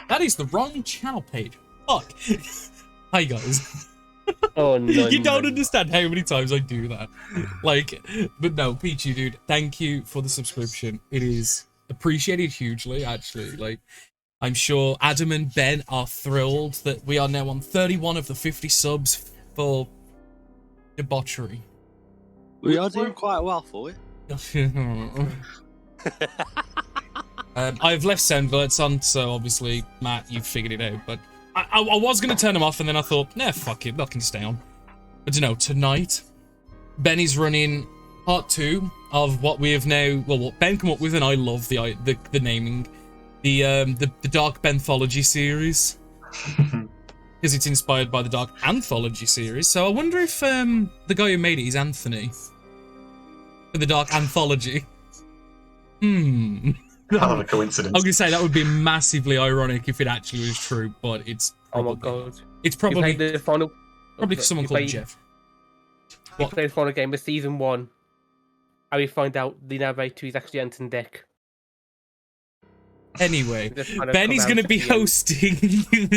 That is the wrong channel page. Fuck. Hi guys. Oh no! You don't understand how many times I do that. Like, but no, Peachy dude, thank you for the subscription. It is appreciated hugely, actually. Like, I'm sure Adam and Ben are thrilled that we are now on 31 of the 50 subs for debauchery. We are doing quite well for it. I've left sound alerts on, so obviously, Matt, you've figured it out. But I was going to turn them off, and then I thought, nah, fuck it, that can stay on. But you know, tonight, Benny's running part 2 of what we have now, well, what Ben came up with, and I love the naming, the Dark Benthology series. Because it's inspired by the Dark Anthology series. So I wonder if the guy who made it is Anthony. For the Dark Anthology. Hell of a coincidence. I was going to say, that would be massively ironic if it actually was true, but it's probably... Oh my god. It's probably... the final... Probably someone called Jeff. You played the final game of Season 1, and we find out the narrator is actually Anton Deck. Anyway, Benny's going to be hosting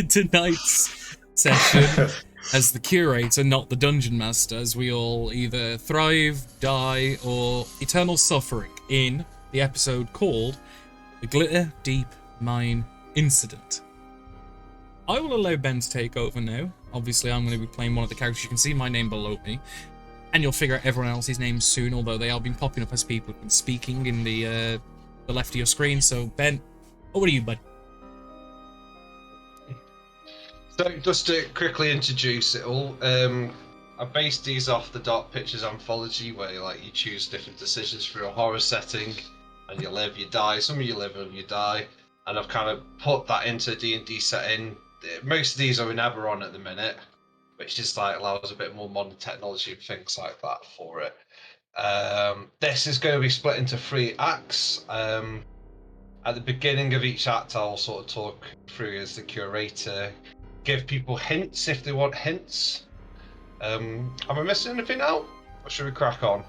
tonight's session as the Curator, not the Dungeon Master, as we all either thrive, die, or eternal suffering in the episode called The Glittermine Incident. I will allow Ben to take over now. Obviously, I'm going to be playing one of the characters. You can see my name below me. And you'll figure out everyone else's names soon, although they have been popping up as people have been speaking in the left of your screen. So, Ben, over to you, bud. So, just to quickly introduce it all, I based these off the Dark Pictures anthology, where you choose different decisions for a horror setting, and you live, you die. Some of you live and you die, and I've kind of put that into a D&D setting. Most of these are in Eberron at the minute, which just allows a bit more modern technology and things like that for it. This is going to be split into 3 acts. At the beginning of each act, I'll sort of talk through as the Curator, give people hints if they want hints. Am I missing anything out? Or should we crack on?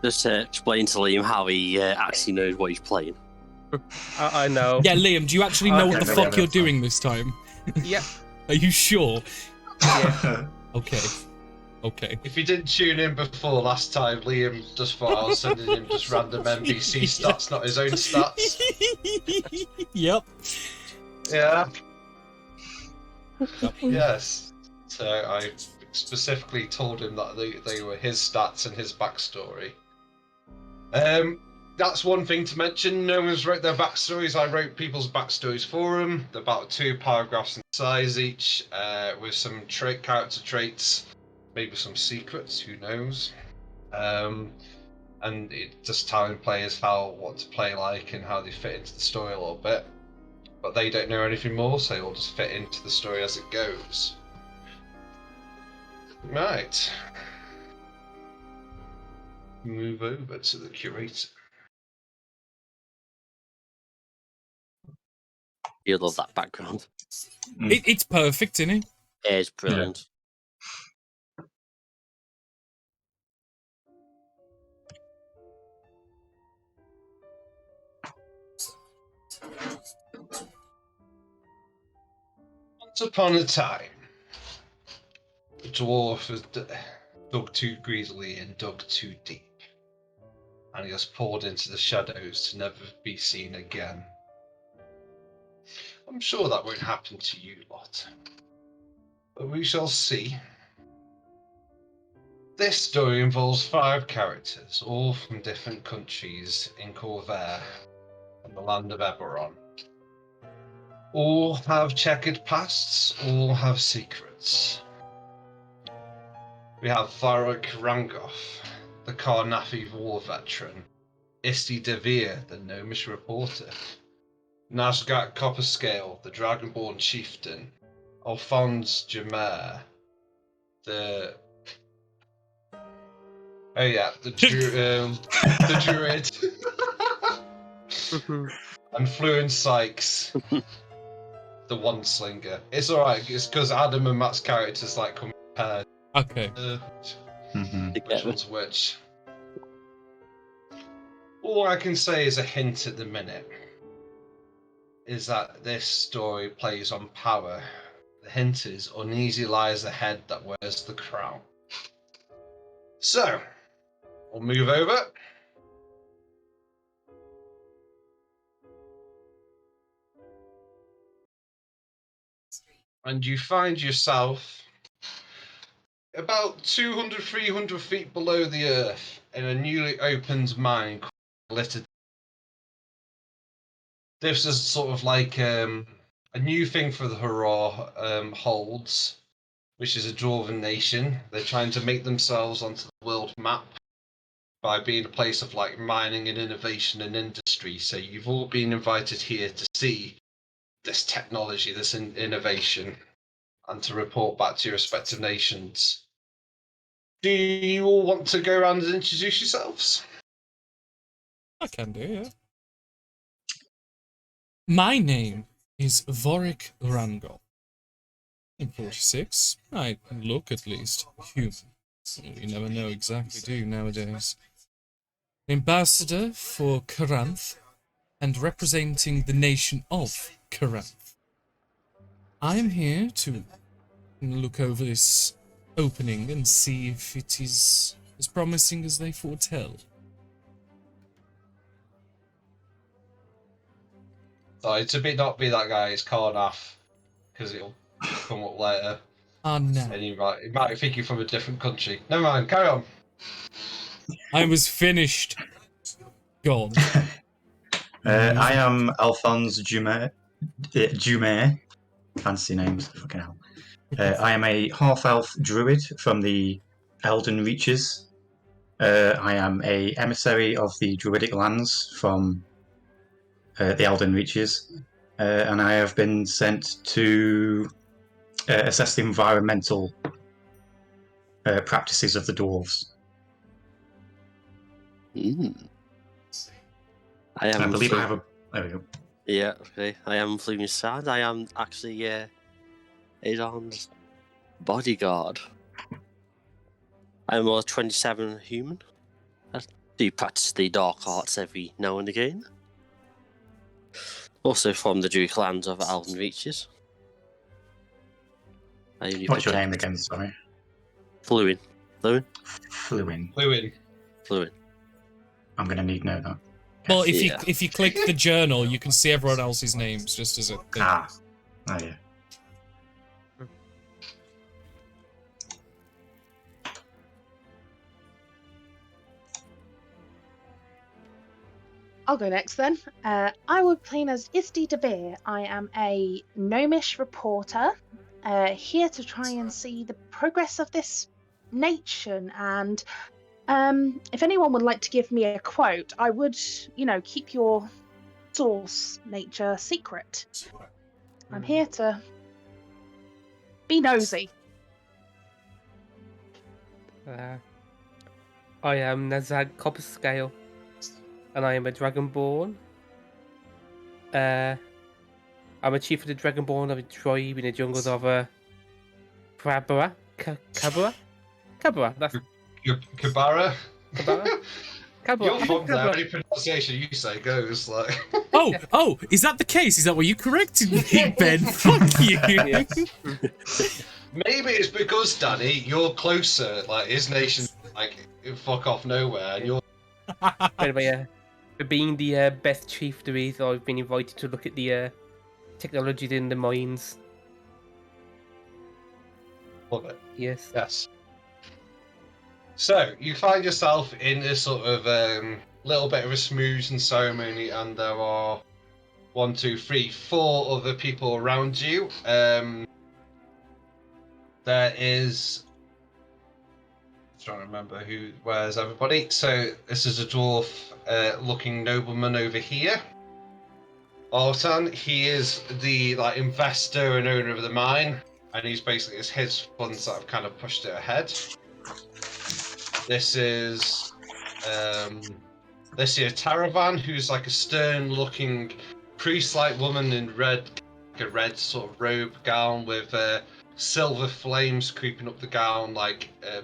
Just explain to Liam how he actually knows what he's playing. I know. Yeah, Liam, do you actually know what the fuck you're doing this time? Yep. Are you sure? Yeah. Okay. Okay. If you didn't tune in before last time, Liam just thought I was sending him just random NPC stats, not his own stats. Yep. Yeah. Yes. So I specifically told him that they were his stats and his backstory. That's one thing to mention. No one's wrote their backstories. I wrote people's backstories for them. They're about 2 paragraphs in size each, with some character traits, maybe some secrets, who knows. And it just telling players what to play like and how they fit into the story a little bit. But they don't know anything more, so they'll just fit into the story as it goes. Right. Move over to the Curator. You love that background. It's perfect, isn't it? Yeah, it's brilliant. Once upon a time, the dwarf has dug too greedily and dug too deep, and he has poured into the shadows to never be seen again. I'm sure that won't happen to you lot, but we shall see. This story involves 5 characters, all from different countries in Corvair and the land of Eberron. All have checkered pasts, all have secrets. We have Varrock Rangoth, the Carnathi war veteran, Isti Devere, the gnomish reporter, Nazgat Copperscale, the dragonborn chieftain, Alphonse Jamer, the druid, and Fluent Sykes, the one slinger. It's alright, it's because Adam and Matt's characters come paired. Okay. Which one's which? All I can say is a hint at the minute. is that this story plays on power. The hint is, uneasy lies the head that wears the crown. So, we'll move over. And you find yourself about 200, 300 feet below the earth in a newly opened mine called Glittermine. This is sort of like a new thing for the Hurrah holds, which is a dwarven nation. They're trying to make themselves onto the world map by being a place of like mining and innovation and industry. So you've all been invited here to see this technology, this innovation, and to report back to your respective nations. Do you all want to go around and introduce yourselves? I can do, yeah. My name is Vorik Rangel. I'm 46. I look at least human. You never know exactly, do you, nowadays? Ambassador for Caranth and representing the nation of Caranth. I am here to look over this opening and see if it is as promising as they foretell. Sorry, to not be that guy, it's Carnath, because it'll come up later. Ah, no. And you might think you're from a different country. Never mind, carry on. I was finished. God. I am Alphonse Jumer. Fancy names, fucking hell. I am a half-elf druid from the Elden Reaches. I am a emissary of the Druidic lands from the Elden Reaches, and I have been sent to assess the environmental practices of the dwarves. I believe I have a. There we go. Yeah, okay. I am Flume Sad. I am actually Adon's bodyguard. I'm a 27 human. I do practice the dark arts every now and again. Also from the Druid lands of Elden Reaches. What's your name again? Sorry. Fluin. I'm gonna need to know that. Well, if you click the journal, you can see everyone else's names just as a thing. Oh yeah. I'll go next then. I will be playing as Isti DeVere. I am a gnomish reporter, here to try and see the progress of this nation. And if anyone would like to give me a quote, I would, keep your source nature secret. I'm here to be nosy. I am Nazag Copperscale, and I am a Dragonborn. I'm a chief of the Dragonborn of a tribe in the jungles of Cabra. That's Your Kabara? Cabra. You're from there. Any pronunciation you say goes like. Oh, is that the case? Is that what you corrected me, Ben? Fuck you. Yeah. Maybe it's because, Danny, you're closer. Like his nation's like fuck off nowhere, and you're. Anyway, for being the best chief there is, I've been invited to look at the technology in the mines. Love it. Yes. Yes. So you find yourself in this sort of little bit of a smoothing ceremony, and there are 1, 2, 3, 4 other people around you. There is. I'm trying to remember where's everybody. So this is a dwarf-looking nobleman over here. Altan, he is the investor and owner of the mine, and it's his funds that have kind of pushed it ahead. This is Taravan, who's like a stern-looking priest-like woman in a red sort of robe gown with silver flames creeping up the gown,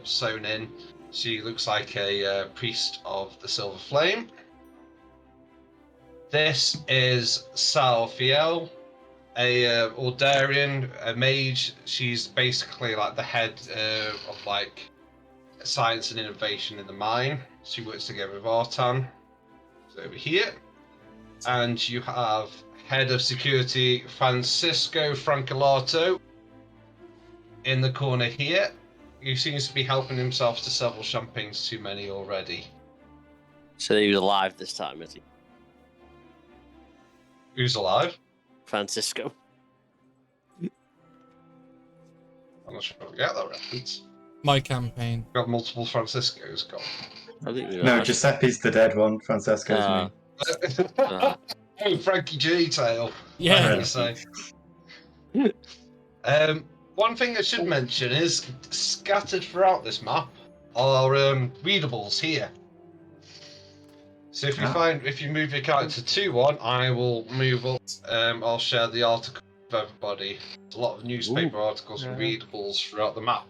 sewn in. She looks like a priest of the Silver Flame. This is Salfiel, a Aldarian, a mage. She's basically like the head of like science and innovation in the mine. She works together with Artan. So over here. And you have head of security Francisco Francolato in the corner here. He seems to be helping himself to several champagnes too many already. So he was alive this time, is he? Who's alive? Francisco. I'm not sure if I get that reference. My campaign. Got multiple Franciscos gone. I think we No, are. Giuseppe's the dead one. Francesco's me. Oh, Frankie G tail. Yeah. What can you say? One thing I should mention is scattered throughout this map are readables here. So if you move your character to one, I will move up. I'll share the article with everybody. There's a lot of newspaper articles and readables throughout the map.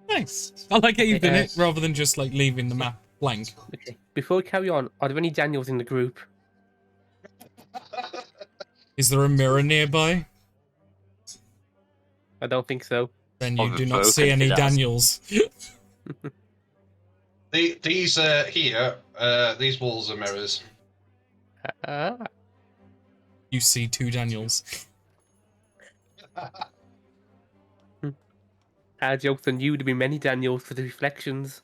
Nice. I like how you've done it Yes. rather than just like leaving the map blank. Okay. Before we carry on, are there any Daniels in the group? Is there a mirror nearby? I don't think so. Then you Of do the not folk, see if any it does. Daniels. These here, these walls are mirrors. You see 2 Daniels. Our jokes on you to be many Daniels for the reflections.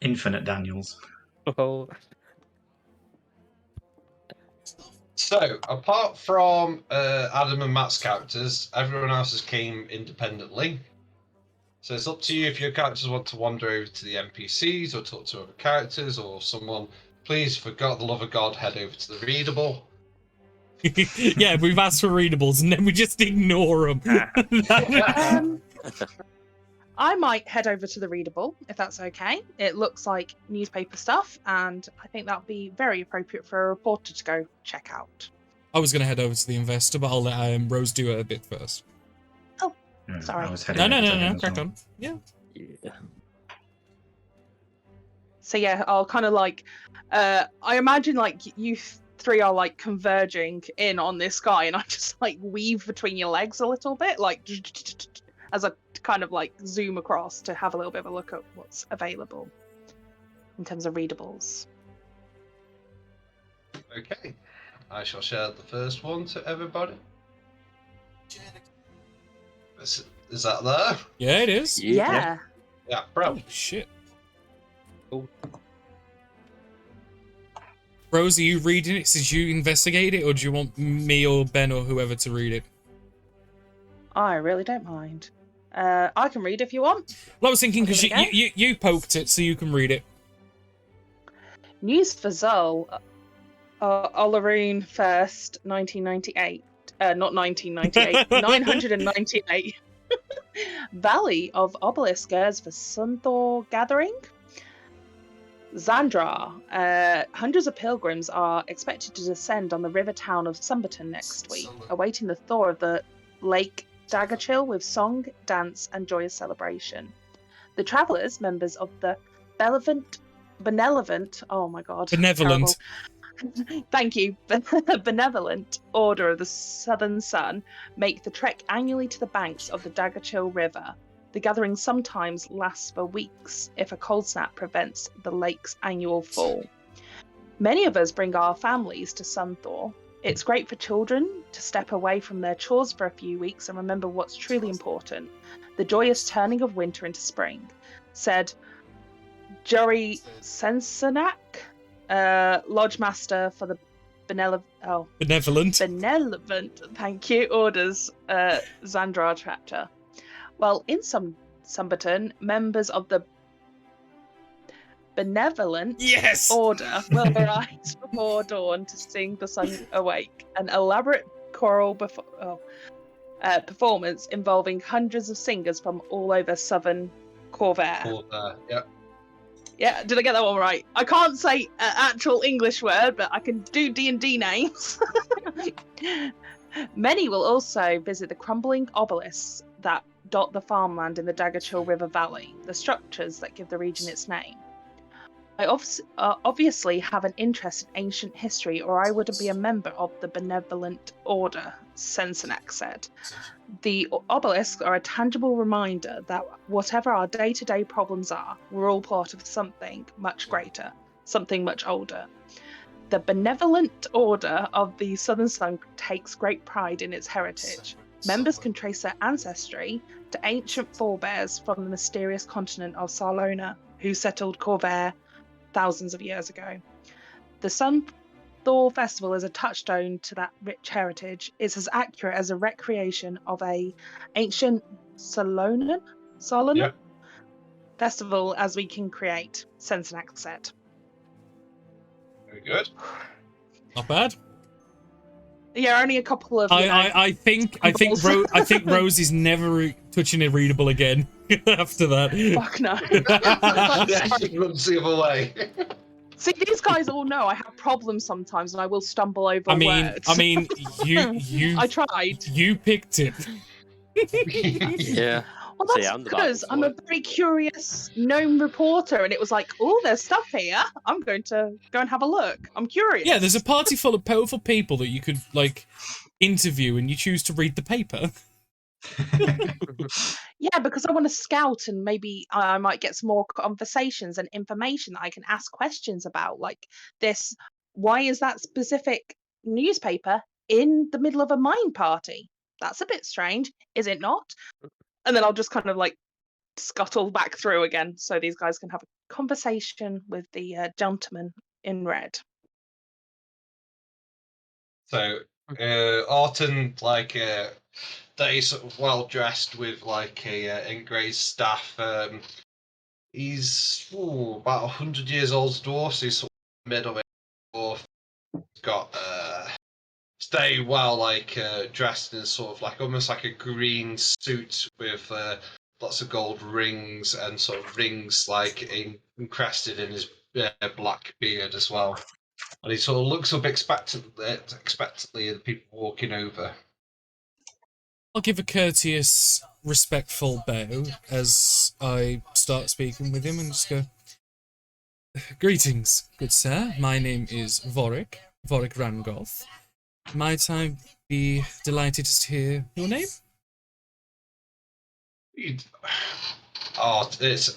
Infinite Daniels. Oh, So, apart from Adam and Matt's characters, everyone else's came independently. So it's up to you if your characters want to wander over to the NPCs or talk to other characters or someone. Please, for God, the love of God, head over to the readable. Yeah, we've asked for readables and then we just ignore them. I might head over to the readable, if that's okay. It looks like newspaper stuff, and I think that would be very appropriate for a reporter to go check out. I was going to head over to the investor, but I'll let Rose do it a bit first. Sorry. I was heading No, over to him as crack well. on. Yeah. Yeah. So yeah, I'll kind of like, I imagine like you three are like converging in on this guy, and I just like weave between your legs a little bit, like as I kind of like zoom across to have a little bit of a look at what's available in terms of readables. Okay. I shall share the first one to everybody. Is that there? Yeah, it is. Yeah. Yeah, bro. Holy shit. Oh. Rose, are you reading it? Did you investigate it, or do you want me or Ben or whoever to read it? I really don't mind. I can read if you want. Well, I was thinking because Give it a go. you poked it, so you can read it. News for Zul. Olaroon 1st, 1998. Not 1998. 998. Valley of Obeliskers for Sunthor Gathering. Zandra. Hundreds of pilgrims are expected to descend on the river town of Sumberton next week, awaiting the thaw of the Lake Daggerchill with song, dance, and joyous celebration. The travellers, members of the benevolent, oh my god, Benevolent. terrible. Thank you, benevolent Order of the Southern Sun, make the trek annually to the banks of the Daggerchill River. The gathering sometimes lasts for weeks if a cold snap prevents the lake's annual fall. Many of us bring our families to Sunthor. It's great for children to step away from their chores for a few weeks and remember what's truly important, the joyous turning of winter into spring, said Jory Sensenak, Lodge Master for the Benevolent. Benevolent, thank you, Orders Zandra chapter. Well, in Sumberton, members of the Benevolent Yes! Order will arise before dawn to sing the sun awake. An elaborate choral performance involving hundreds of singers from all over southern Corvair. Yeah. Yeah, did I get that one right? I can't say an actual English word, but I can do D&D names. Many will also visit the crumbling obelisks that dot the farmland in the Daggerchill River Valley, the structures that give the region its name. I obviously have an interest in ancient history, or I wouldn't be a member of the Benevolent Order, Sensenac said. The obelisks are a tangible reminder that whatever our day-to-day problems are, we're all part of something much greater, something much older. The Benevolent Order of the Southern Sun takes great pride in its heritage. Members can trace their ancestry to ancient forebears from the mysterious continent of Sarlona, who settled Corvair thousands of years ago. The Sun Thor Festival is a touchstone to that rich heritage. It's as accurate as a recreation of a ancient Sarlonan festival as we can create. Sensenac said. Very good. Not bad. Yeah, only a couple of. I think Rose is never touching it readable again after that. Fuck no. Yeah, she runs the other way. See, these guys all know I have problems sometimes, and I will stumble over words. you. I tried. You picked it. Yeah. Well, So, that's yeah, I'm the because Bible I'm for a very curious gnome reporter, and it was like, oh, there's stuff here. I'm going to go and have a look. I'm curious. Yeah, there's a party full of powerful people that you could like interview, and you choose to read the paper. Yeah, because I want to scout, and maybe I might get some more conversations and information that I can ask questions about. Like this, why is that specific newspaper in the middle of a mine party? That's a bit strange, is it not? And then I'll just kind of like scuttle back through again, so these guys can have a conversation with the gentleman in red. So, Arton, like, that is sort of well dressed with like a engraved staff. He's about 100 years old dwarf, so he's sort of middle dwarf. He's got stay well like dressed in sort of like almost like a green suit with lots of gold rings and sort of rings like encrusted in his black beard as well. And he sort of looks up expectantly at the people walking over. I'll give a courteous, respectful bow as I start speaking with him and just go, greetings, good sir. My name is Vorik Rangoth. Might I be delighted to hear your name? It's Arton.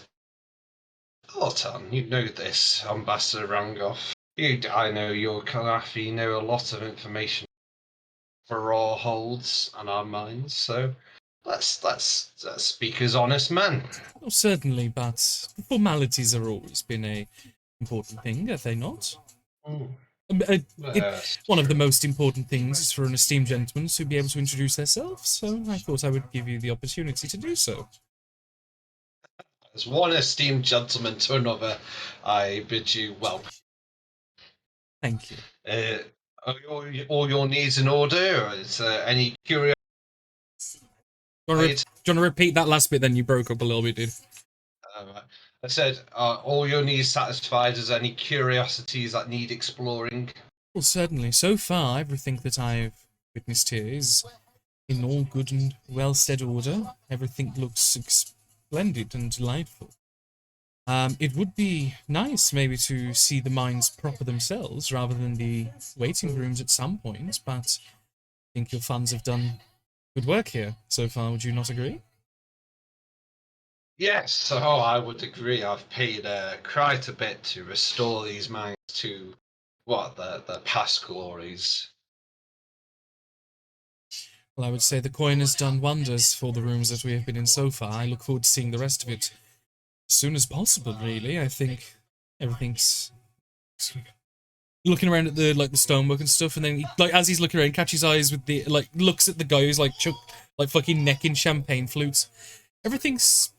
You know this, Ambassador Rangoff. I know you're Kalafi. You know a lot of information for our holds and our minds. So let's speak as honest men. Oh, certainly, but formalities have always been a important thing, have they not? Yes. One of the most important things is for an esteemed gentleman to be able to introduce themselves, so I thought I would give you the opportunity to do so. As one esteemed gentleman to another, I bid you welcome. Thank you. Are all your needs in order, or is there any curiosity? Do you want to repeat that last bit, then you broke up a little bit, dude? I said, are all your needs satisfied? Is there any curiosities that need exploring? Well, certainly. So far, everything that I've witnessed here is in all good and well-stead order. Everything looks splendid and delightful. It would be nice maybe to see the mines proper themselves rather than the waiting rooms at some point, but I think your fans have done good work here so far. Would you not agree? Yes, I would agree. I've paid quite a bit to restore these mines to the past glories. Well, I would say the coin has done wonders for the rooms that we have been in so far. I look forward to seeing the rest of it as soon as possible, really. I think everything's looking around at the stonework and stuff, and then as he's looking around, catches eyes with the looks at the guy who's fucking necking champagne flutes. Everything's,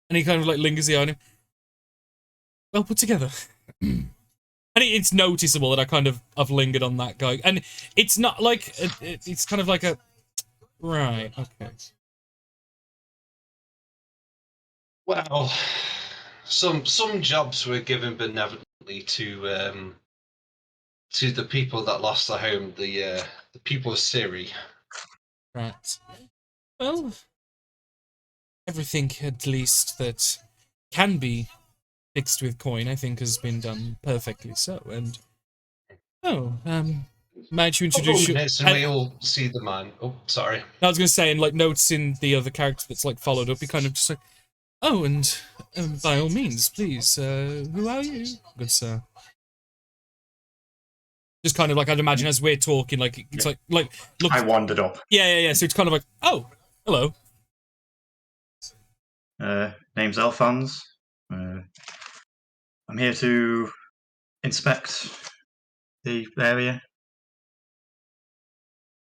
and he kind of lingers the eye on him. Well put together. And it's noticeable that I've lingered on that guy, and it's not like it's kind of like a right, okay. Well, some jobs were given benevolently to the people that lost their home, the people of Siri. Right. Well, everything at least that can be fixed with coin, I think, has been done perfectly so. And might you Couple introduce of your? minutes and we all see the man. Oh, sorry. I was going to say, and like notes in the other character that's like followed up, he kind of just like, oh, and by all means, please, who are you, good sir? Just kind of like I'd imagine as we're talking, like it's like look. I wandered up. Yeah. So it's kind of like, oh, hello. Name's Alphonse. I'm here to inspect the area.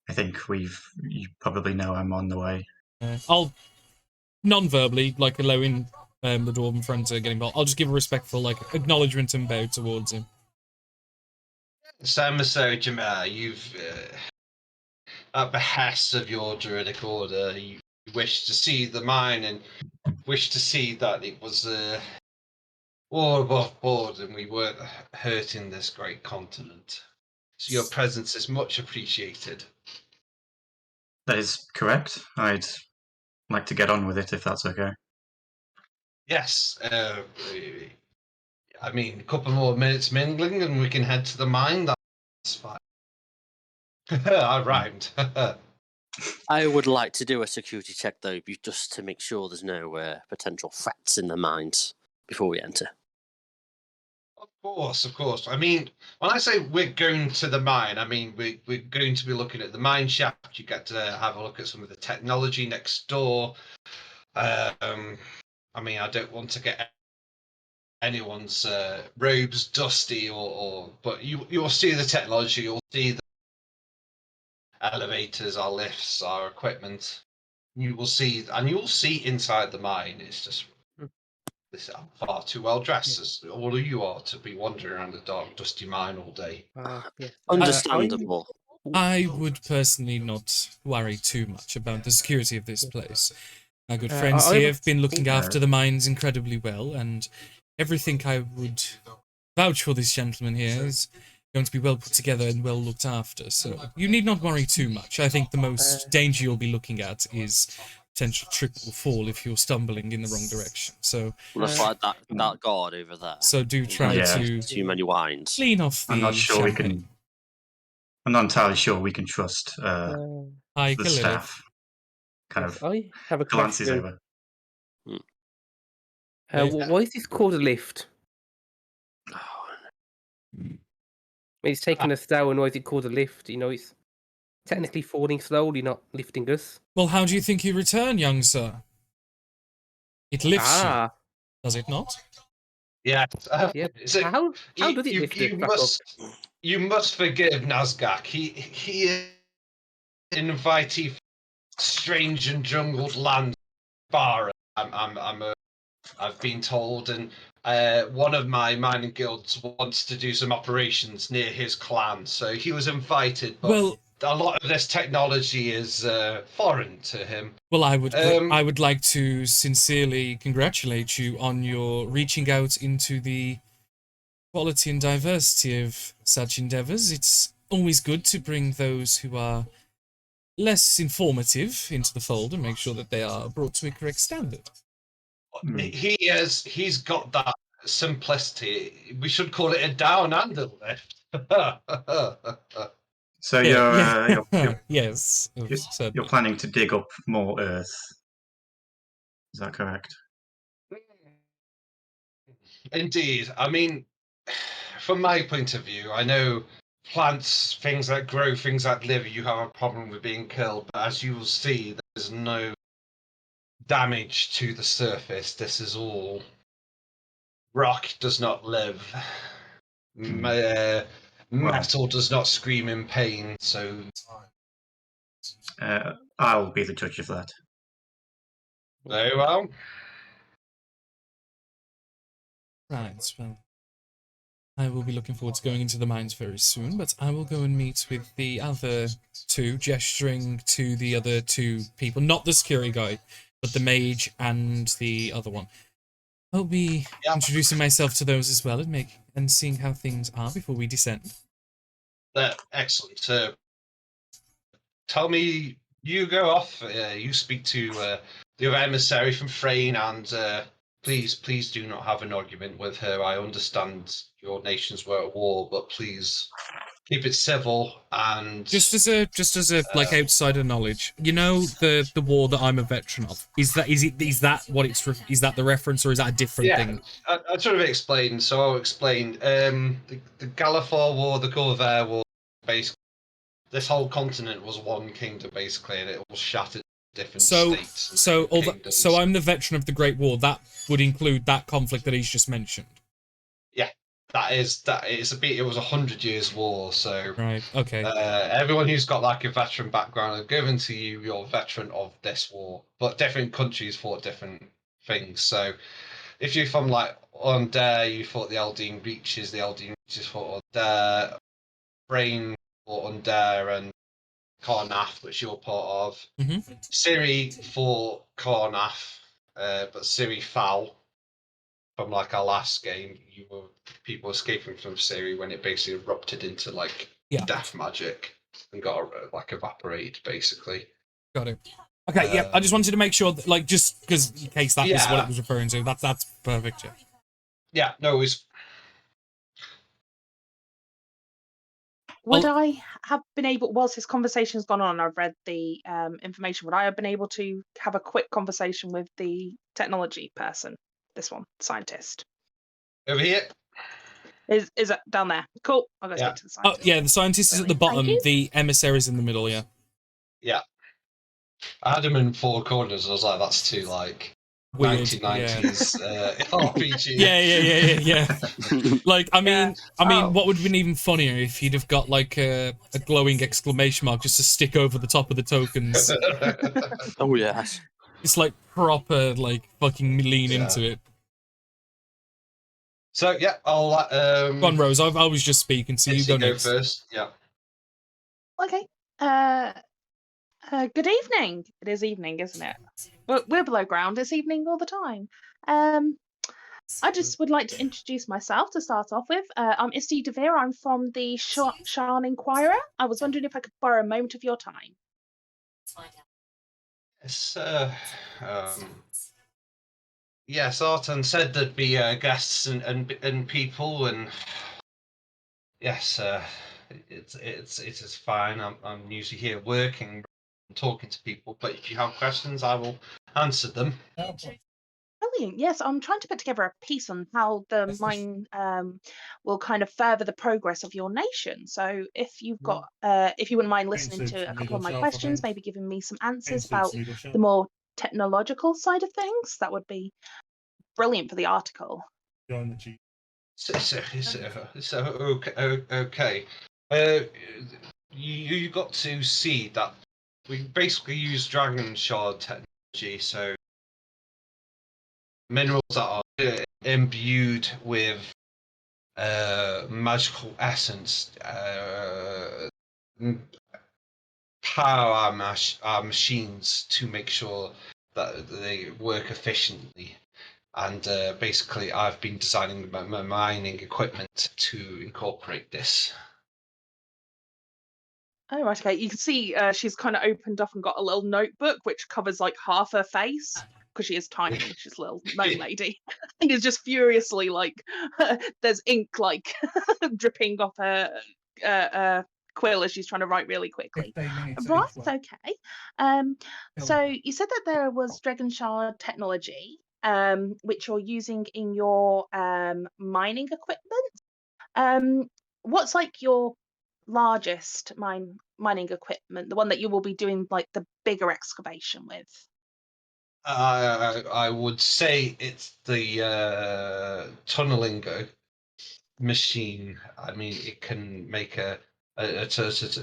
I think you probably know I'm on the way. I'll non-verbally, like allowing the dwarven friend to get involved. I'll just give a respectful like acknowledgement and bow towards him. Sam Jamar, you've at behest of your druidic order, you wish to see the mine and wish to see that it was all above board and we weren't hurting this great continent. So your presence is much appreciated. That is correct. I'd like to get on with it if that's okay. Yes, I mean, a couple more minutes mingling and we can head to the mine. That's fine. I rhymed. I would like to do a security check though, just to make sure there's no potential threats in the mines before we enter. Of course. I mean, when I say we're going to the mine, I mean we're going to be looking at the mine shaft. You get to have a look at some of the technology next door. I mean, I don't want to get anyone's robes dusty, but you'll see the technology. You'll see the elevators, our lifts, our equipment. You'll see inside the mine. It's just this I'm far too well dressed as all of you are to be wandering around the dark, dusty mine all day. Yes. Understandable. I would personally not worry too much about the security of this place. Our good friends here have been looking after the mines incredibly well, and everything I would vouch for this gentleman here is going to be well put together and well looked after. So you need not worry too much. I think the most danger you'll be looking at is potential trip or fall if you're stumbling in the wrong direction. So Looks like that guard over there. So do try to too many wines. clean off the I'm not sure champagne. I'm not entirely sure we can trust Hi, the Lilith. staff. Kind of I have a glances question. over. Why is this called a lift? He's taking us down. Why is it called a lift? You know, it's technically falling slowly, not lifting us. Well, how do you think you return, young sir? It lifts you, does it not? Yeah. Yeah. So How does it lift us back up? You must forgive Nazgak. He is an invitee from strange and jungled land. Bar. I've been told, and one of my mining guilds wants to do some operations near his clan, so he was invited. But a lot of this technology is foreign to him. Well, I would like to sincerely congratulate you on your reaching out into the quality and diversity of such endeavors. It's always good to bring those who are less informative into the fold and make sure that they are brought to a correct standard. He's got that simplicity. We should call it a down and a lift. So yes, you're planning to dig up more earth. Is that correct? Indeed. I mean, from my point of view, I know plants, things that grow, things that live, you have a problem with being killed. But as you will see, there's no damage to the surface. This is all rock does not live. Metal does not scream in pain. So I'll be the judge of that. Very well. Right, well, I will be looking forward to going into the mines very soon, but I will go and meet with the other two, gesturing to the other two people, not the security guy, but the mage and the other one. I'll be introducing myself to those as well and seeing how things are before we descend. Excellent. Tell me, you go off. You speak to the other emissary from Frayne and please do not have an argument with her. I understand your nations were at war, but please keep it civil and Just as a like outsider knowledge, you know the war that I'm a veteran of. Is that what it's is that the reference, or is that a different thing? I sort of explained. So I'll explain. The Gallifar War, the Corvair War, basically, this whole continent was one kingdom basically, and it was shattered into different states. So I'm the veteran of the Great War. That would include that conflict that he's just mentioned. Yeah, it was 100 years war. So right, okay. Everyone who's got like a veteran background are given to you. You're a veteran of this war, but different countries fought different things. So if you're from like Undair, you fought the Eldeen Reaches. The Eldeen Reaches fought Undair. Brain fought Undair and Karnath, which you're part of. Mm-hmm. Ciri fought Karnath, but Ciri fell from like our last game. You were people escaping from Ciri when it basically erupted into like death magic and got like evaporated basically. Got it. Okay, yeah. I just wanted to make sure that, like, just because in case that is what it was referring to. That's perfect. Yeah. Yeah. No, it was. Would I have been able, whilst this conversation's gone on, and I've read the information, would I have been able to have a quick conversation with the technology person? This one, scientist. Over here. Is it down there? Cool. I'll go speak to the scientist. Oh, yeah, the scientist is at the bottom. The emissary's in the middle, yeah. Yeah. I had him in 4 corners. I was like, that's too, like, weird, 1990s RPG. Yeah. Like, I mean, what would have been even funnier if he'd have got, like, a glowing exclamation mark just to stick over the top of the tokens. Oh, yes. It's, like, proper, like, fucking lean into it. So, yeah, I'll... Go on, Rose. I was just speaking, so you go next. First, yeah. Okay. Good evening. It is evening, isn't it? We're below ground. It's evening all the time. I just would like to introduce myself to start off with. I'm Isti Devere. I'm from the Sharn Inquirer. I was wondering if I could borrow a moment of your time. Yes, yes, Arton said there'd be guests and people, and yes, it is fine. I'm usually here working and talking to people, but if you have questions, I will answer them. Brilliant. Yes, I'm trying to put together a piece on how the mine will kind of further the progress of your nation. So if you've got, if you wouldn't mind listening to a couple of my questions, maybe giving me some answers about the more technological side of things, that would be brilliant for the article. So okay. You got to see that we basically use dragon shard technology, so minerals that are imbued with magical essence power our machines to make sure that they work efficiently. And basically, I've been designing my mining equipment to incorporate this. Oh, right, okay. You can see she's kind of opened up and got a little notebook which covers like half her face because she is tiny. She's a little gnome lady, and is just furiously like there's ink like dripping off her quill as she's trying to write really quickly. Right, okay. So you said that there was Dragon Shard technology, which you're using in your mining equipment. What's like your largest mining equipment, the one that you will be doing like the bigger excavation with? I would say it's the tunneling machine. I mean, it can make a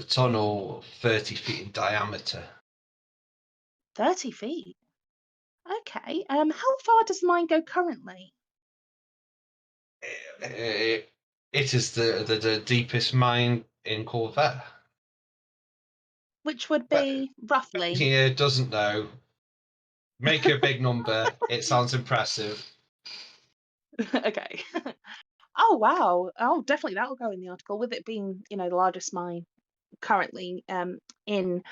tunnel 30 feet in diameter. 30 feet. Okay. How far does mine go currently? It is the deepest mine in Corvair. Which would be roughly. Here doesn't know. Make a big number. It sounds impressive. Okay. Oh wow. Oh, definitely that will go in the article, with it being, the largest mine currently in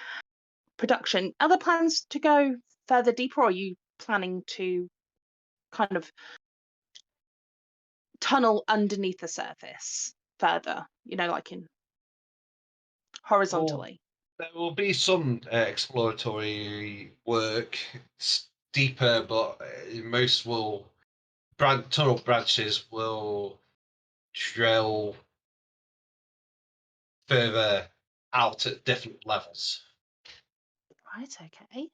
production. Other plans to go further deeper, or are you planning to kind of tunnel underneath the surface further, like in horizontally. There will be some exploratory work deeper, but most tunnel branches will drill further out at different levels. Right, okay.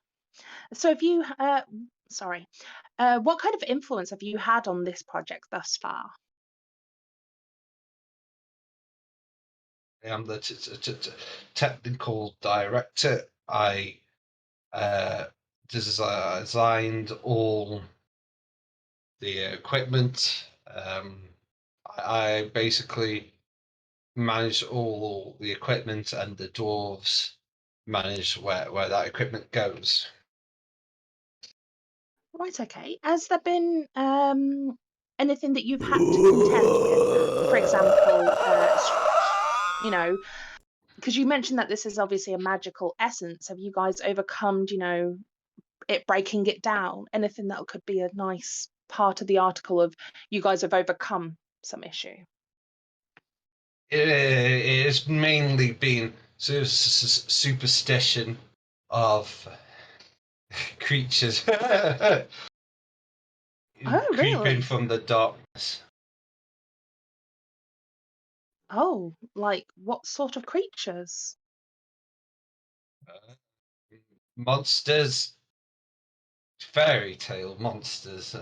So have you, what kind of influence have you had on this project thus far? I am the technical director. I designed all the equipment. I basically manage all the equipment, and the dwarves manage where that equipment goes. Right, okay. Has there been anything that you've had to contend with? For example, because you mentioned that this is obviously a magical essence. Have you guys overcome, it breaking it down? Anything that could be a nice part of the article of you guys have overcome some issue? It has mainly been superstition of creatures Oh, creeping really? from the darkness. Oh, like what sort of creatures? Monsters, fairy tale monsters.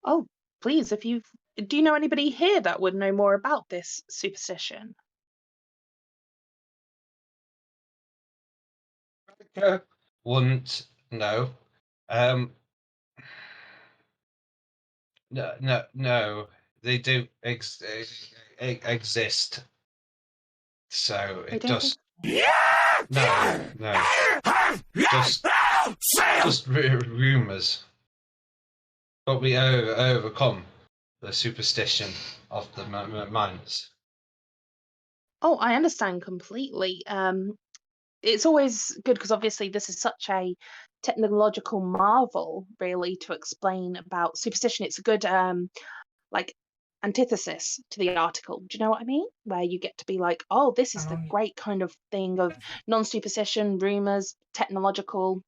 Oh, please, do you know anybody here that would know more about this superstition? Wouldn't know. No. They do exist. So They it don't just no. Just rumors. But we overcome the superstition of the miners. Oh, I understand completely. It's always good because obviously this is such a technological marvel, really, to explain about superstition. It's a good like antithesis to the article. Do you know what I mean? Where you get to be like, oh, this is the great kind of thing of non-superstition, rumors, technological.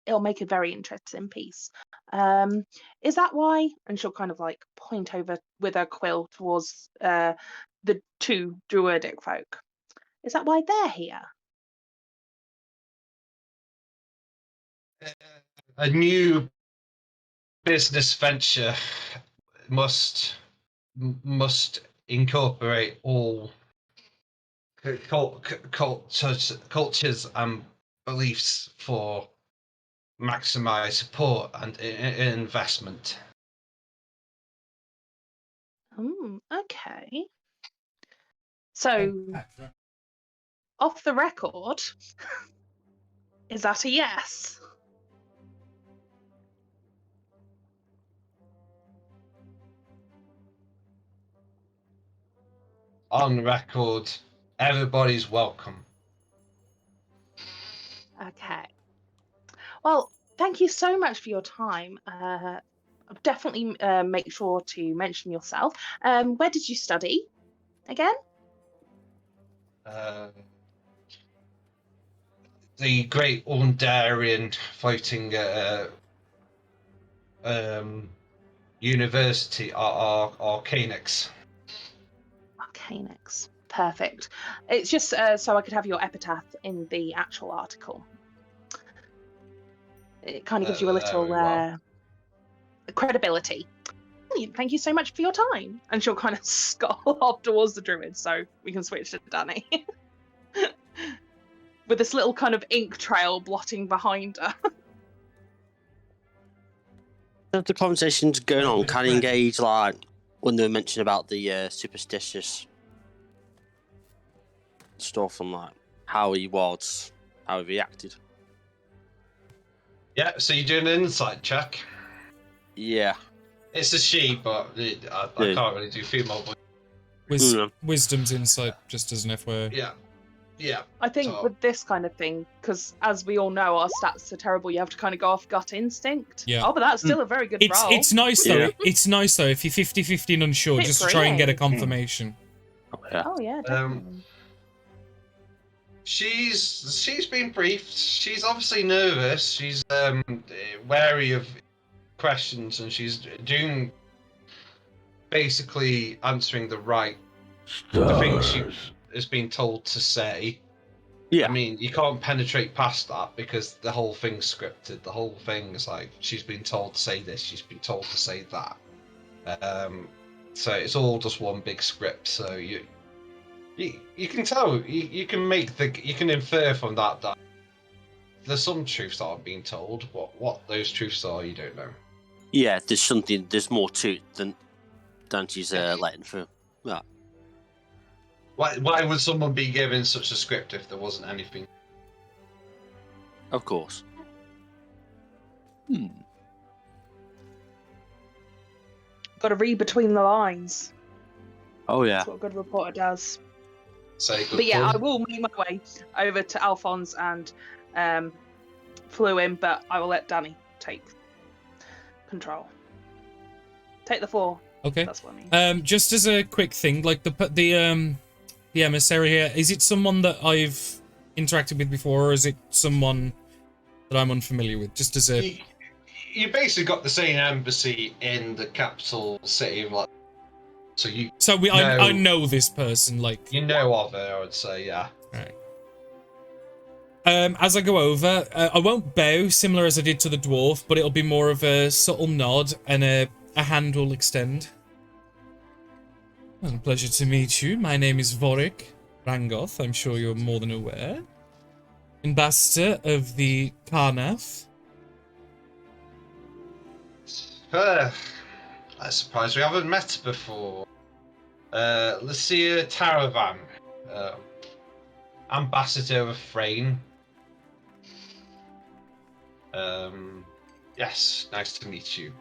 It'll make a very interesting piece. Is that why? And she'll kind of like point over with her quill towards the two druidic folk. Is that why they're here? A new business venture must incorporate all cultures and beliefs for maximize support and investment. Okay. So, off the record, is that a yes? On record, everybody's welcome. Okay. Well, thank you so much for your time. Definitely make sure to mention yourself. Where did you study again? The Great Undarian Floating University, Arcanix. Arcanix. Perfect. It's just so I could have your epitaph in the actual article. It kind of gives you a little credibility. Brilliant. Thank you so much for your time. And she'll kind of scuttle off towards the druid so we can switch to Danny. With this little kind of ink trail blotting behind her. As the conversation's going on, can I engage, like, when they were mentioning about the superstitious stuff and, like, how he reacted? Yeah, so you're doing an insight check. Yeah. It's a she, but I can't really do female voice. Wisdom's insight, just as an FYI. Yeah. Yeah. I think So- with this kind of thing, because as we all know, our stats are terrible. You have to kind of go off gut instinct. Yeah. Oh, but that's still a very good roll. It's nice though. Yeah. It's nice though if you're 50-50 and unsure, Bit just to try and get a free. confirmation. Yeah. Oh yeah, definitely. She's been briefed. She's obviously nervous. She's wary of questions, and she's doing basically answering the things she has been told to say. Yeah. I mean, you can't penetrate past that because the whole thing's scripted. The whole thing is like she's been told to say this, she's been told to say that. So it's all just one big script. So you can tell, you can infer from that there's some truths that aren't being told. What those truths are, you don't know. Yeah, there's more to it than she's letting through. Yeah. Why would someone be given such a script if there wasn't anything? Of course. Got to read between the lines. Oh yeah. That's what a good reporter does. Say good But yeah, fun. I will make my way over to Alphonse and flew in, but I will let Danny take control. Take the floor. Okay. That's what I mean. Just as a quick thing, like the emissary here, is it someone that I've interacted with before, or is it someone that I'm unfamiliar with? Just as a You basically got the same embassy in the capital city, like, so I know this person, like you know of her, I would say, yeah. Right. As I go over, I won't bow, similar as I did to the dwarf, but it'll be more of a subtle nod and a hand will extend. Well, a pleasure to meet you. My name is Vorik Rangoth. I'm sure you're more than aware. Ambassador of the Karnath. I'm surprised we haven't met before. Lucia Taravan, Ambassador of Frayne. Yes, nice to meet you.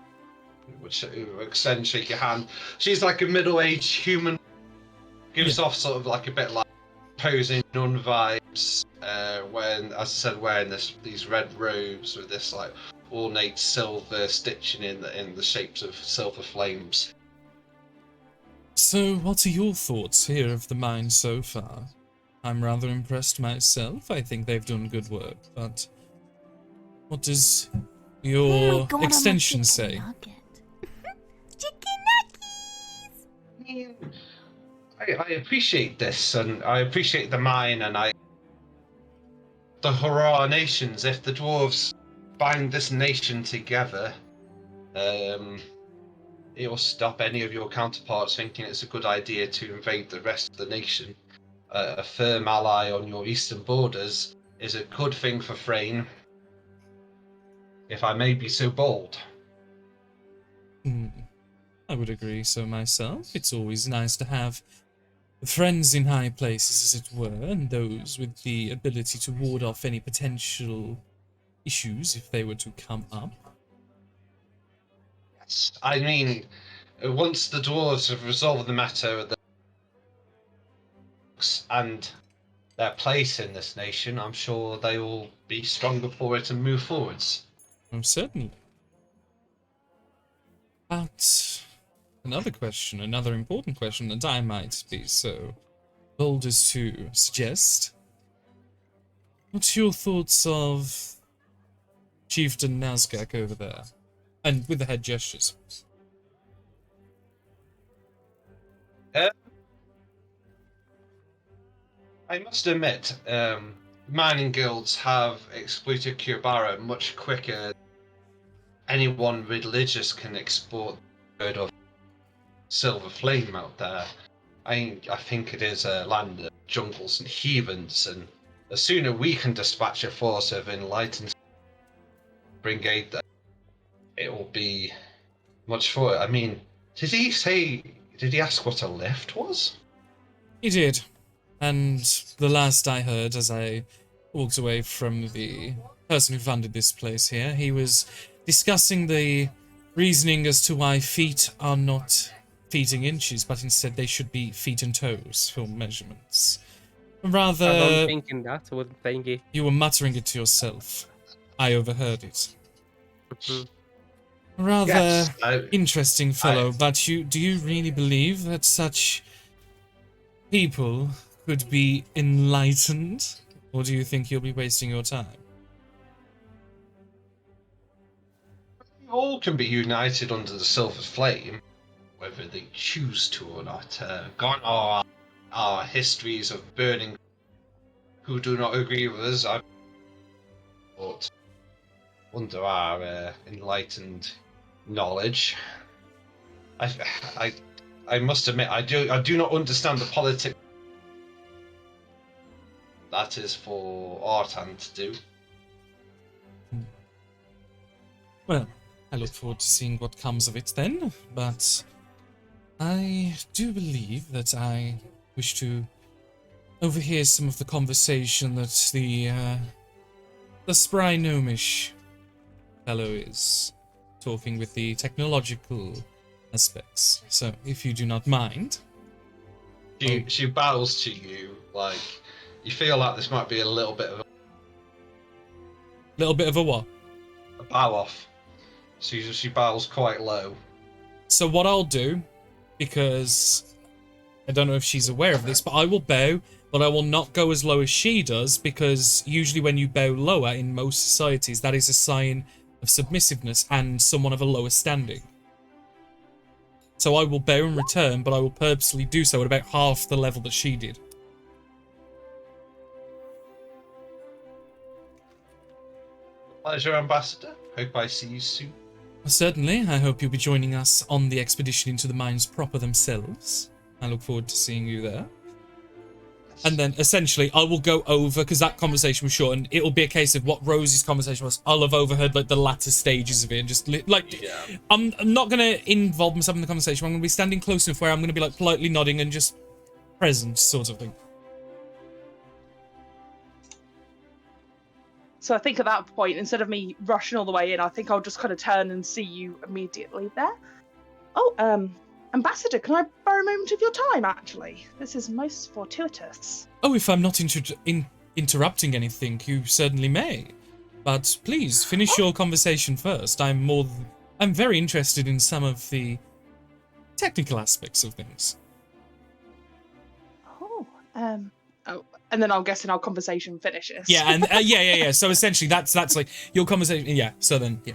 Extend, shake your hand. She's like a middle-aged human. Gives off sort of like a bit like posing nun vibes. When, as I said, wearing these red robes with this like ornate silver stitching in the shapes of silver flames. So, what are your thoughts here of the mine so far? I'm rather impressed myself. I think they've done good work, but what does your extension say? I appreciate this, and I appreciate the mine, and the hurrah nations. If the dwarves bind this nation together, it will stop any of your counterparts thinking it's a good idea to invade the rest of the nation. A firm ally on your eastern borders is a good thing for Frayne, if I may be so bold. I would agree so myself. It's always nice to have friends in high places, as it were, and those with the ability to ward off any potential issues if they were to come up. Yes. I mean, once the dwarves have resolved the matter and their place in this nation, I'm sure they will be stronger for it and move forwards. Oh, certainly. But another question, another important question that I might be so bold as to suggest. What's your thoughts of Chieftain Nazgak over there? And with the head gestures. I must admit, mining guilds have exploited Kubara much quicker. Anyone religious can export the word of silver flame out there. I think it is a land of jungles and heathens, and the sooner we can dispatch a force of enlightened bring aid there, it will be much for it. I mean, did he ask what a lift was? He did. And the last I heard as I walked away from the person who funded this place here, he was discussing the reasoning as to why feet are not feet in inches, but instead they should be feet and toes for measurements. As I'm Rather, thinking that, I wasn't saying it. you were muttering it to yourself. I overheard it. Mhm. Rather Yes, interesting fellow, but do you really believe that such people could be enlightened? Or do you think you'll be wasting your time? all can be united under the silver flame, whether they choose to or not. Gone are our histories of burning who do not agree with us. But under our enlightened knowledge, I must admit I do not understand the politics. That is for Artan to do. Well, I look forward to seeing what comes of it then, but I do believe that I wish to overhear some of the conversation that the spry gnomish fellow is talking with the technological aspects. So, if you do not mind. She bows to you, like, you feel like this might be a little bit of A what? a bow off. So she bows quite low. So what I'll do, because I don't know if she's aware of this, but I will bow, but I will not go as low as she does, because usually when you bow lower in most societies, that is a sign of submissiveness and someone of a lower standing. So I will bow in return, but I will purposely do so at about half the level that she did. Pleasure, Ambassador. Hope I see you soon. Certainly, I hope you'll be joining us on the expedition into the mines proper themselves. I look forward to seeing you there. And then, essentially, I will go over, because that conversation was short, and it'll be a case of what Rosie's conversation was. I'll have overheard, like, the latter stages of it, and just, I'm not going to involve myself in the conversation. I'm going to be standing close enough where I'm going to be, like, politely nodding and just present, sort of thing. So I think at that point, instead of me rushing all the way in, I think I'll just kind of turn and see you immediately there. Oh, Ambassador, can I borrow a moment of your time, actually? This is most fortuitous. Oh, if I'm not interrupting anything, you certainly may. But please, finish your conversation first. I'm very interested in some of the technical aspects of things. Oh, and then I'm guessing our conversation finishes. Yeah, and yeah. So essentially, that's like your conversation. Yeah. So then, yeah.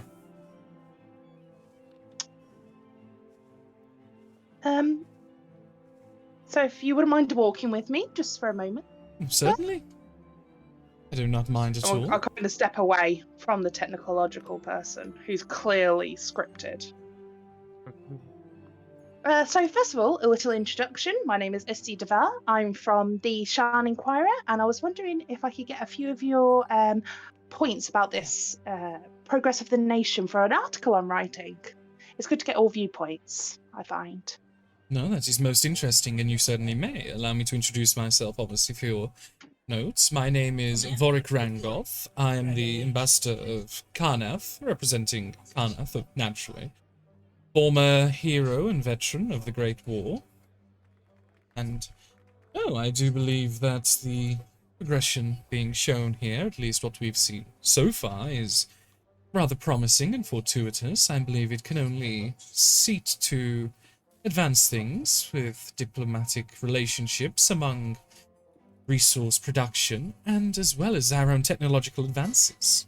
So if you wouldn't mind walking with me just for a moment. Certainly. I do not mind at all. I'll kind of step away from the technological person who's clearly scripted. So first of all, a little introduction. My name is Isti Devar. I'm from the Shan Inquirer, and I was wondering if I could get a few of your points about this progress of the nation for an article I'm writing. It's good to get all viewpoints, I find. No, that is most interesting, and you certainly may. Allow me to introduce myself, obviously, for your notes. My name is Vorik Rangoth. I am the ambassador of Karnath, representing Karnath, naturally. Former hero and veteran of the Great War. And, I do believe that the progression being shown here, at least what we've seen so far, is rather promising and fortuitous. I believe it can only seek to advance things with diplomatic relationships among resource production, and as well as our own technological advances.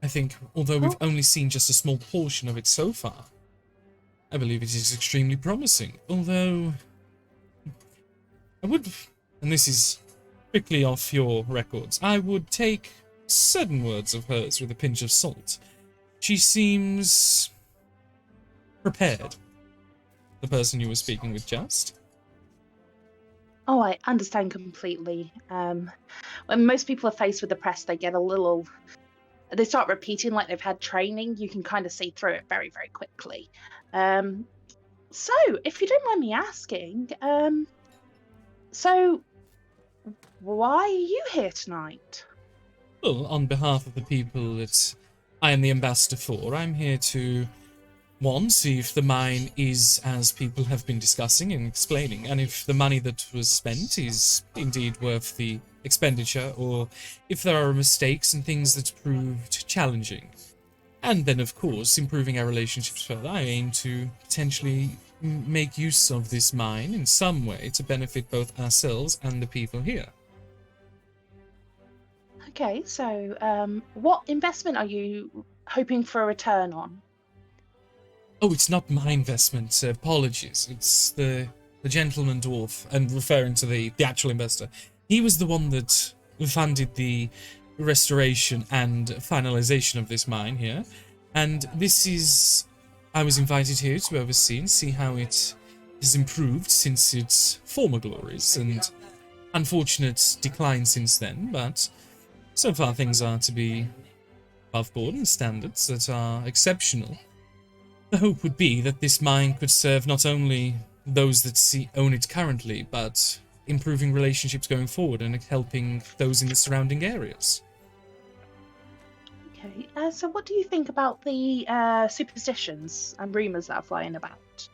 I think, although we've only seen just a small portion of it so far, I believe it is extremely promising. Although, I would, and this is strictly off your records, I would take certain words of hers with a pinch of salt. She seems prepared. The person you were speaking with just. Oh, I understand completely. When most people are faced with the press, they get a little... They start repeating like they've had training. You can kind of see through it very, very quickly. So, if you don't mind me asking, so why are you here tonight? Well, on behalf of the people that I am the ambassador for, I'm here to one, see if the mine is as people have been discussing and explaining, and if the money that was spent is indeed worth the expenditure, or if there are mistakes and things that proved challenging. And then, of course, improving our relationships further. I aim to potentially make use of this mine in some way to benefit both ourselves and the people here. Okay, so what investment are you hoping for a return on? Oh, it's not my investment. Apologies. It's the gentleman dwarf, and referring to the actual investor. He was the one that funded the restoration and finalization of this mine here, and this is... I was invited here to oversee and see how it has improved since its former glories, and unfortunate decline since then, but so far things are to be above board and standards that are exceptional. The hope would be that this mine could serve not only those that own it currently, but improving relationships going forward and helping those in the surrounding areas. Okay, so what do you think about the superstitions and rumours that are flying about?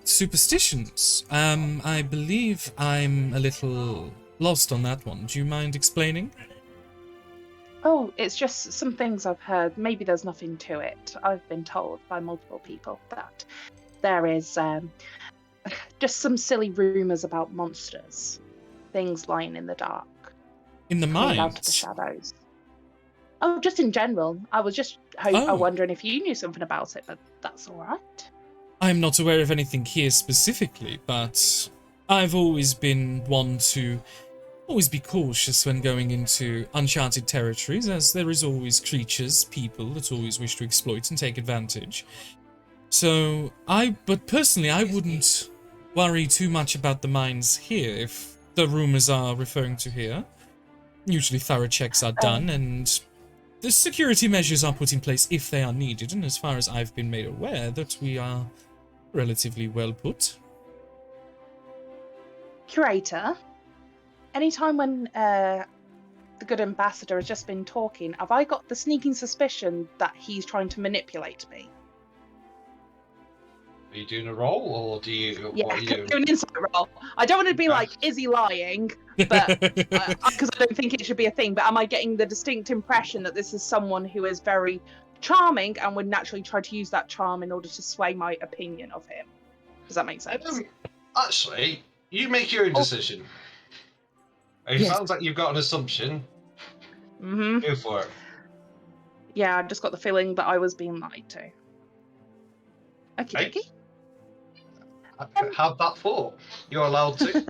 Superstitions? I believe I'm a little lost on that one. Do you mind explaining? Oh, it's just some things I've heard. Maybe there's nothing to it. I've been told by multiple people that there is just some silly rumours about monsters, things lying in the dark, In the coming out mines? of the shadows. Oh, just in general. I was just wondering if you knew something about it, but that's all right. I'm not aware of anything here specifically, but I've always been one to always be cautious when going into uncharted territories, as there is always creatures, people that always wish to exploit and take advantage. So, but personally, I wouldn't worry too much about the mines here if the rumors are referring to here. Usually thorough checks are done, and the security measures are put in place if they are needed, and as far as I've been made aware, that we are relatively well put. Curator, anytime when the good ambassador has just been talking, have I got the sneaking suspicion that he's trying to manipulate me? Are you doing a roll, or do you? Yeah, What are you doing? do an insight roll. I don't want to be like, is he lying? But because I don't think it should be a thing. But am I getting the distinct impression that this is someone who is very charming and would naturally try to use that charm in order to sway my opinion of him? Does that make sense? Actually, you make your own decision. It Yes. sounds like you've got an assumption. Mm-hmm. Go for it. Yeah, I just got the feeling that I was being lied to. Okay, Hey. Have that thought. You're allowed to.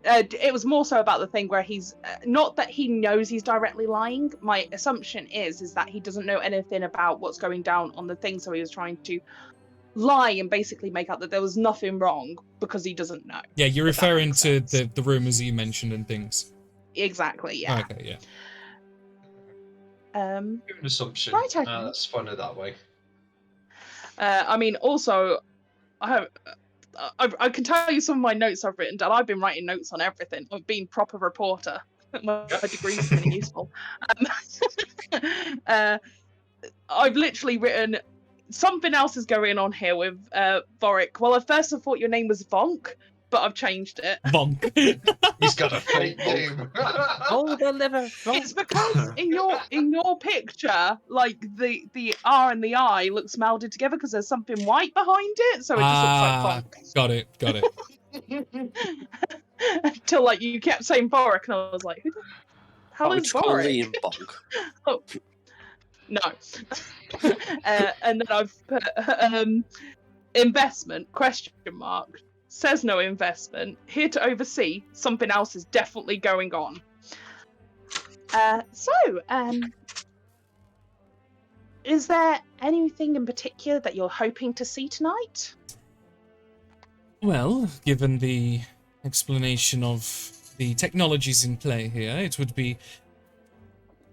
It was more so about the thing where he's not that he knows he's directly lying. My assumption is that he doesn't know anything about what's going down on the thing, so he was trying to lie and basically make out that there was nothing wrong because he doesn't know. Yeah, you're If that referring makes to sense. the rumors you mentioned and things. Exactly, yeah. Okay, yeah. You're an assumption. Right, okay. That's funny that way. I mean, also, I can tell you some of my notes I've written down. I've been writing notes on everything. I've been proper reporter. My degree's been useful. I've literally written something else is going on here with Vorik. Well, at first I thought your name was Vonk, but I've changed it. Vonk. He's got a fake name. Oh, they'll never. It's because in your picture, like the R and the I looks melded together because there's something white behind it, so it just looks like Vonk. Got it. Until like you kept saying Vorik, and I was like, who the hell Oh, is it's called Vorik? Liam Bonk. Oh. No. And then I've put investment, question mark. Says no investment. Here to oversee. Something else is definitely going on. Is there anything in particular that you're hoping to see tonight? Well, given the explanation of the technologies in play here, it would be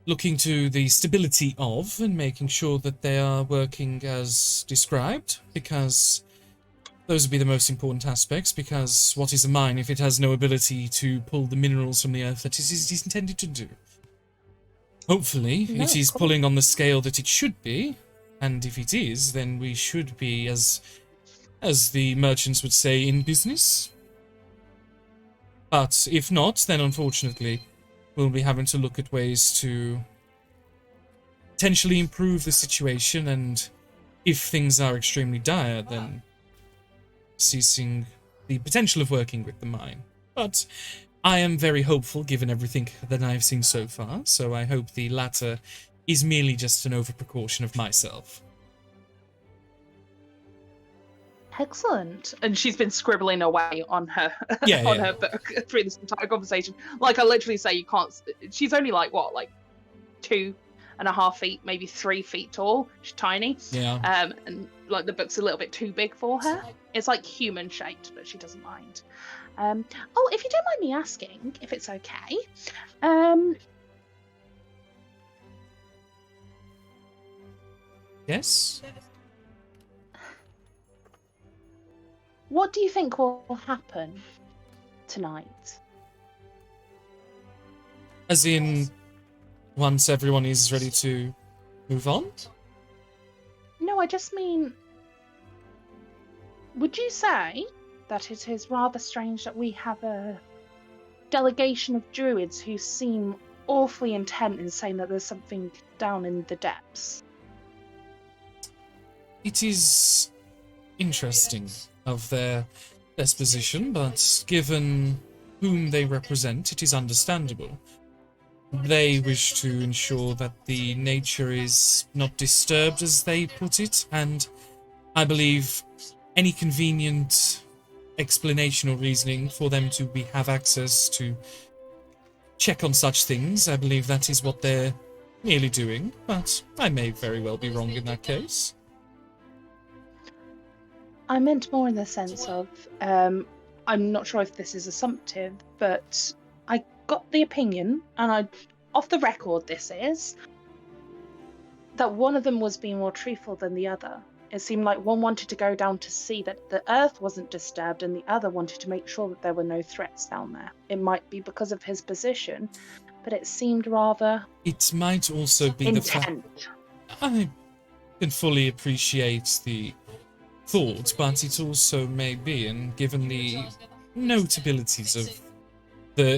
looking to the stability of and making sure that they are working as described, because those would be the most important aspects, because what is a mine if it has no ability to pull the minerals from the earth that it is intended to do? Hopefully, No, it is cool. pulling on the scale that it should be, and if it is, then we should be, as the merchants would say, in business. But if not, then unfortunately, we'll be having to look at ways to potentially improve the situation, and if things are extremely dire, then ceasing the potential of working with the mine. But I am very hopeful given everything that I've seen so far, so I hope the latter is merely just an over-precaution of myself. Excellent. And she's been scribbling away on her Yeah, on yeah. her book through this entire conversation. Like, I literally say you can't. She's only like what, like 2.5 feet, maybe 3 feet tall. She's tiny. Yeah. And like the book's a little bit too big for her. It's like human shaped, but she doesn't mind. Oh, if you don't mind me asking, if it's okay, Yes? what do you think will happen tonight? As in, once everyone is ready to move on? No, I just mean, would you say that it is rather strange that we have a delegation of druids who seem awfully intent in saying that there's something down in the depths? It is interesting of their disposition, but given whom they represent, it is understandable. They wish to ensure that the nature is not disturbed, as they put it, and I believe any convenient explanation or reasoning for them to have access to check on such things, I believe that is what they're merely doing, but I may very well be wrong in that case. I meant more in the sense of, I'm not sure if this is assumptive, but I got the opinion, and off the record this is, that one of them was being more truthful than the other. It seemed like one wanted to go down to see that the earth wasn't disturbed, and the other wanted to make sure that there were no threats down there. It might be because of his position, but it seemed rather It might also be the fact intent. I can fully appreciate the thought, but it also may be, and given the notabilities of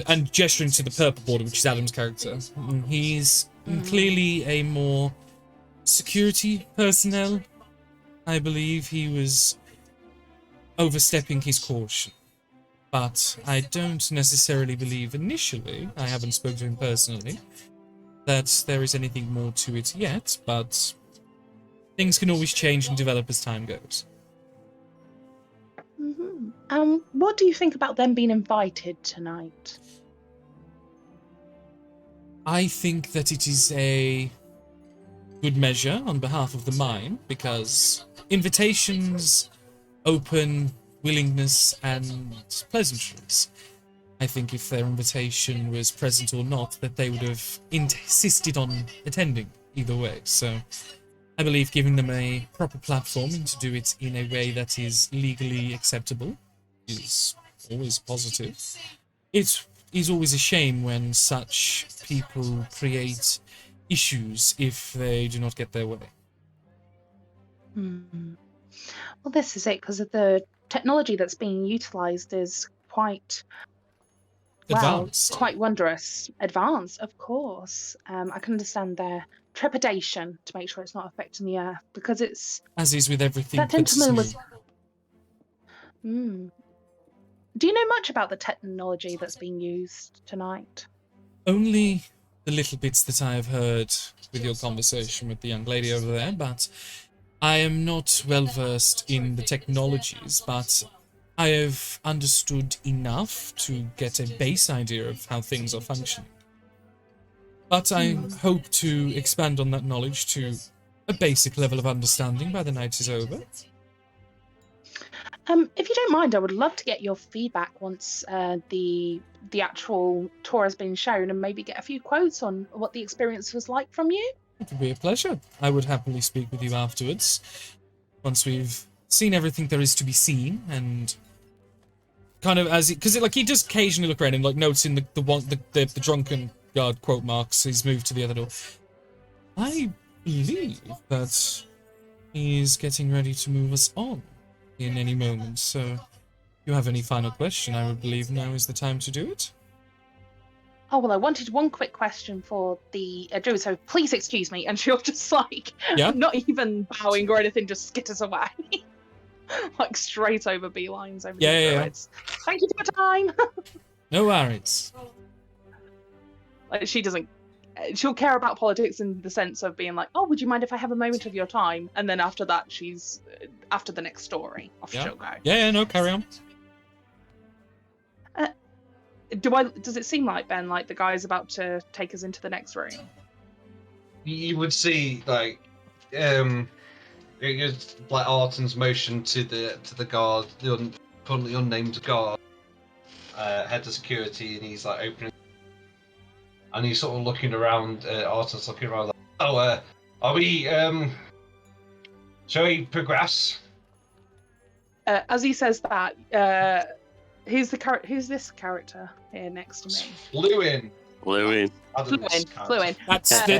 and gesturing to the purple border, which is Adam's character, he's clearly a more security personnel. I believe he was overstepping his caution, but I don't necessarily believe initially, I haven't spoken to him personally, that there is anything more to it yet, but things can always change and develop as time goes. What do you think about them being invited tonight? I think that it is a good measure on behalf of the mine, because invitations open willingness and pleasantries. I think if their invitation was present or not, that they would have insisted on attending either way. So I believe giving them a proper platform and to do it in a way that is legally acceptable is always positive. It is always a shame when such people create issues if they do not get their way. Well, this is it, because of the technology that's being utilised is quite Advanced. quite wondrous. Advanced, of course. I can understand their trepidation to make sure it's not affecting the earth, because it's... As is with everything That that's gentleman new. was... Do you know much about the technology that's being used tonight? Only the little bits that I have heard with your conversation with the young lady over there, but I am not well versed in the technologies, but I have understood enough to get a base idea of how things are functioning. But I hope to expand on that knowledge to a basic level of understanding by the night is over. If you don't mind, I would love to get your feedback once the actual tour has been shown, and maybe get a few quotes on what the experience was like from you. It would be a pleasure. I would happily speak with you afterwards, once we've seen everything there is to be seen, and kind of as it, because like he does occasionally look around and like noticing the drunken guard quote marks. He's moved to the other door. I believe that he's getting ready to move us on in any moment, so if you have any final question, I would believe now is the time to do it. Oh, well, I wanted one quick question for the Druid, so please excuse me. And she'll just, Yeah? not even bowing or anything, just skitters away. Straight over beelines over the Druids. Thank you for your time. No worries. She doesn't... She'll care about politics in the sense of being like, oh, would you mind if I have a moment of your time? And then after that, she's... after the next story, off she'll go. Yeah, no, carry on. Does it seem like, Ben, like the guy's about to take us into the next room? You would see Arton's motion to the guard, the currently unnamed guard, head of security, and he's like opening, and he's sort of looking around. Arton's looking around like, oh, are we? Shall we progress? As he says that, who's this character here next to me? Lewin. Fluin.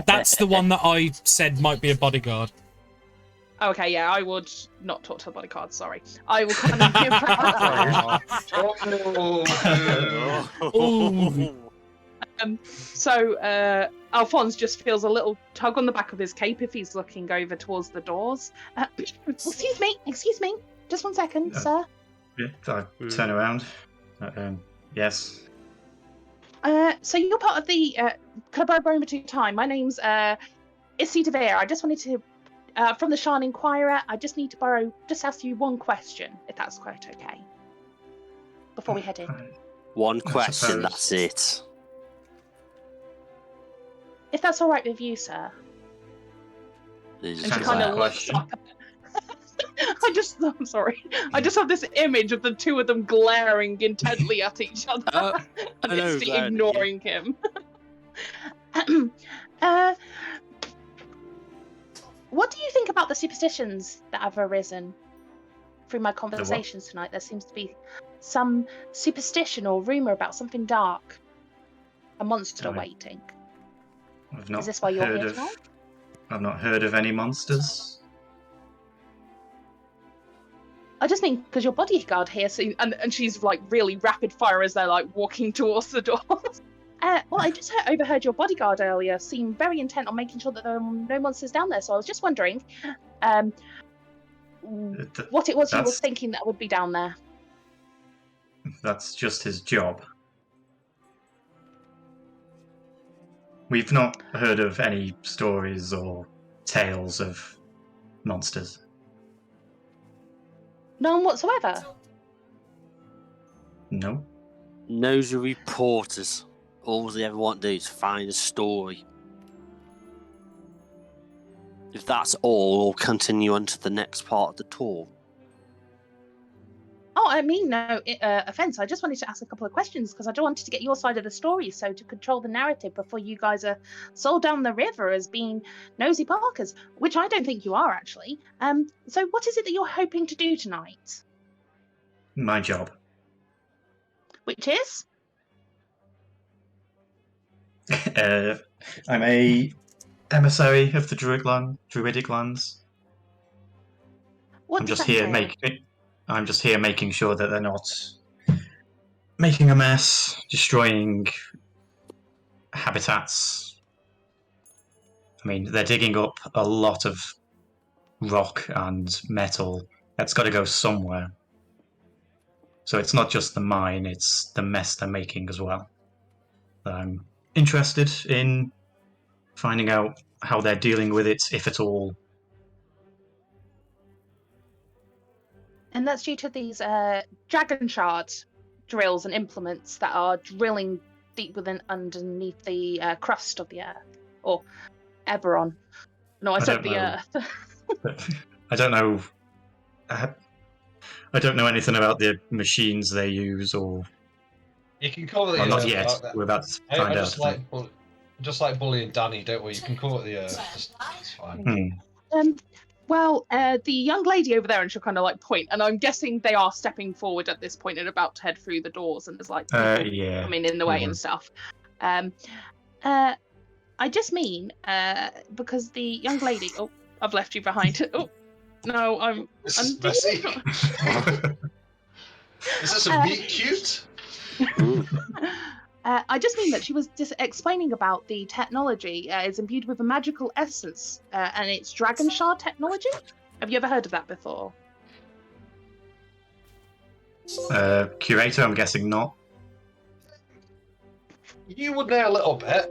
That's the one that I said might be a bodyguard. Okay, yeah, I would not talk to the bodyguard, sorry. I will kind of So Alphonse just feels a little tug on the back of his cape if he's looking over towards the doors. Excuse me, just 1 second, sir. Yeah, I turn around. Yes. So you're part of the Could I borrow your time? My name's Issy DeVere. I just wanted to, from the Sharn Inquirer, I just need to ask you one question, if that's quite okay, before we head in. One question, that's it. If that's all right with you, sir. And she kind of looks up. I'm sorry. I just have this image of the two of them glaring intently at each other and Misty ignoring him. What do you think about the superstitions that have arisen through my conversations tonight? There seems to be some superstition or rumour about something dark. A monster waiting. Is this why you're here tonight? I've not heard of any monsters. I just think because your bodyguard here, and she's like really rapid fire as they're like walking towards the doors. Well, I just overheard your bodyguard earlier seem very intent on making sure that there are no monsters down there. So I was just wondering what it was you were thinking that would be down there. That's just his job. We've not heard of any stories or tales of monsters. None whatsoever? No. Nosy reporters. All they ever want to do is find a story. If that's all, we'll continue on to the next part of the tour. Oh, I mean, no offence. I just wanted to ask a couple of questions because I wanted to get your side of the story, so to control the narrative before you guys are sold down the river as being nosy Parkers, which I don't think you are, actually. So what is it that you're hoping to do tonight? My job. Which is? I'm a emissary of the Druidic lands. I'm just here making sure that they're not making a mess, destroying habitats. I mean, they're digging up a lot of rock and metal. That's got to go somewhere. So it's not just the mine, it's the mess they're making as well. I'm interested in finding out how they're dealing with it, if at all. And that's due to these dragon shard drills and implements that are drilling deep underneath the crust of the earth. Or Eberron. No, I said the earth. I don't know. I don't know anything about the machines they use, or... You can call it well, not yet. We're about to find out. Just like Bully and Danny, don't we? You can call it the earth. It's fine. Well, the young lady over there, and she'll kind of like point, and I'm guessing they are stepping forward at this point and about to head through the doors, and there's like people coming in the way and stuff. I just mean because the young lady. Oh, I've left you behind. Oh, no, This is I'm messy. Is this a meet cute? I just mean that she was just explaining about the technology is imbued with a magical essence, and it's dragon shard technology. Have you ever heard of that before? Curator, I'm guessing not. You would know a little bit.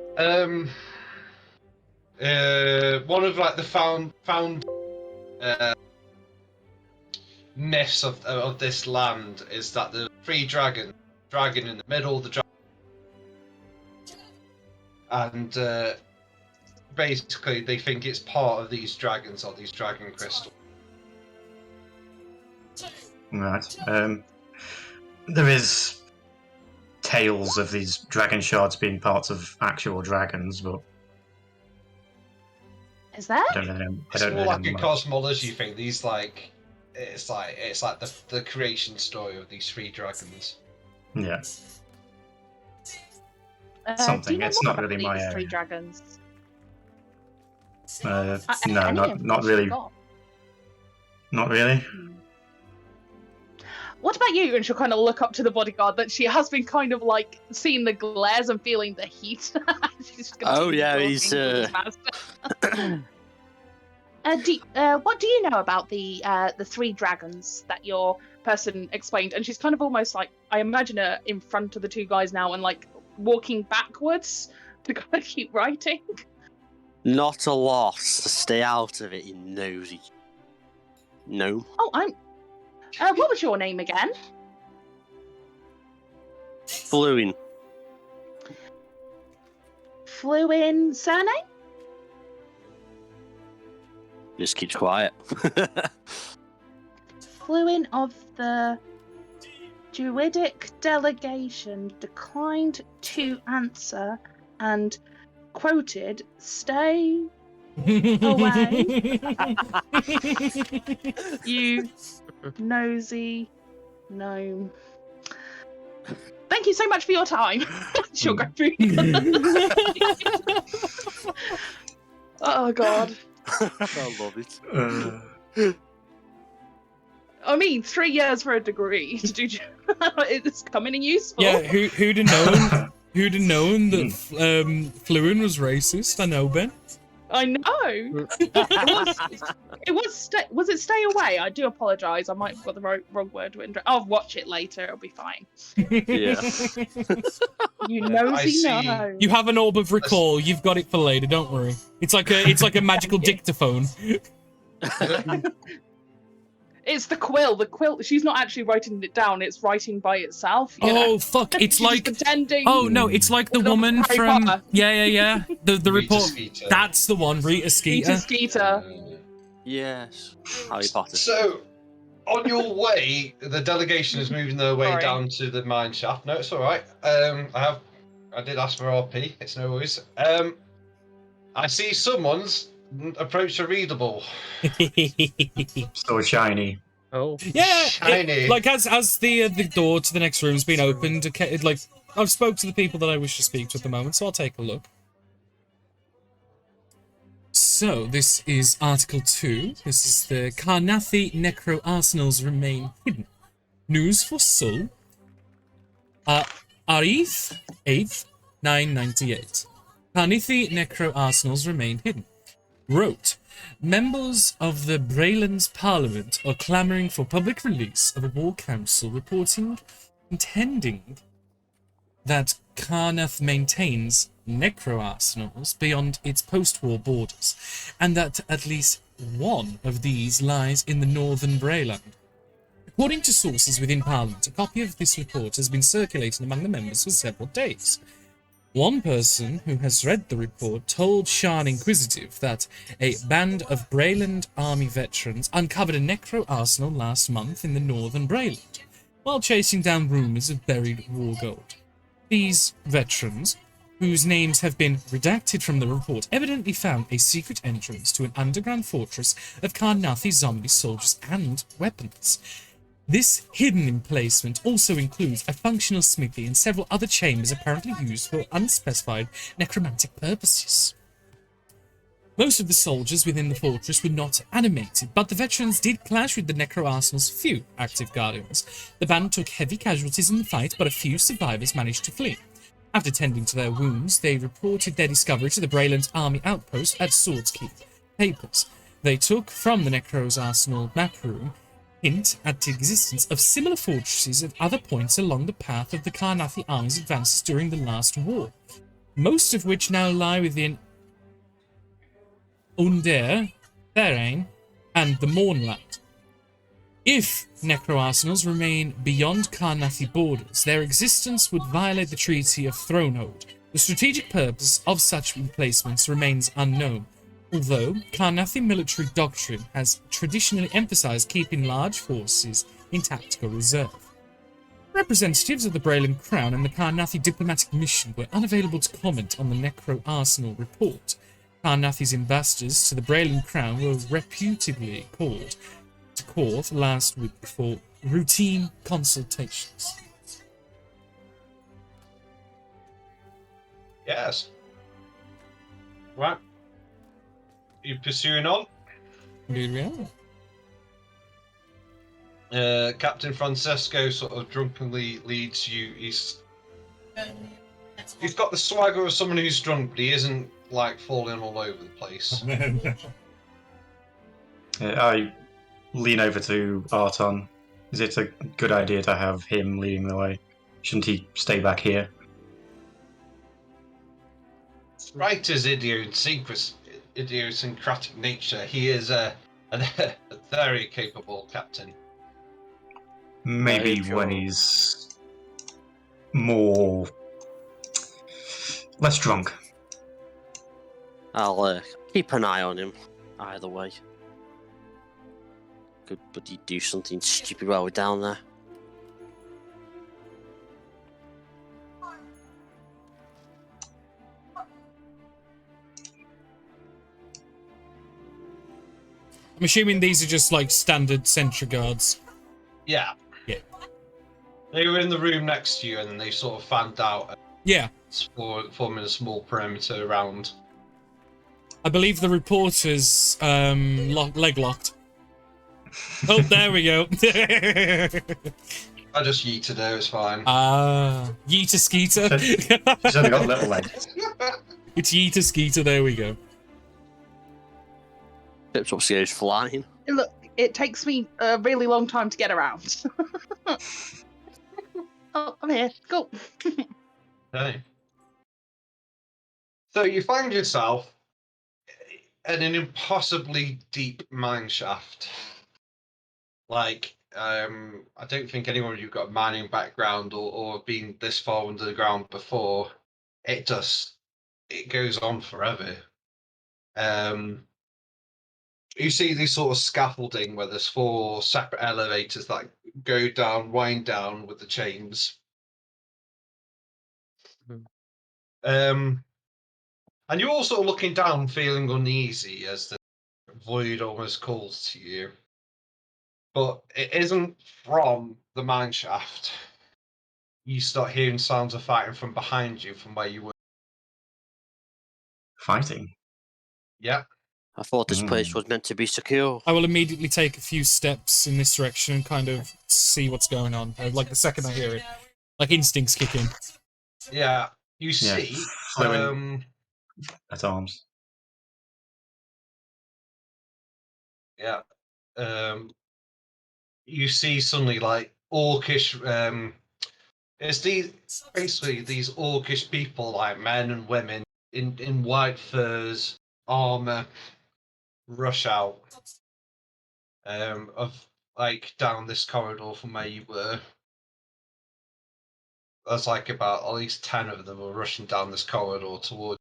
One of like the found myths of this land is that the three dragon in the middle, and basically they think it's part of these dragons or these dragon crystals. Right. There is tales of these dragon shards being parts of actual dragons, but Is there? I don't really know. I It's don't more really like know a much. cosmology thing. These it's like the creation story of these three dragons. Yeah. Do Something. you know It's more not about really my these three area. dragons? No, Any not information really. you got? Not really. What about you? And she'll kind of look up to the bodyguard that she has been kind of like seeing the glares and feeling the heat. She's just Oh, continue yeah, talking he's, to his master. What do you know about the three dragons that your person explained? And she's kind of almost like, I imagine her in front of the two guys now and like walking backwards to kind of keep writing. Not a lot. Stay out of it, you nosy. No. Oh, what was your name again? Fluin. Fluin surname? Just keeps quiet. Fluin of the Druidic delegation declined to answer and quoted, "Stay away, you nosy gnome." Thank you so much for your time. She'll go through. Oh God. I love it. I mean, 3 years for a degree to do. It's coming in useful. Yeah, who'd have known? Who'd have known that Fluin was racist? I know, Ben. I know. Was it stay away? I do apologise. I might have got the wrong word. I'll watch it later. It'll be fine. Yeah. You nosy no. You have an orb of recall. You've got it for later. Don't worry. It's like a magical dictaphone. It's the quill. The quill. She's not actually writing it down. It's writing by itself. You know? Oh fuck! It's She's like pretending. Oh no! It's like the It's not woman Harry from Potter. yeah. The Rita report. Skeeter. That's the one. Rita Skeeter. Peter Skeeter. Yes. Harry Potter. So, on your way, the delegation is moving their way Sorry. down to the mine shaft. No, it's all right. I did ask for RP. It's no worries. I see someone's approached a readable. So shiny. Oh. Yeah, Shiny. like as the door to the next room's been opened, like I've spoke to the people that I wish to speak to at the moment, so I'll take a look. So this is Article 2. This is the Carnathi Necro Arsenals remain hidden. News for Sul. Arith 8th 998. Carnathi Necro Arsenals remain hidden. Wrote, members of the Braylands Parliament are clamouring for public release of a war council reporting intending that Carnath maintains necro-arsenals beyond its post-war borders, and that at least one of these lies in the northern Brayland. According to sources within Parliament, a copy of this report has been circulating among the members for several days. One person who has read the report told Shan Inquisitive that a band of Brayland army veterans uncovered a necro arsenal last month in the northern Brayland, while chasing down rumours of buried war gold. These veterans, whose names have been redacted from the report, evidently found a secret entrance to an underground fortress of Carnathi zombie soldiers and weapons. This hidden emplacement also includes a functional smithy and several other chambers apparently used for unspecified necromantic purposes. Most of the soldiers within the fortress were not animated, but the veterans did clash with the Necro Arsenal's few active guardians. The band took heavy casualties in the fight, but a few survivors managed to flee. After tending to their wounds, they reported their discovery to the Brayland army outpost at Swordskeep. Papers they took from the Necro's Arsenal map room hint at the existence of similar fortresses at other points along the path of the Karnathi army's advances during the last war, most of which now lie within Under, Therain, and the Mournland. If necro-arsenals remain beyond Karnathi borders, their existence would violate the Treaty of Thronehold. The strategic purpose of such emplacements remains unknown, although Karnathi military doctrine has traditionally emphasized keeping large forces in tactical reserve. Representatives of the Brayland Crown and the Karnathi diplomatic mission were unavailable to comment on the necro-arsenal report. Karnathi's ambassadors to the Brayland Crown were reputedly called to court last week for routine consultations. Yes. Right. You pursuing on? Indeed we are. Captain Francesco sort of drunkenly leads you. He's got the swagger of someone who's drunk, but he isn't like falling all over the place. I lean over to Arton. Is it a good idea to have him leading the way? Shouldn't he stay back here? Right his idiosyncratic nature, he is a very capable captain. Maybe when he's less drunk. I'll keep an eye on him, either way. Could he do something stupid while we're down there? I'm assuming these are just like standard sentry guards. Yeah. Yeah. They were in the room next to you, and then they sort of fanned out. Yeah. Forming a small perimeter around. I believe the reporter's leg locked. Oh, there we go. I just yeeted her, it's fine. Yeeter Skeeter. She's only got little legs. It's Yeeter Skeeter, there we go. Pips obviously goes flying. Look, it takes me a really long time to get around. Oh, I'm here. Cool. Okay. So you find yourself in an impossibly deep mine shaft. Like, I don't think anyone who's got a mining background or been this far under the ground before, it goes on forever. You see this sort of scaffolding where there's 4 separate elevators that go down, wind down with the chains. And you're all sort of looking down, feeling uneasy as the void almost calls to you. But it isn't from the mine shaft. You start hearing sounds of fighting from behind you, from where you were. Fighting? Yeah. I thought this place was meant to be secure. I will immediately take a few steps in this direction and kind of see what's going on. Like the second I hear it, like instincts kick in. Yeah. You see, at arms. Yeah. You see suddenly like orcish. It's basically these orcish people, like men and women in white furs, armor, rush out of like down this corridor from where you were. There's like about at least 10 of them are rushing down this corridor towards.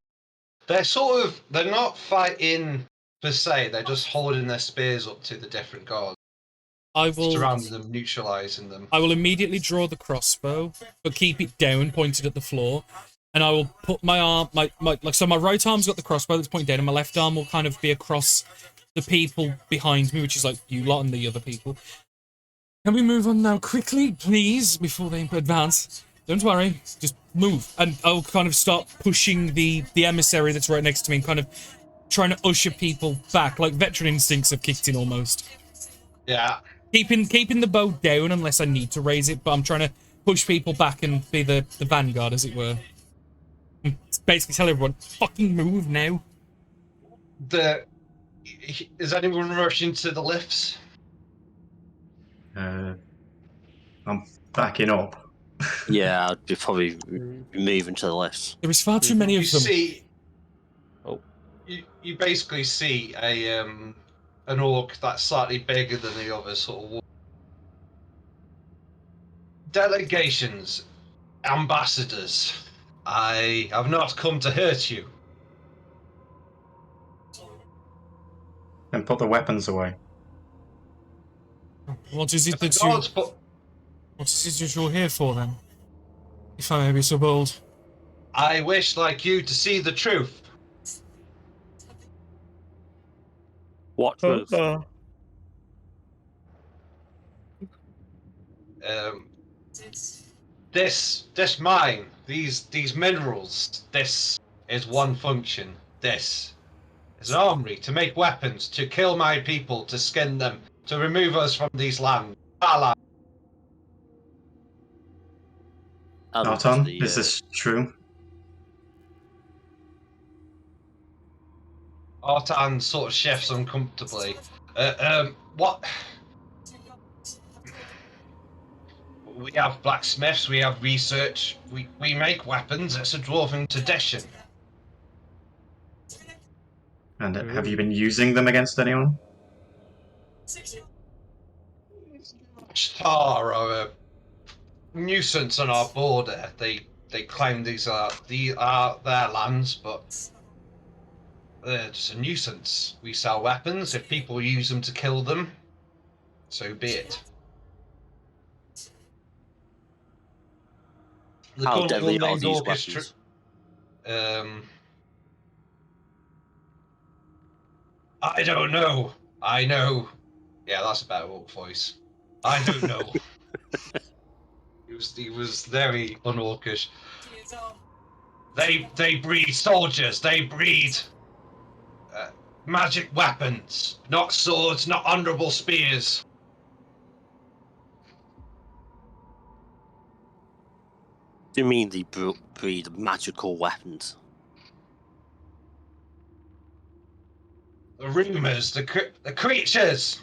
They're not fighting per se, they're just holding their spears up to the different guards. Surrounding them, neutralizing them. I will immediately draw the crossbow, but keep it down, pointed at the floor. And I will put my arm, so my right arm's got the crossbow that's pointed down, and my left arm will kind of be across the people behind me, which is like you lot and the other people. Can we move on now quickly, please, before they advance? Don't worry, just move. And I'll kind of start pushing the emissary that's right next to me and kind of trying to usher people back, like veteran instincts have kicked in almost. Yeah. Keeping the boat down unless I need to raise it, but I'm trying to push people back and be the vanguard, as it were. And basically tell everyone, fucking move now. Is anyone rushing to the lifts? I'm backing up. Yeah, I'd be probably moving to the left. There is far too many of You them. see, Oh. you basically see an orc that's slightly bigger than the others, sort of. Delegations, ambassadors, I have not come to hurt you. And put the weapons away. What is it If the that you... gods put, What is it that you're here for, then? If I may be so bold. I wish, like you, to see the truth. What truth? This mine, these minerals, this is one function. This is an armory to make weapons, to kill my people, to skin them, to remove us from these lands. Allah. Arton, is this true? Artan sort of shifts uncomfortably. What? We have blacksmiths, we have research, we make weapons, it's a dwarven tradition. And have you been using them against anyone? Star are a nuisance on our border. They claim these are their lands, but they're just a nuisance. We sell weapons. If people use them to kill them, so be it. The How current deadly are unnamed these orchestra. weapons? I don't know. I know. Yeah, that's a better orc voice. I don't know. He was very unorcish. They breed soldiers. They breed magic weapons, not swords, not honorable spears. Do you mean they breed magical weapons? The rumors, the creatures.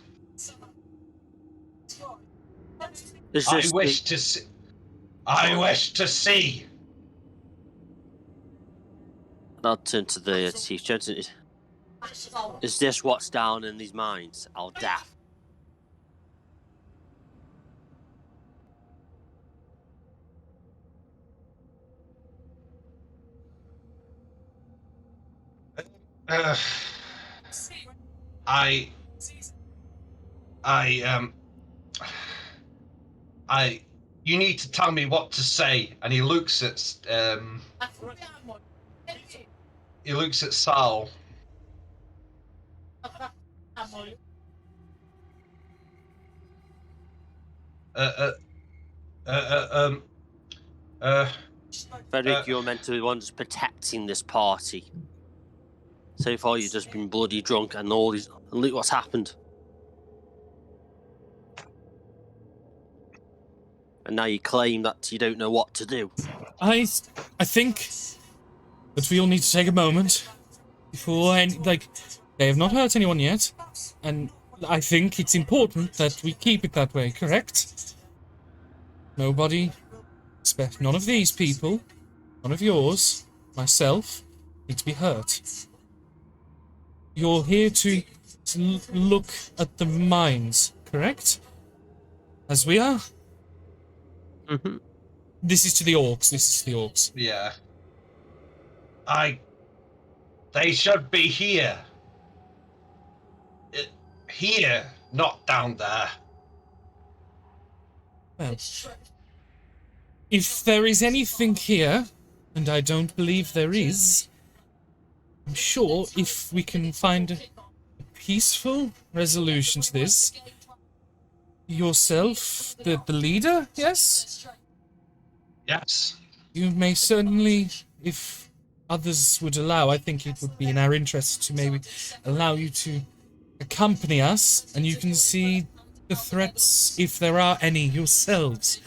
I wish to see. I wish to see. And I'll turn to the chief judge. Is this what's down in these mines? Our death. You need to tell me what to say. And he looks at Sal. Frederick, you're meant to be the ones protecting this party. So far, you've just been bloody drunk and all these. And look what's happened. And now you claim that you don't know what to do. I think that we all need to take a moment before they have not hurt anyone yet, and I think it's important that we keep it that way, correct? Nobody, none of these people, none of yours, myself, need to be hurt. You're here to look at the mines, correct? As we are? Mm-hmm. This is to the orcs, Yeah. They should be here. Here, not down there. Well, if there is anything here, and I don't believe there is, I'm sure if we can find a peaceful resolution to this, yourself, the leader, yes? Yes. You may certainly, if others would allow, I think it would be in our interest to maybe allow you to accompany us, and you can see the threats, if there are any, yourselves.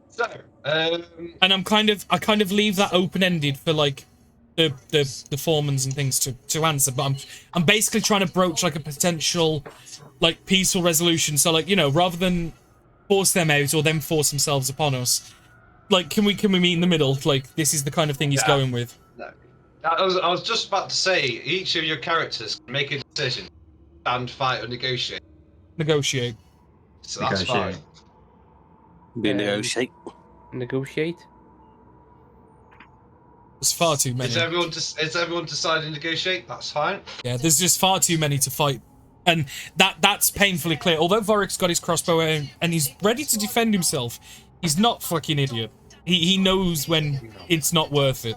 So, And I kind of leave that open-ended for like the foremans and things to answer, but I'm basically trying to broach like a potential like peaceful resolution. So like, you know, rather than force them out or them force themselves upon us, like can we meet in the middle? Like this is the kind of thing he's going with. No. I was just about to say, each of your characters can make a decision, stand, fight, or negotiate. Negotiate. So that's fine. We negotiate. Negotiate. There's far too many. Is everyone deciding to negotiate? That's fine. Yeah, there's just far too many to fight. And that's painfully clear. Although Vorik's got his crossbow out and he's ready to defend himself, he's not fucking idiot. He knows when it's not worth it.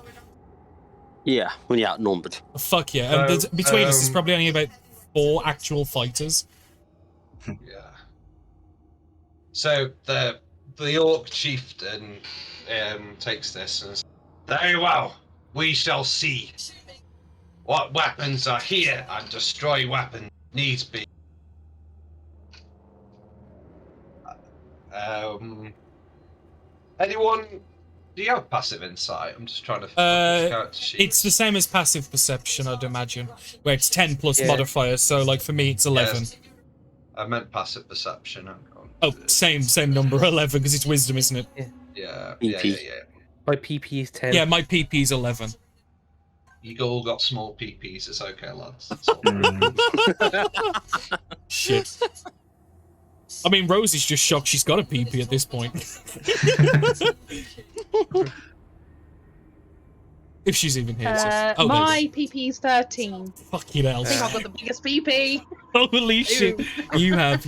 Yeah, when you're outnumbered. Fuck yeah. And between us, there's probably only about 4 actual fighters. Yeah. So the orc chieftain takes this and says, "Very well, we shall see what weapons are here and destroy weapons needs be." Anyone? Do you have passive insight? I'm just trying to. Character sheet. It's the same as passive perception, I'd imagine, where it's 10 plus modifiers. So like for me, it's 11. Yes. I meant passive perception. Oh, same number, 11, because it's wisdom, isn't it? Yeah. My PP is 10. Yeah, my PP is 11. You all got small PPs. It's okay, lads. Shit. I mean, Rose is just shocked she's got a PP at this point. If she's even here. So. My PP is 13. Fucking hell. I think I've got the biggest PP. Holy shit. You have.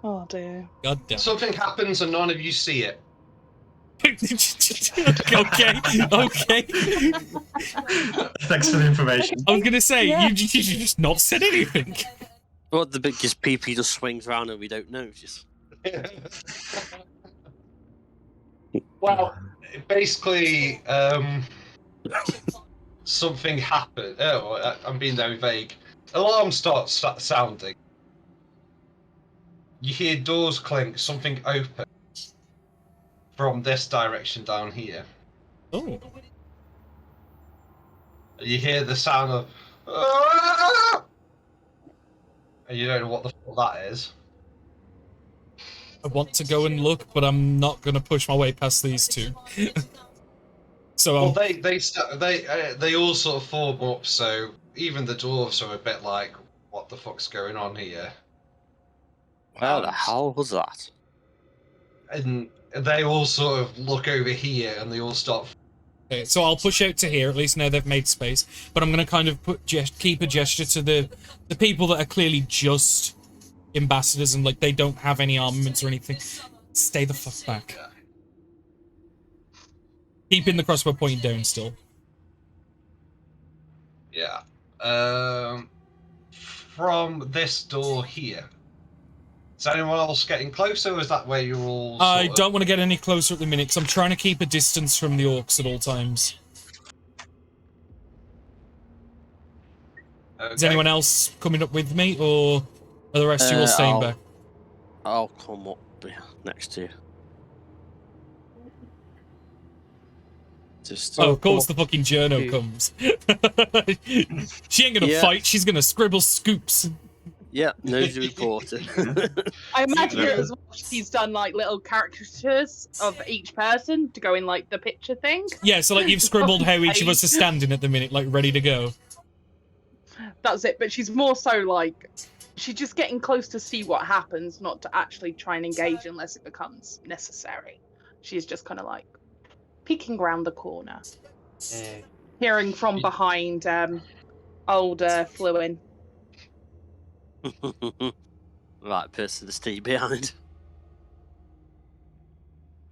Oh dear. God damn. Something happens and none of you see it. Okay. Thanks for the information. I was gonna say, you just not said anything. Well, the biggest PP just swings around and we don't notice. Well, basically, something happened. Oh, I'm being very vague. Alarm starts sounding. You hear doors clink, something open from this direction down here. Oh. You hear the sound of. "Ah!" And you don't know what the fuck that is. I want to go and look, but I'm not gonna push my way past these two. So well, they all sort of form up. So even the dwarves are a bit like, "What the fuck's going on here?" How the hell was that? And they all sort of look over here, and they all start. Okay, so I'll push out to here. At least now they've made space. But I'm gonna kind of keep a gesture to the people that are clearly just ambassadors and like they don't have any armaments or anything. Stay the fuck back. Keeping the crossbow pointed down still. Yeah. From this door here. Is anyone else getting closer, or is that where you're all? I don't want to get any closer at the minute, because I'm trying to keep a distance from the orcs at all times. Okay. Is anyone else coming up with me, or are the rest of you all staying back? I'll come up next to you. Just. Oh, of course the fucking journo comes. She ain't gonna fight, she's gonna scribble scoops. Yeah, nosy reporter. I imagine as well she's done like little caricatures of each person to go in like the picture thing. Yeah, so like you've scribbled how each of us are standing at the minute, like ready to go. That's it, but she's more so like she's just getting close to see what happens, not to actually try and engage unless it becomes necessary. She's just kind of like peeking round the corner, hearing from behind old Fluin. Right person to stay behind.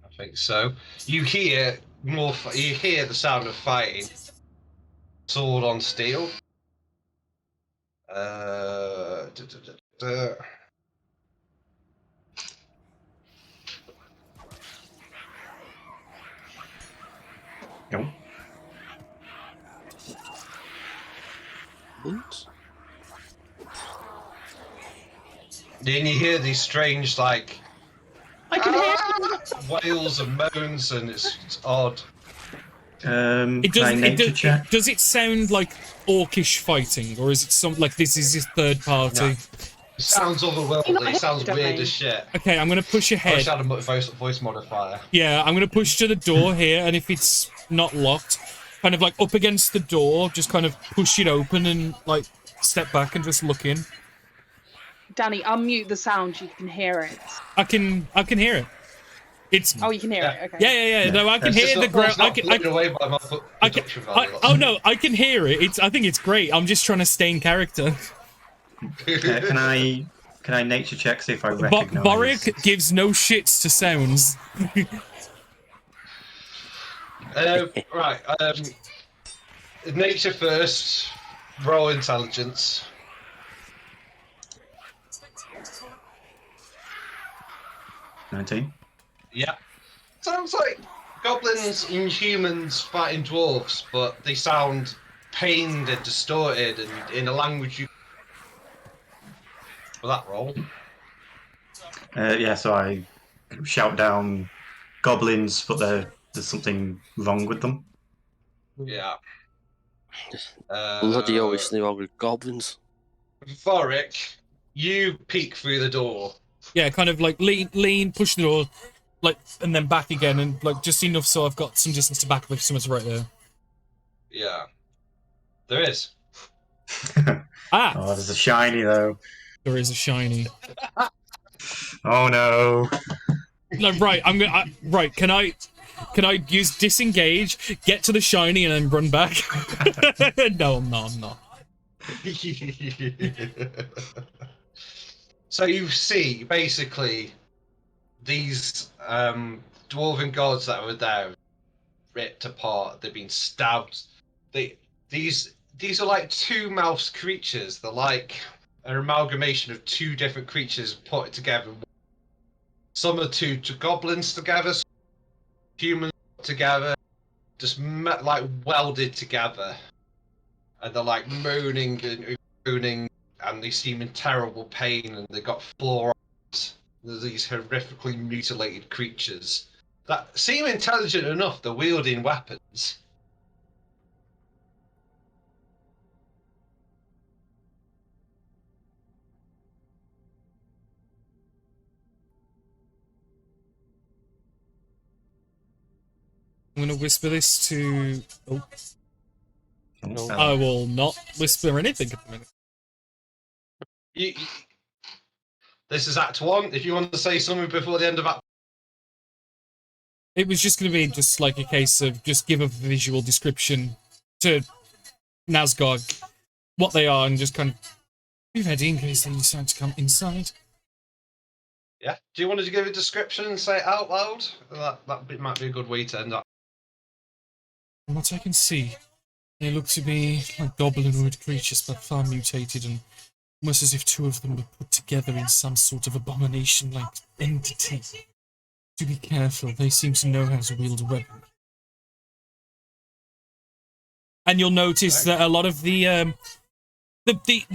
I think so. You hear more. You hear the sound of fighting. Sword on steel. Uh, duh, duh, duh, duh. No. Then you hear these strange, like, I can hear. wails and moans, and it's odd. It Can I doesn't. nature check? Does it sound like orcish fighting, or is it some like this is his third party? No. It sounds otherworldly. It sounds weird as shit. Okay, I'm gonna push I ahead. wish I had a voice modifier. Yeah, I'm gonna push to the door here, and if it's not locked, kind of like up against the door, just kind of push it open and like step back and just look in. Danny, unmute the sound. You can hear it. I can hear it. It's Oh, you can hear it. Okay. yeah. No, I can hear the ground. Away by my production value. Oh no, I can hear it. I think it's great. I'm just trying to stay in character. Can I nature check, see if I recognize? Boric gives no shits to sounds. Right. Nature first. Roll intelligence. $19. Yeah. Sounds like goblins and humans fighting dwarves, but they sound pained and distorted and in a language you. For that roll. Yeah, so I shout down goblins, but there's something wrong with them. Yeah. Bloody always wrong with goblins. Vorik, you peek through the door. Yeah, kind of like lean, push the door, like, and then back again, and like just enough so I've got some distance to back if someone's right there. Yeah. There is. Ah! Oh, there's a shiny though. There is a shiny. Oh no. No, right, right, can I use disengage, get to the shiny, and then run back? No, I'm not. So you see, basically, these dwarven gods that were there, ripped apart. They've been stabbed. These are like two-mouthed creatures. They're like an amalgamation of two different creatures put together. Some are two goblins together, some humans together, just like welded together, and they're like moaning and groaning, and they seem in terrible pain, and they got 4 arms. There's these horrifically mutilated creatures that seem intelligent enough. They're wielding weapons. I'm gonna whisper this to... Oh. Oh. I will not whisper anything at the minute. This is Act 1. If you want to say something before the end of Act... It was just going to be just like a case of just give a visual description to Nazgog, what they are, and just kind of be ready in case they decide to come inside. Yeah. Do you want to give a description and say it out loud? That might be a good way to end up. From what I can see, they look to be like goblinoid creatures, but far mutated, and almost as if 2 of them were put together in some sort of abomination-like entity. To be careful, they seem to know how to wield a weapon. And you'll notice that a lot of the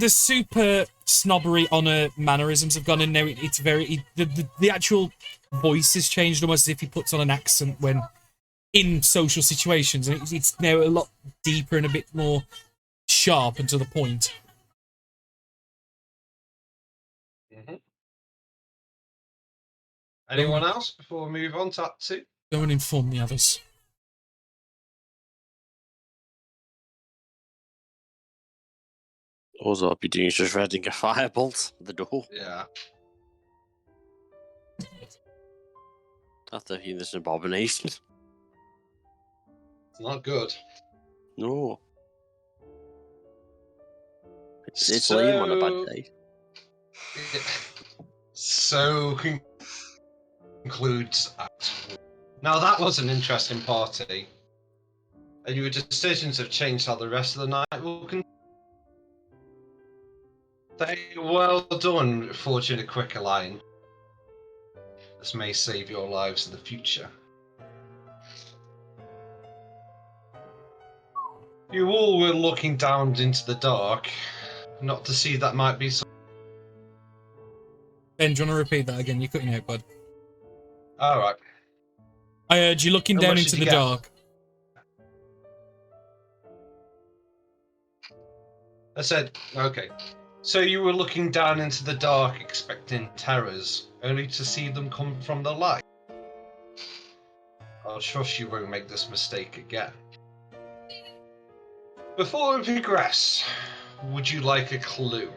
super snobbery honor mannerisms have gone in there. It's very the actual voice has changed, almost as if he puts on an accent when in social situations, and it's now a lot deeper and a bit more sharp and to the point. Mm-hmm. Anyone else before we move on to Act 2? Go and inform the others. All I'll be doing is just reading a firebolt at the door. Yeah. After hearing this abomination. It's not good. No. It's lame on a bad day. So concludes Act 1. Now that was an interesting party. And your decisions have changed how the rest of the night will continue. Well done, forging a quicker line. This may save your lives in the future. You all were looking down into the dark, not to see that might be some... Ben, do you want to repeat that again? You're cutting out, bud. Alright. I heard you looking How down much into did the you get? dark. I said, okay. So you were looking down into the dark expecting terrors, only to see them come from the light. I'll trust you won't make this mistake again. Before we progress, would you like a clue?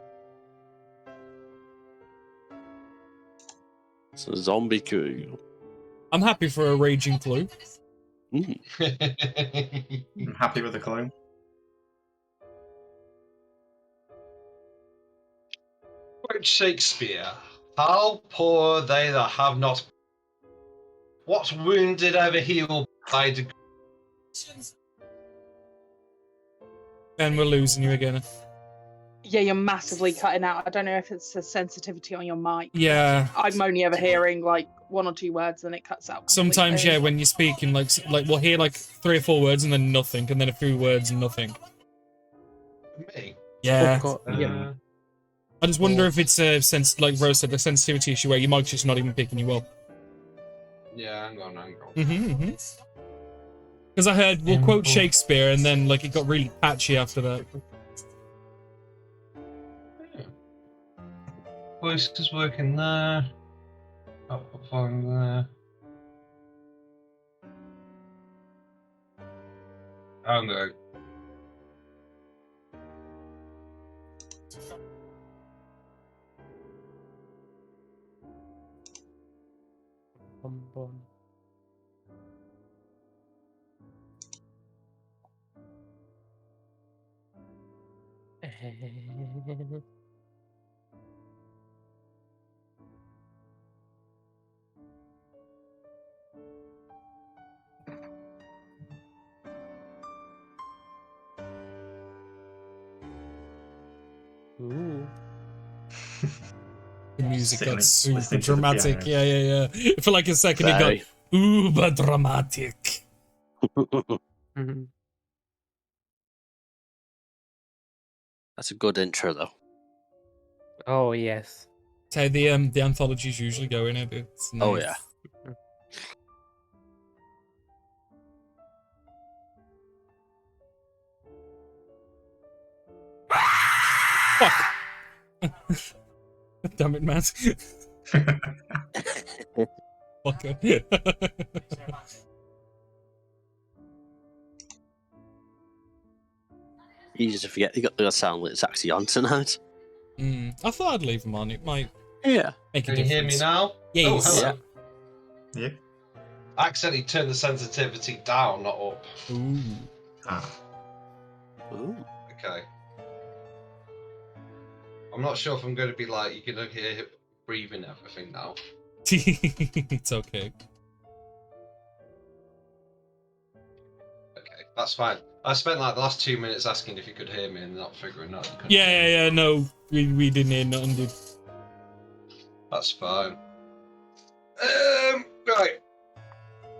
It's a zombie crew. I'm happy for a raging clue. Mm. I'm happy with the clue. Quote Shakespeare, how poor they that have not. What wound did ever heal by degree? Ben, we're losing you again. Yeah, you're massively cutting out. I don't know if it's a sensitivity on your mic. Yeah. I'm only ever hearing like 1 or 2 words and it cuts out completely. Sometimes, yeah, when you're speaking, like we'll hear like 3 or 4 words and then nothing, and then a few words and nothing. Me? Yeah. Oh, God, yeah. I just wonder if it's a like Rose said, a sensitivity issue where your mic's just not even picking you up. Yeah, hang on. Because I heard we'll quote Shakespeare, and then like it got really patchy after that. Voice is working there. Output volume there. Hang on. Ooh. The music got Listening super to the dramatic. piano. Yeah. For like a second, it got Very. uber dramatic. Mhm. That's a good intro, though. Oh, yes. That's how the anthologies usually go in it. It's nice. Oh, yeah. Fuck. Damn it, Matt. Fucker. Easy to forget. You got the sound that it's actually on tonight. I thought I'd leave them on. It might Yeah. make a Can you difference. hear me now? Yes. Oh, hello. Yeah. I accidentally turned the sensitivity down, not up. Ooh. Ah. Ooh. Okay. I'm not sure if I'm going to be like, you can hear breathing everything now. It's okay. Okay, that's fine. I spent like the last 2 minutes asking if you could hear me and not figuring out you couldn't. Yeah. No, we didn't hear nothing, dude. That's fine. Right.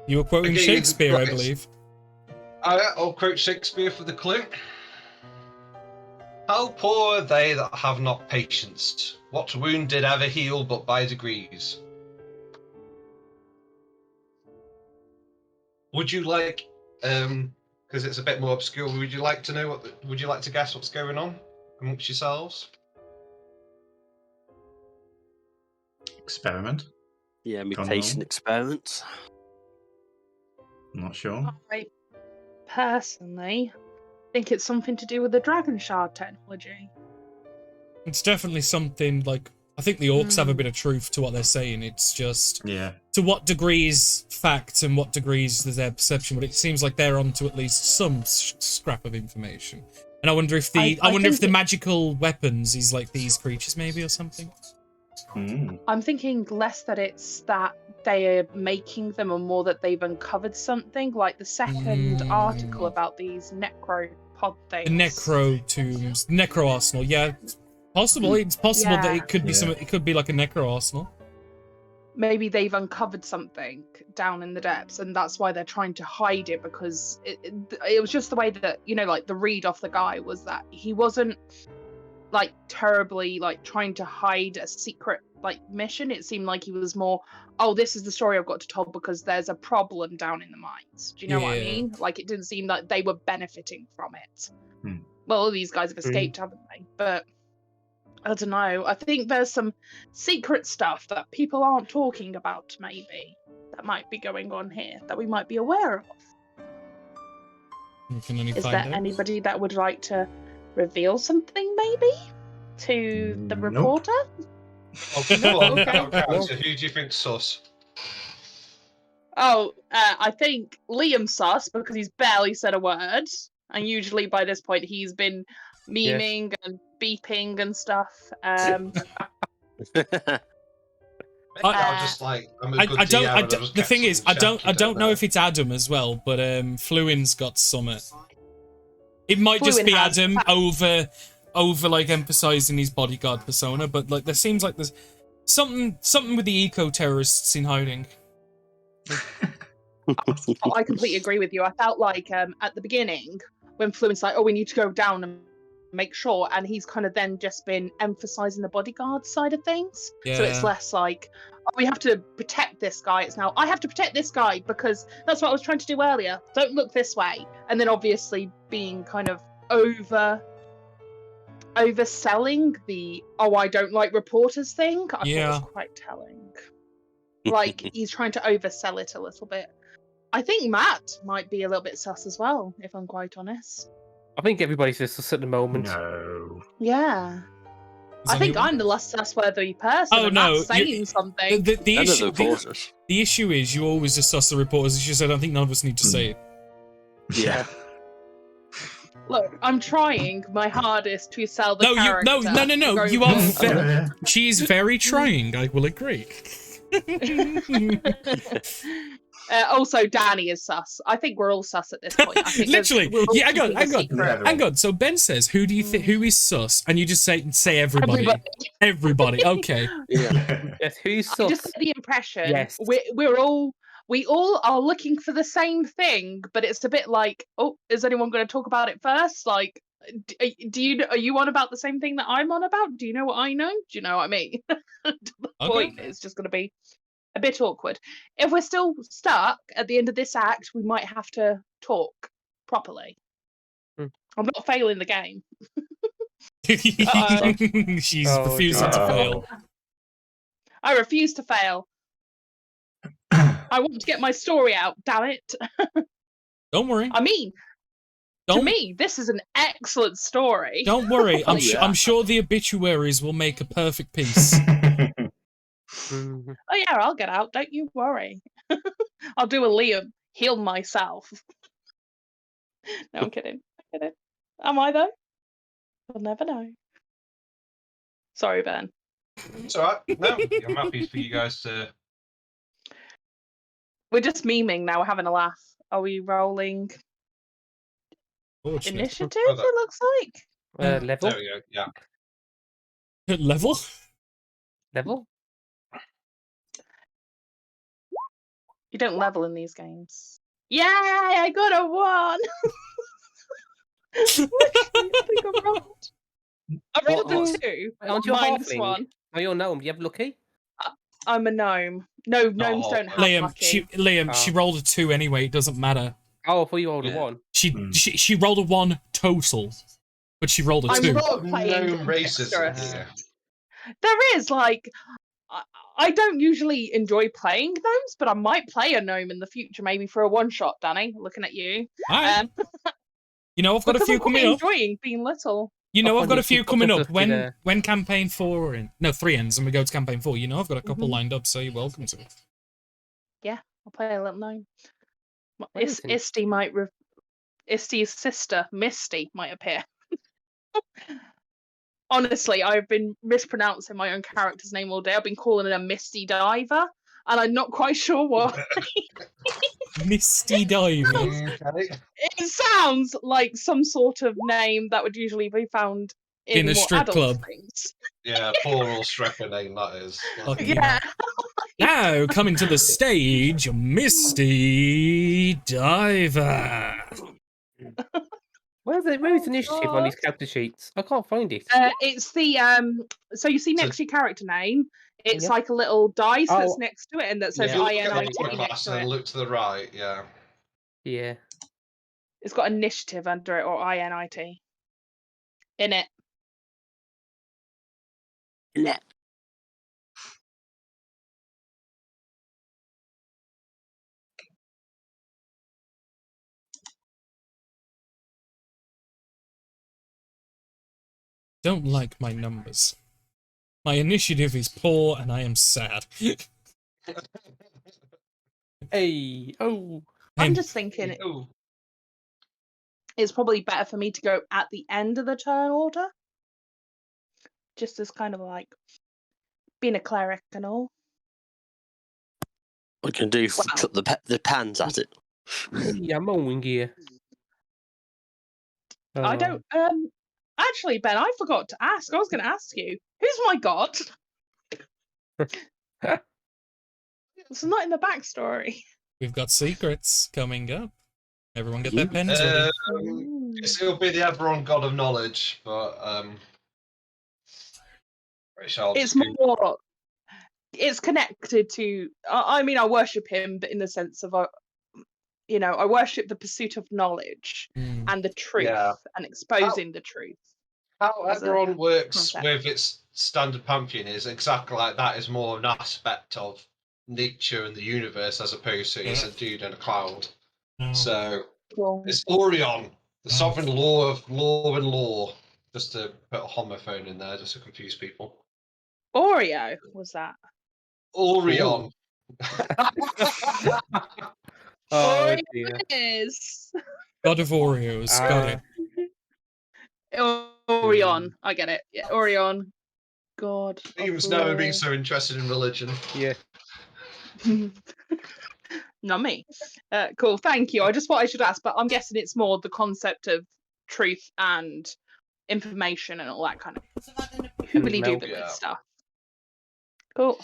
You were quoting Okay, Shakespeare, I right. believe. I'll quote Shakespeare for the clue. How poor are they that have not patience? What wound did ever heal but by degrees? Would you like, because it's a bit more obscure, would you like to know would you like to guess what's going on amongst yourselves? Experiment. Yeah, Gone mutation wrong. experiment. I'm not sure. I personally think it's something to do with the dragon shard technology. It's definitely something like I think the orcs have a bit of truth to what they're saying. It's just Yeah. to what degrees fact and what degrees is their perception, but it seems like they're onto at least some scrap of information. And I wonder if the I wonder if think the magical weapons is like these creatures maybe or something. I'm thinking less that it's that they are making them and more that they've uncovered something, like the second article about these necropod The things. necro tombs, necro arsenal, yeah, Possible. It's possible that Yeah. it could be some. It could be like a necro arsenal. Maybe they've uncovered something down in the depths, and that's why they're trying to hide it, because it was just the way that, you know, like the read off the guy was that he wasn't like terribly like trying to hide a secret like mission. It seemed like he was more, oh, this is the story I've got to tell because there's a problem down in the mines. Do you know what I Yeah. mean? Like, it didn't seem like they were benefiting from it. Hmm. Well, all these guys have escaped, haven't they? But I don't know. I think there's some secret stuff that people aren't talking about, maybe, that might be going on here that we might be aware of. We can only Is find there out. anybody that would like to reveal something, maybe, to the Nope. reporter? Okay, go on. Okay. Character, who do you think's sus? Oh, I think Liam's sus because he's barely said a word, and usually by this point he's been memeing and beeping and stuff. Maybe I'll just like, I'm a good I don't. DM I and I'll don't just the kept thing it is, in I check, don't. you I don't know if it's Adam as well, but Fluin's got summit. It might just Fluin be has- Adam over like emphasizing his bodyguard persona, but like there seems like there's something with the eco terrorists in hiding. I completely agree with you. I felt like at the beginning when Fluent's like, "Oh, we need to go down and make sure," and he's kind of then just been emphasizing the bodyguard side of things. So it's Yeah. less like, "Oh, we have to protect this guy." It's now, "I have to protect this guy because that's what I was trying to do earlier. Don't look this way." And then obviously being kind of overselling the, "Oh, I don't like reporters" thing. I Yeah. thought was quite telling. Like, he's trying to oversell it a little bit. I think Matt might be a little bit sus as well, if I'm quite honest. I think everybody's just sus at the moment. No. Yeah. Is I think anyone- I'm the less sus-worthy person. Oh, and no, Matt's saying something. The None of issue. the reporters. The issue is you always just sus the reporters. It's just I don't think none of us need to say it. Yeah. Look, I'm trying my hardest to sell the No, character. no. You are. She's very trying. I will agree. Also, Danny is sus. I think we're all sus at this point. I think Literally. we're all Yeah, keeping a secret. hang on. So Ben says, "Who do you think? Who is sus?" And you just say everybody. Everybody. Okay. Yeah. Yes, who's I sus? just get the impression Yes. we all are looking for the same thing, but it's a bit like, oh, is anyone going to talk about it first? Like, are you on about the same thing that I'm on about? Do you know what I know? Do you know what I mean? The point is just going to be a bit awkward. If we're still stuck at the end of this act, we might have to talk properly. Hmm. I'm not failing the game. She's Oh, refusing to God. fail. I refuse to fail. I want to get my story out, damn it. Don't worry. I mean, to me, this is an excellent story. Don't worry. Oh, yeah. I'm sure the obituaries will make a perfect piece. Mhm. Oh yeah, I'll get out. Don't you worry. I'll do a Liam. Heal myself. No, I'm kidding. I'm kidding. Am I though? We'll never know. Sorry, Ben. It's alright. No, I'm happy for you guys to. We're just memeing now. We're having a laugh. Are we rolling Fortunate. initiative? Oh, that- It looks like. Level? There we go. Yeah. Level? Level? You don't level in these games. Yay! I got a 1. I think I rolled. I rolled What- a 2. Aren't you a minus halfling? 1. Are you a gnome? Do you have lucky? I'm a gnome. No, gnomes Oh, don't have Liam, lucky. she rolled a 2 anyway. It doesn't matter. Oh, I thought you rolled a Yeah. 1. She rolled a 1 total, but she rolled a I'm 2. not playing No racism dexterous. here. There is, like, I don't usually enjoy playing gnomes, but I might play a gnome in the future, maybe for a one-shot, Danny, looking at you. Alright. You know, I've got a Because few I'm quite coming up. enjoying being little. You know, Up I've on got your a few feet, coming put up the dusty when campaign 4 and 3 ends and we go to campaign 4. You know, I've got a couple Mhm. lined up, so you're welcome to it. I'll play a little gnome. Amazing. Isty's sister, Misty, might appear. Honestly, I've been mispronouncing my own character's name all day. I've been calling it a Misty Diver, and I'm not quite sure why. Misty Diver. Okay. It sounds like some sort of name that would usually be found In a more strip adult club. things. Yeah, poor old stripper name that is. Fuck Yeah. Now, coming to the stage, Misty Diver. Where is Oh, initiative on these character sheets? I can't find it. It's the so you see So- next to your character name, it's Yep. like a little dice that's Oh. next to it, and that says Yeah. If you look at INIT the next class to and it. look to the right, yeah. Yeah. It's got initiative under it, or INIT in it. Yeah. Don't like my numbers. My initiative is poor and I am sad. Hey. Oh. I'm And just thinking Ooh. it's probably better for me to go at the end of the turn order, just as kind of like being a cleric and all. I can do Wow. chuck the pans at it. Hey, I'm mowing here. I don't. Actually, Ben, I forgot to ask. I was going to ask you, who's my god? It's not in the backstory. we've got secrets coming up. Everyone get their pens ready. It'll be the Eberron God of Knowledge, but It's more. It's connected to. I mean, I worship him, but in the sense of, I worship the pursuit of knowledge and the truth and exposing the truth. How as a Eberron works concept. with its standard pantheon is exactly like that. Is more an aspect of nature and the universe as opposed to he's a dude in a cloud. No. So Cool. it's Orion, the sovereign law of law and law. Just to put a homophone in there, just to confuse people. Oreo was that? Orion. Oh Oreo dear. is. God of Oreos. Got it. Orion. I get it. Yeah, Orion. God. Steve's never been so interested in religion. Yeah. Not me. Cool. Thank you. I just thought I should ask, but I'm guessing it's more the concept of truth and information and all that kind of hoobly doobly Yeah. stuff. Cool.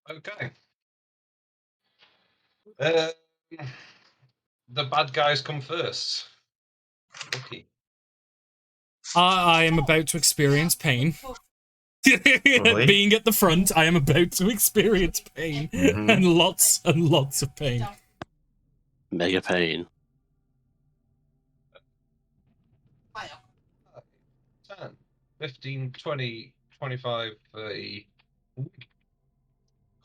Okay. The bad guys come first. Okay. I am about to experience pain. Probably. Being at the front, I am about to experience pain. And lots of pain. Mega pain. 10, 15, 20, 25, 30.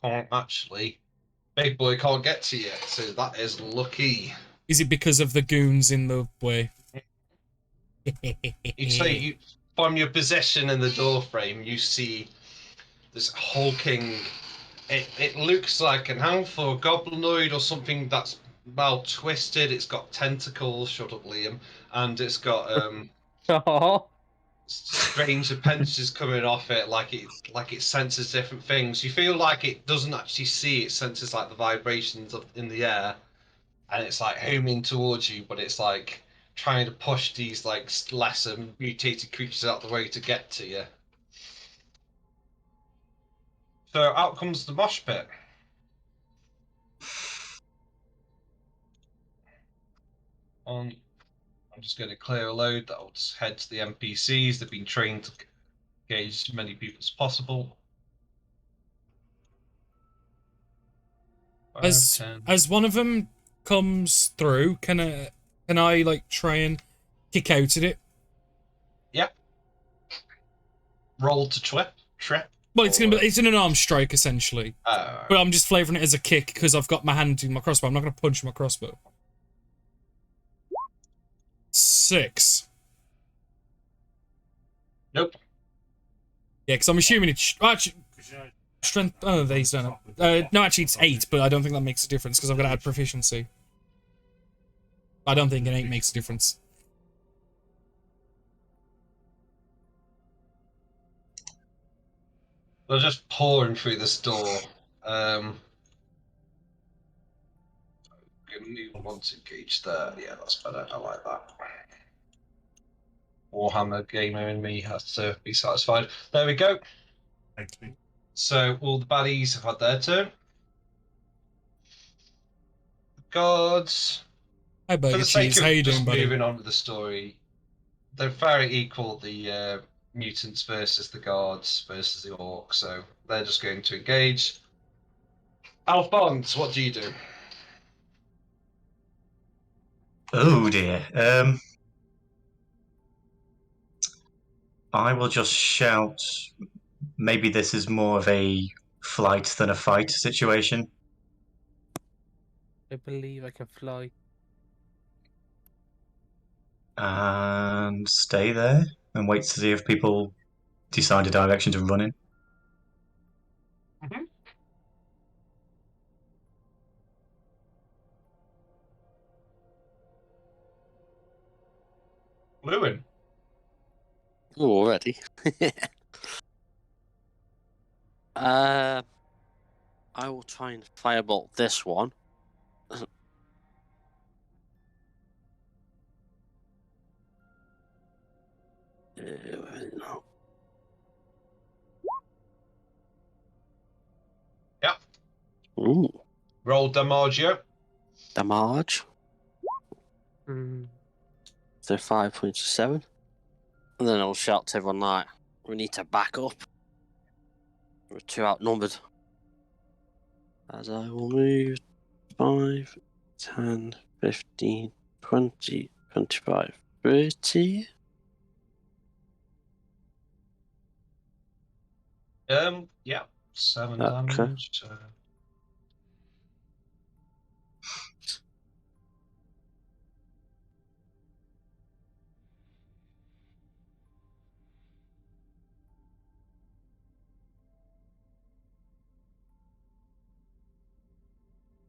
Can't actually. Big boy can't get to you, so that is lucky. Is it because of the goons in the way? You'd say you, from your position in the door frame, you see this hulking. It looks like an alpha or goblinoid or something that's well twisted. It's got tentacles. Shut up, Liam. And it's got Oh. strange appendages coming off it, like it senses different things. You feel like it doesn't actually see; it senses like the vibrations up in the air, and it's like homing towards you. But it's like trying to push these like lesser mutated creatures out the way to get to you. So out comes the mosh pit. I'm just going to clear a load. That'll just head to the NPCs. They've been trained to engage as many people as possible. 5, 10. As one of them comes through, can I like try and kick out at it? Yep. Roll to trip. Well, it's an unarmed strike essentially, but I'm just flavouring it as a kick because I've got my hand in my crossbow. I'm not going to punch my crossbow. 6. Nope. Yeah, because I'm assuming it's actually strength. Oh, these don't. No, actually it's 8, but I don't think that makes a difference because I'm going to add proficiency. I don't think an 8 makes a difference. They're just pouring through this door. Give me one to engage there. Yeah, that's better. I like that. Warhammer gamer in me has to be satisfied. There we go. So all the baddies have had their turn. Guards, Hi, for Burger the sake Cheese. of How you just doing, buddy? moving on with the story, they're very equal, the mutants versus the guards versus the orcs, so they're just going to engage. Alphonse, what do you do? Oh dear. I will just shout. Maybe this is more of a flight than a fight situation. I believe I can fly. And stay there and wait to see if people decide a direction to run in. Lewin. Already. I will try and firebolt this one. No. Yep. Ooh, Roll Damaggio. damage. Mm. So 5.7. And then I'll shout to everyone like, we need to back up. We're too outnumbered. As I will move 5, 10, 15, 20, 25, 30. Yeah. 7 Okay. damage.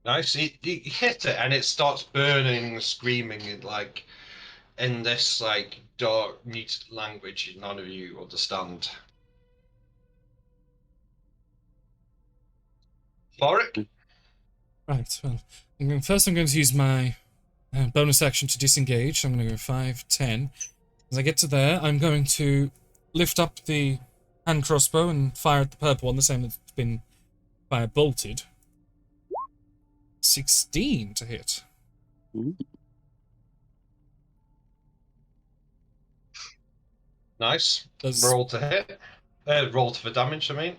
Nice. He hit it and it starts burning, screaming, and like in this like dark muted language none of you understand. Floric? Right, well, first I'm going to use my bonus action to disengage. I'm going to go 5, 10. As I get to there, I'm going to lift up the hand crossbow and fire at the purple one, the same that's been fire bolted. 16 to hit. Ooh. Nice. Does Roll to hit. Roll for damage, I mean.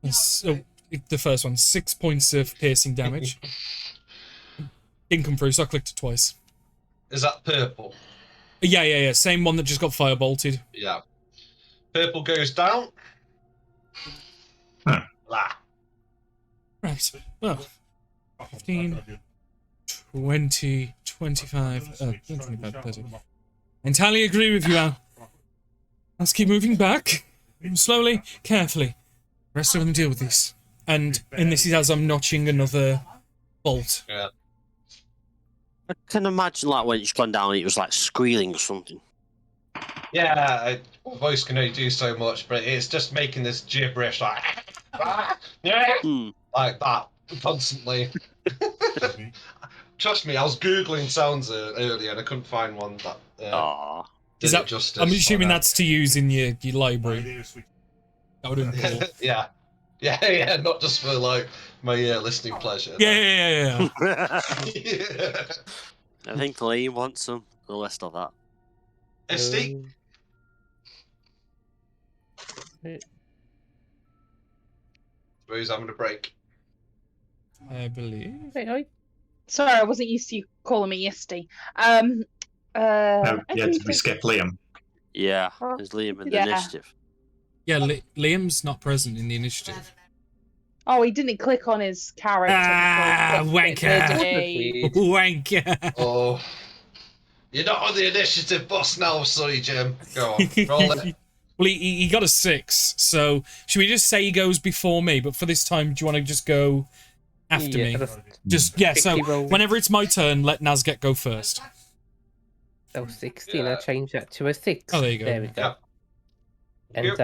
oh, the first one, 6 points of piercing damage. Didn't come through, so I clicked it twice. Is that purple? Yeah. Same one that just got fire bolted. Yeah. Purple goes down. Huh. Blah. Right, well, 15, 20, 25, 25, 30. I entirely agree with you, Al. Let's keep moving back. Slowly, carefully. The rest of them deal with this. And this is as I'm notching another bolt. Yeah. I can imagine like when it's gone down, it was like squealing or something. Yeah, voice can only do so much, but it's just making this gibberish like like that constantly. Trust me, I was googling sounds earlier and I couldn't find one that did Is that, it justice. I'm assuming that's to use in your library. That would have been cool. yeah, not just for like my listening pleasure. Yeah. I think Lee wants some. The list of that. SD. Suppose having a break. I believe. Hey. Sorry, I wasn't used to you calling me Yisty. No, Okay, did we so- skip Liam? Yeah, there's Liam in the Yeah. initiative. Yeah, Liam's not present in the initiative. Oh, he didn't click on his character. Wanker! Did he? Wanker! Oh, you're not on the initiative boss now, sorry, Jim. Go on, roll it. Well, he got a 6, so should we just say he goes before me? But for this time, do you want to just go after me? So whenever it's my turn, let Nazgek go first. Oh, 16. I'll change that to a 6. Oh, there you go. There we go. Yeah. And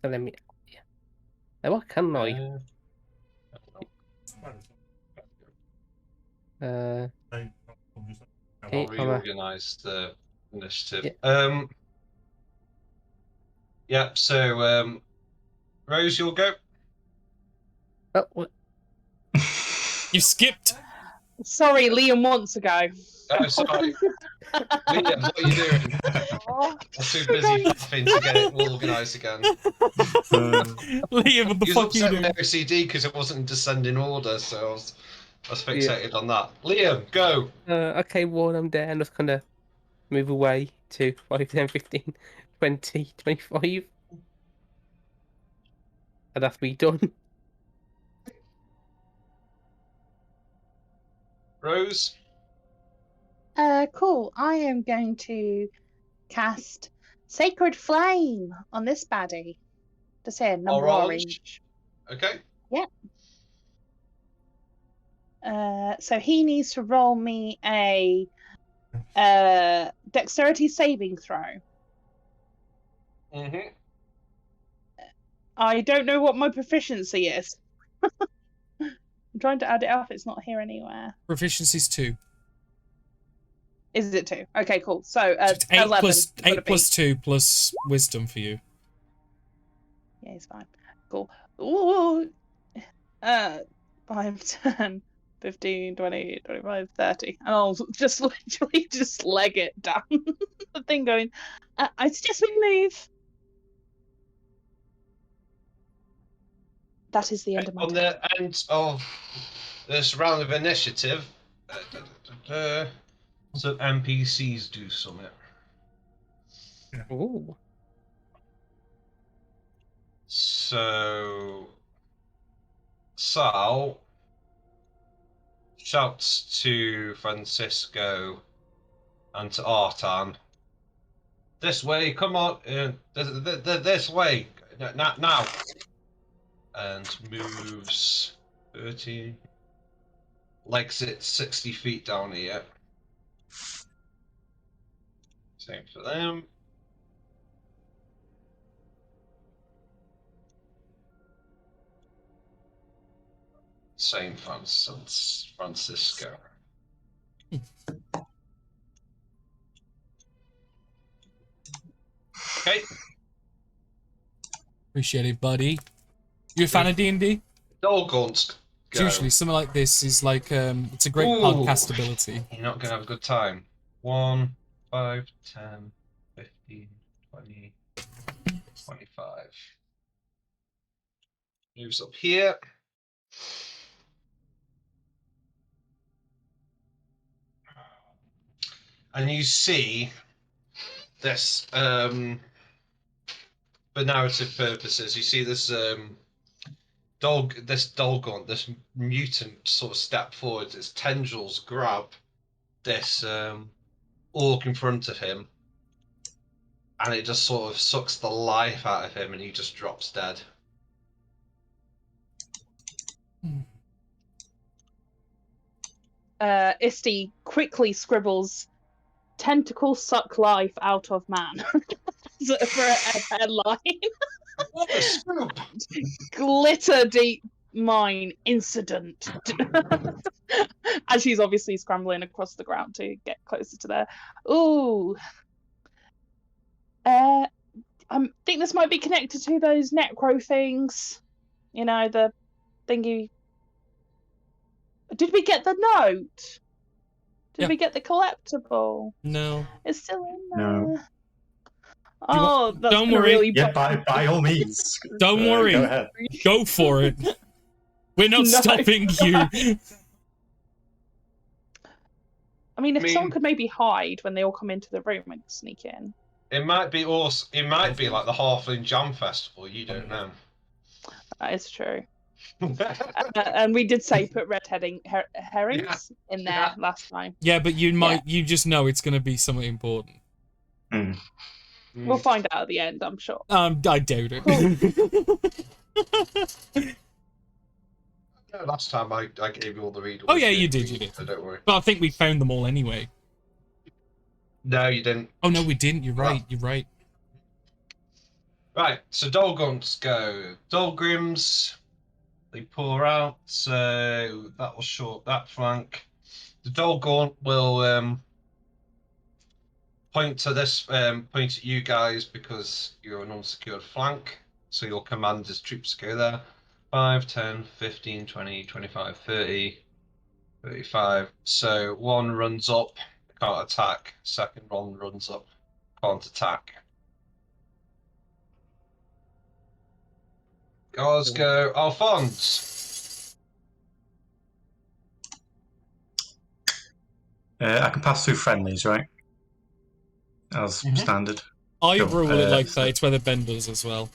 so let me. Yeah. What can I? And Okay, I'll reorganise the initiative. Yeah, so Rose, you'll go. Oh, what? You skipped. Sorry, Liam wants to go. Oh, sorry. Liam, what are you doing? Oh, I'm too busy faffing to get it organised again. Liam, what the He was fuck are you upset doing? with OCD because it wasn't in descending order, so I was Yeah. fixated on that. Liam, go! Okay, one, I'm there, and just kind of move away to 5, 10, 15, 20, 25. And that's me done. Rose? Cool. I am going to cast Sacred Flame on this baddie. Just here, number orange. Okay. Yep. So he needs to roll me a dexterity saving throw. Mm-hmm. I don't know what my proficiency is. I'm trying to add it up. It's not here anywhere. Proficiency's 2. Is it 2? Okay, cool. So It's 8 11. plus 8 plus 2 plus wisdom for you. Yeah, it's fine. Cool. Ooh. 5, 10, 15, 20, 25, 30. And I'll just literally just leg it down the thing going, I suggest we move. That is the end of my On turn. the end of this round of initiative, so NPCs do something. Ooh. So Sal shouts to Francisco and to Artan, "This way, come on, this way, now," and moves 30, legs it 60 feet down here. Same for them. Same for Francisco. Okay. Appreciate it, buddy. You a fan of D&D? Dolguns, go. Usually something like this is like it's a great Ooh. podcast ability. You're not gonna have a good time. 1, 5, 10, 15, 20, 25. Moves up here. And you see this, for narrative purposes, you see this Dolgon, this mutant sort of step forward, its tendrils grab this orc in front of him, and it just sort of sucks the life out of him, and he just drops dead. Isti quickly scribbles, "Tentacle suck life out of man." For a headline. What a scoop! Glitter deep mine incident. As she's obviously scrambling across the ground to get closer to there. Ooh. I think this might be connected to those necro things. You know, the thingy. Did we get the note? Did we get the collectible? No. It's still in there. No. Oh, that's don't gonna worry. really Yeah, by all means. Don't worry. Go ahead. Go for it. We're not No. stopping you. I mean, if someone could maybe hide when they all come into the room and sneak in. It might be also. It might be like the Halfling Jam Festival. You don't know. That is true. And we did say put red herrings in there last time. Yeah, but you just know it's going to be something important. We'll find out at the end, I'm sure. I doubt it. Last time I gave you all the readers. Oh yeah, you did. So don't worry. But I think we found them all anyway. No, you didn't. Oh no, we didn't. You're right. You're right. Right, so Dolguns go. Dolgrims, they pour out, so that will short that flank. The Dolgon will point to this, point at you guys because you're an unsecured flank. So your commander's troops go there. 5, 10, 15, 20, 25, 30, 35. So one runs up, can't attack. Second one runs up, can't attack. Guards go Alphonse. I can pass through friendlies, right? As standard. I Cool. rule it like so- that. It's whether Ben does as well.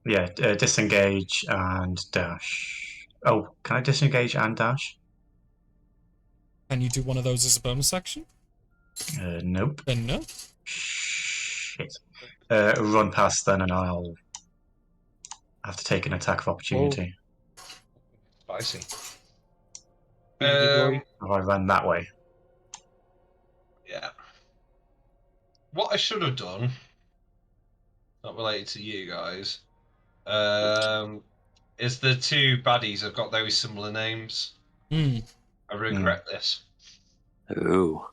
Yeah, disengage and dash. Oh, can I disengage and dash? Can you do one of those as a bonus action? Nope. Then no. Shit. Run past then, and I'll have to take an attack of opportunity. Spicy. If I run that way. Yeah. What I should have done, not related to you guys, is the two baddies have got very similar names. I regret this. Ooh.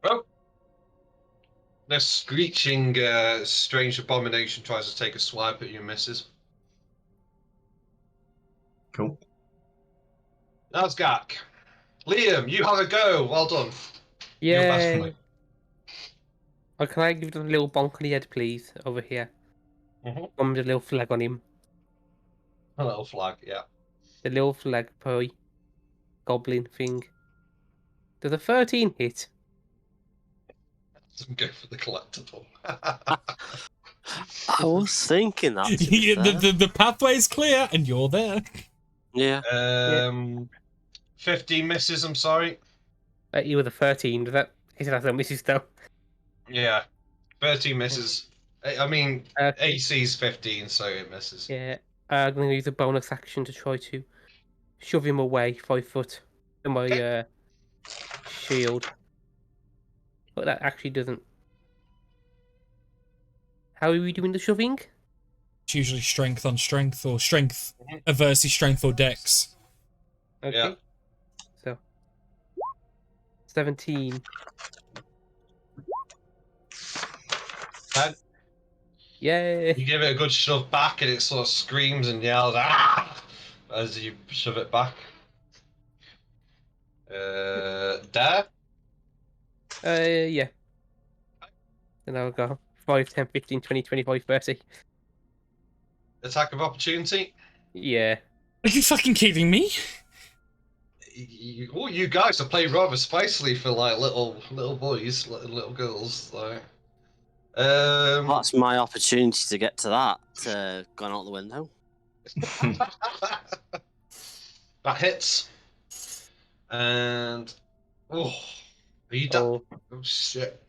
Oh. This screeching, strange abomination tries to take a swipe at you, misses. Cool. Nazgak. Liam, you have a go. Well done. You're best for Yay! me. Oh, can I give them a little bonk on the head, please? Over here. Mhm. One with a little flag on him. A little flag, yeah. The little flag boy. Goblin thing. Does a 13 hit? Doesn't go for the collectible. I was thinking that. To be Yeah, fair. the pathway's clear, and you're there. Yeah. 15 misses, I'm sorry. You were the 13. Does that hit it as a misses though? Yeah. 13 misses. I mean, Okay. AC's 15, so it misses. Yeah. I'm going to use a bonus action to try to shove him away 5 foot in my shield. But that actually doesn't. How are we doing the shoving? It's usually strength on strength, or strength versus strength or dex. Okay. Yeah. So 17. And Yay! you give it a good shove back, and it sort of screams and yells, "Ah!" as you shove it back. Dare? Yeah. And I'll go 5, 10, 15, 20, 25, 30. Attack of opportunity? Yeah. Are you fucking kidding me? You guys are playing rather spicily for like little boys, little girls. Like, That's my opportunity to get to that. Gone out the window. that hits. And are you done? Oh shit.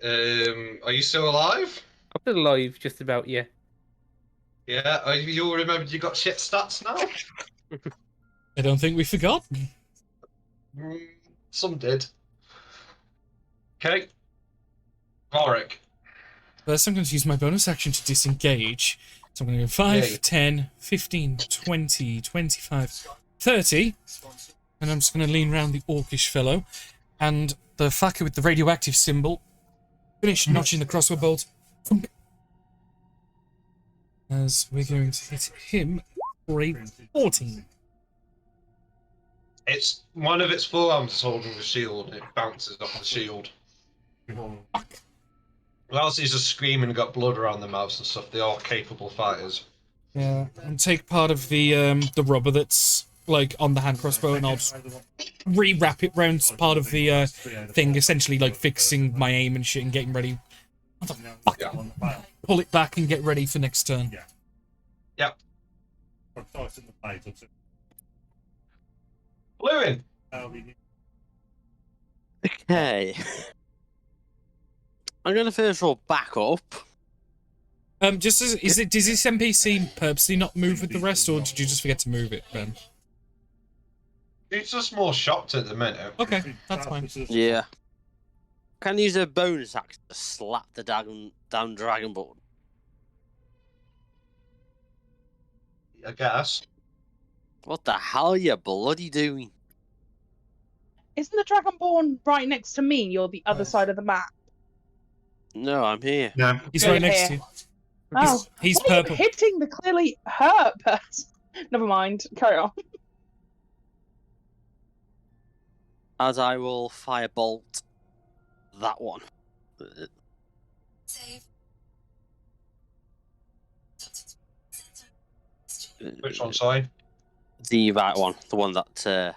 Are you still alive? I'm still alive, just about, yeah. Yeah. You all remembered you got shit stats now? I don't think we forgot. Some did. Okay. Varric. First, I'm going to use my bonus action to disengage. So I'm going to go 5, Yay. 10, 15, 20, 25, 30. And I'm just going to lean round the orcish fellow. And the fucker with the radioactive symbol. Finish notching the crossbow bolt. As we're going to hit him for a 14. It's one of its forearms is holding the shield, and it bounces off the shield. Else he's just screaming and got blood around their mouths and stuff. They are capable fighters. Yeah, and take part of the rubber that's like on the hand crossbow, and I'll just re-wrap it round part of the thing, essentially like fixing my aim and shit and getting ready. What the fuck? Yeah. Pull it back and get ready for next turn. Yep. Lewin. Okay. I'm going to first of all back up. Just as, does this NPC purposely not move with the rest, or did you just forget to move it, Ben? He's just more shocked at the minute. Okay, that's fine. Yeah. Can use a bonus action to slap the down dragon button. I guess. What the hell are you bloody doing? Isn't the Dragonborn right next to me? You're the other side of the map. No, I'm here. No. He's Oh, right you're next here. to you. Oh, He's why are you purple. hitting the clearly hurt person? Never mind. Carry on. As I will firebolt that one. Which one, sorry? The right one. The one that the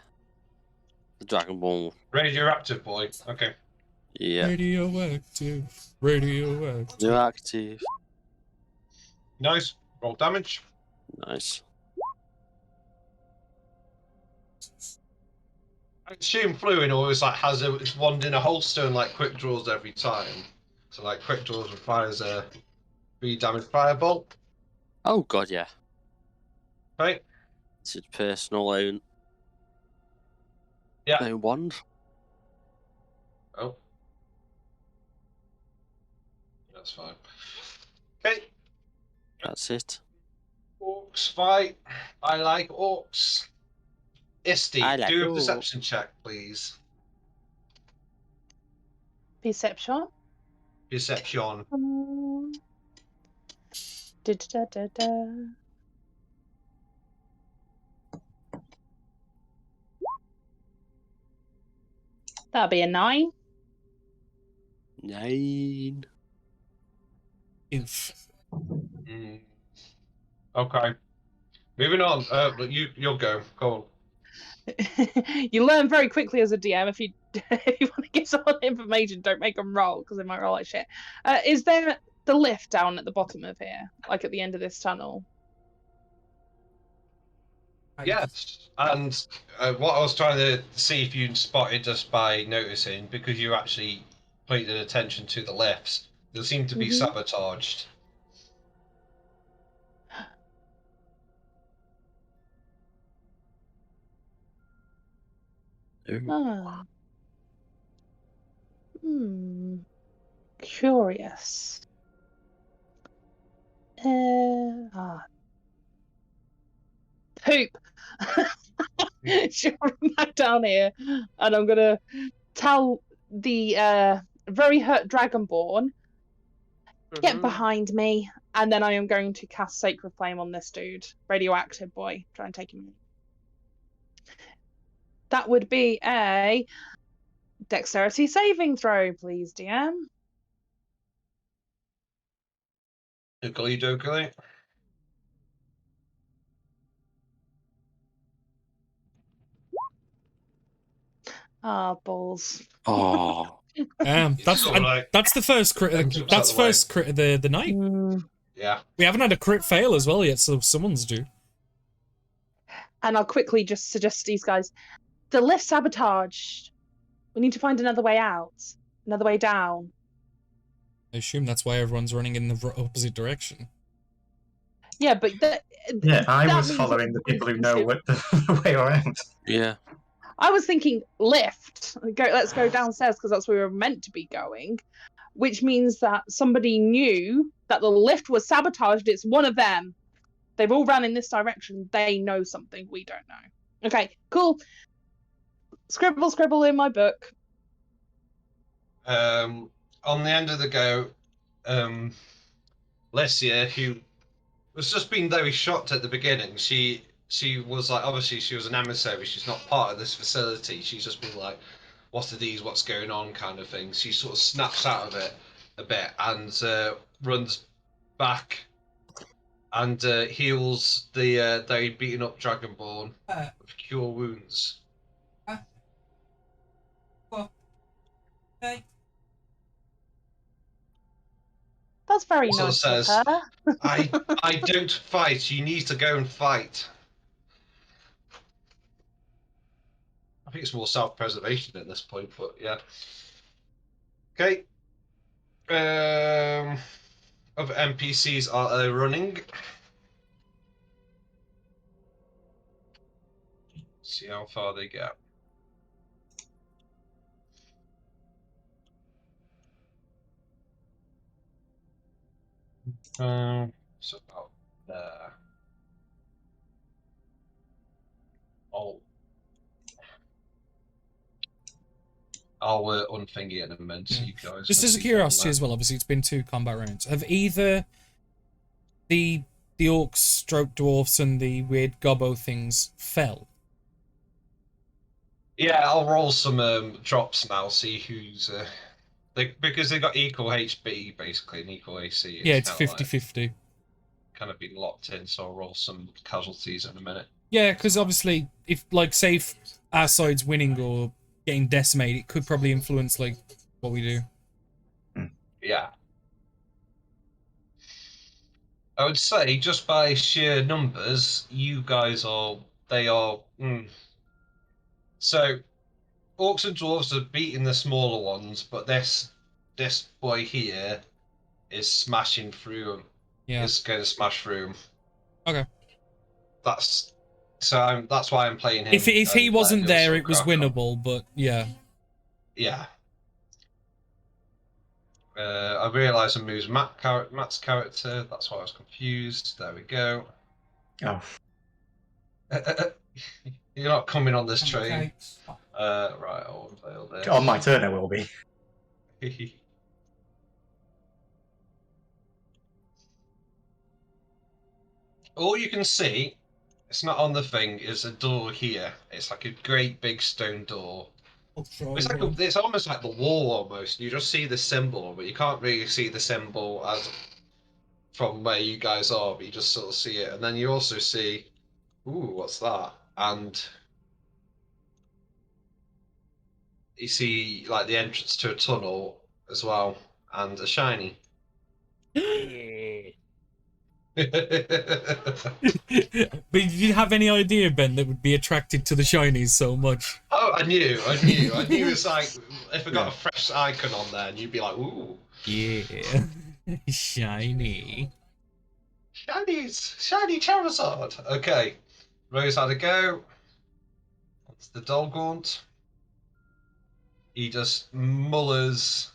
Dragonborn. Radioactive boy. Okay. Yeah. Radioactive. Radioactive. Radioactive. Nice. Roll damage. Nice. I assume Fluid always like has its wand in a holster and like quick draws every time. So like quick draws requires a 3 damage firebolt. Oh god, yeah. Right? It's his personal own. Yeah. Own wand. Oh. That's fine. Okay. That's it. Orcs fight. I like orcs. Isti, I like do a orcs. perception check, please. Perception. Perception. Da-da-da-da-da. That'll be a 9. 9. Inf. Okay. Moving on. You'll go. Go on. You learn very quickly as a DM if you if you want to get someone information, don't make them roll because they might roll like shit. Is there the lift down at the bottom of here, like at the end of this tunnel? Yes. And what I was trying to see if you spotted just by noticing, because you actually paid attention to the lifts, they seem to be sabotaged. Ah. Curious. Poop. She'll run back down here, and I'm gonna tell the very hurt Dragonborn, get behind me, and then I am going to cast Sacred Flame on this dude, radioactive boy. Try and take him in. That would be a dexterity saving throw, please, DM. Oogly doogly. Ah, balls. Oh. That's all right. that's the first crit. That's Out the way. first crit of the night. Yeah. We haven't had a crit fail as well yet, so someone's due. And I'll quickly just suggest to these guys, the lift sabotaged. We need to find another way out, another way down. I assume that's why everyone's running in the opposite direction. Yeah, but Yeah, I that was means following the people who know what the way around. Yeah. I was thinking lift. Let's go downstairs because that's where we were meant to be going, which means that somebody knew that the lift was sabotaged. It's one of them. They've all ran in this direction. They know something we don't know. Okay, cool. Scribble, scribble in my book. On the end of the go, Lesia, who was just being very shocked at the beginning, she was like, obviously she was an emissary, she's not part of this facility, she's just been like, what are these, what's going on kind of thing. She sort of snaps out of it a bit and runs back and heals the beaten up Dragonborn with cure wounds. That's very So nice says, of her. I don't fight, you need to go and fight. I think it's more self-preservation at this point, but yeah. Okay. Other NPCs are running. See how far they get. It's about there. Oh. I'll unfinger it in a minute so Yeah. you guys Just can as a see down curiosity there. as well, obviously it's been 2 combat rounds. Have either the orcs, stroke dwarfs, and the weird gobbo things fell? Yeah, I'll roll some drops now, see who's... because they got equal HP, basically, and equal AC. Yeah, it's kind of 50-50. kind of been locked in, so I'll roll some casualties in a minute. Yeah, because obviously, if, like, say if our side's winning or getting decimated, it could probably influence, like, what we do. Yeah. I would say, just by sheer numbers, you guys are... They are... So, orcs and dwarves are beating the smaller ones, but this boy here is smashing through them. Yeah. Is going to smash through them. Okay. That's why I'm playing him. If he and wasn't letting the other there, sort it of was crack on. winnable, but yeah. Yeah. I realised I moved Matt's character. That's why I was confused. There we go. Oh. You're not coming on this train. Right, I'll unveil this. On my turn, it will be. All you can see, it's not on the thing, is a door here. It's like a great big stone door. It's like it's almost like the wall almost. You just see the symbol, but you can't really see the symbol as from where you guys are, but you just sort of see it. And then you also see, ooh, what's that? And you see like the entrance to a tunnel as well, and a shiny. But did you have any idea, Ben, that would be attracted to the shinies so much? Oh, I knew. It's like if I got a fresh icon on there, and you'd be like, ooh. Yeah. Shiny. Shiny Charizard. Okay, Rose had a go. That's the Dolgaunt. He just mullers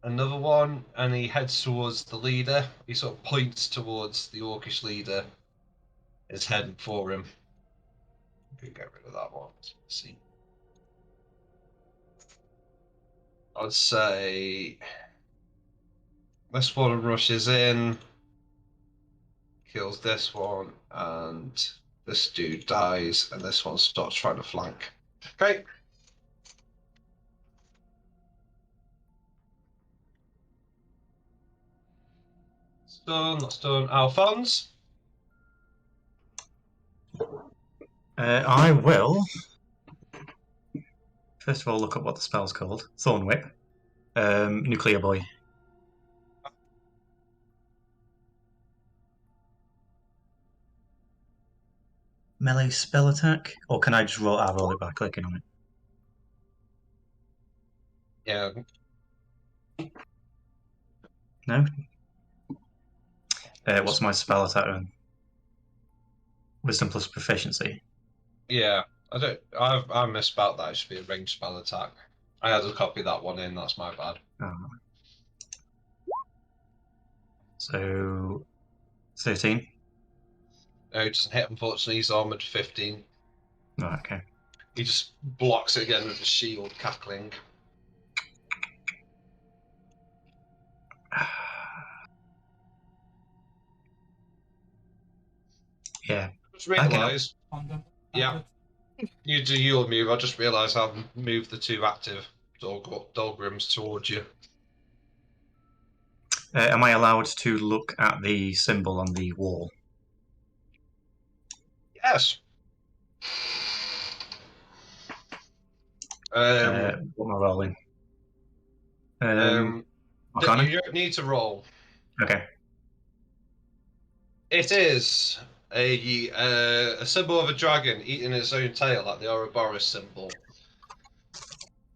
another one, and he heads towards the leader. He sort of points towards the Orcish leader. Is heading for him. Could get rid of that one. Let's see. I'd say this one rushes in, kills this one, and this dude dies, and this one starts trying to flank. Okay. It's done, that's done. Alphonse? I will. First of all, look up what the spell's called. Thorn Whip. Nuclear Boy. Melee spell attack? Or can I just roll it by clicking on it? Yeah. No? What's my spell attack then? Wisdom plus proficiency. Yeah. I misspelled that. It should be a ranged spell attack. I had to copy that one in, that's my bad. Oh. So 13. No, he doesn't hit, unfortunately. He's armored 15. Right, okay. He just blocks it again with his shield cackling. Yeah. Just realised. Yeah. You do your move. I just realised I've moved the 2 active Dolgrims towards you. Am I allowed to look at the symbol on the wall? Yes. What am I rolling? You don't need to roll. Okay. It is a symbol of a dragon eating its own tail, like the Ouroboros symbol.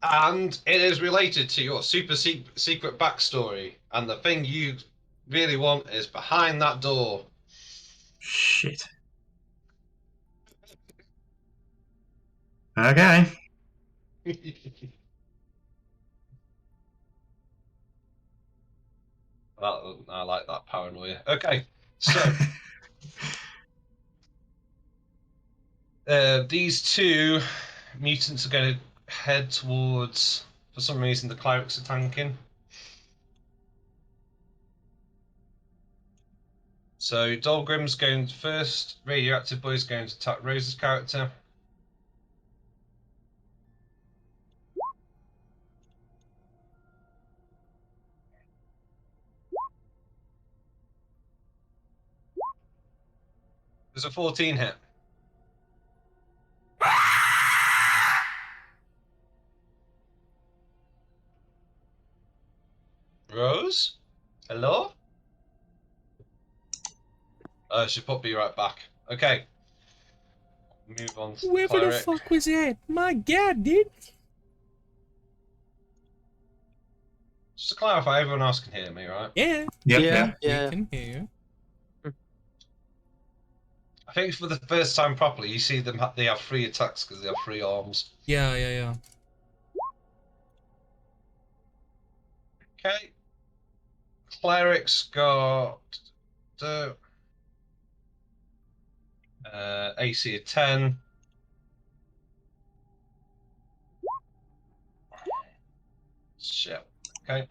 And it is related to your super secret backstory. And the thing you really want is behind that door. Shit. Okay. I like that paranoia. Okay, so these 2 mutants are going to head towards. For some reason, the clerics are tanking. So Dolgrim's going first. Radioactive Boy's going to attack Rose's character. There's a 14 hit. Rose? Hello? She'll put me right back. Okay. Move on to the Whoever the cleric. fuck was that? My god, dude. Just to clarify, everyone else can hear me, right? Yeah. Yeah. We can hear you. I think for the first time properly, you see them. They have 3 attacks because they have 3 arms. Yeah. Okay. Cleric's got the AC of 10. Shit. Okay.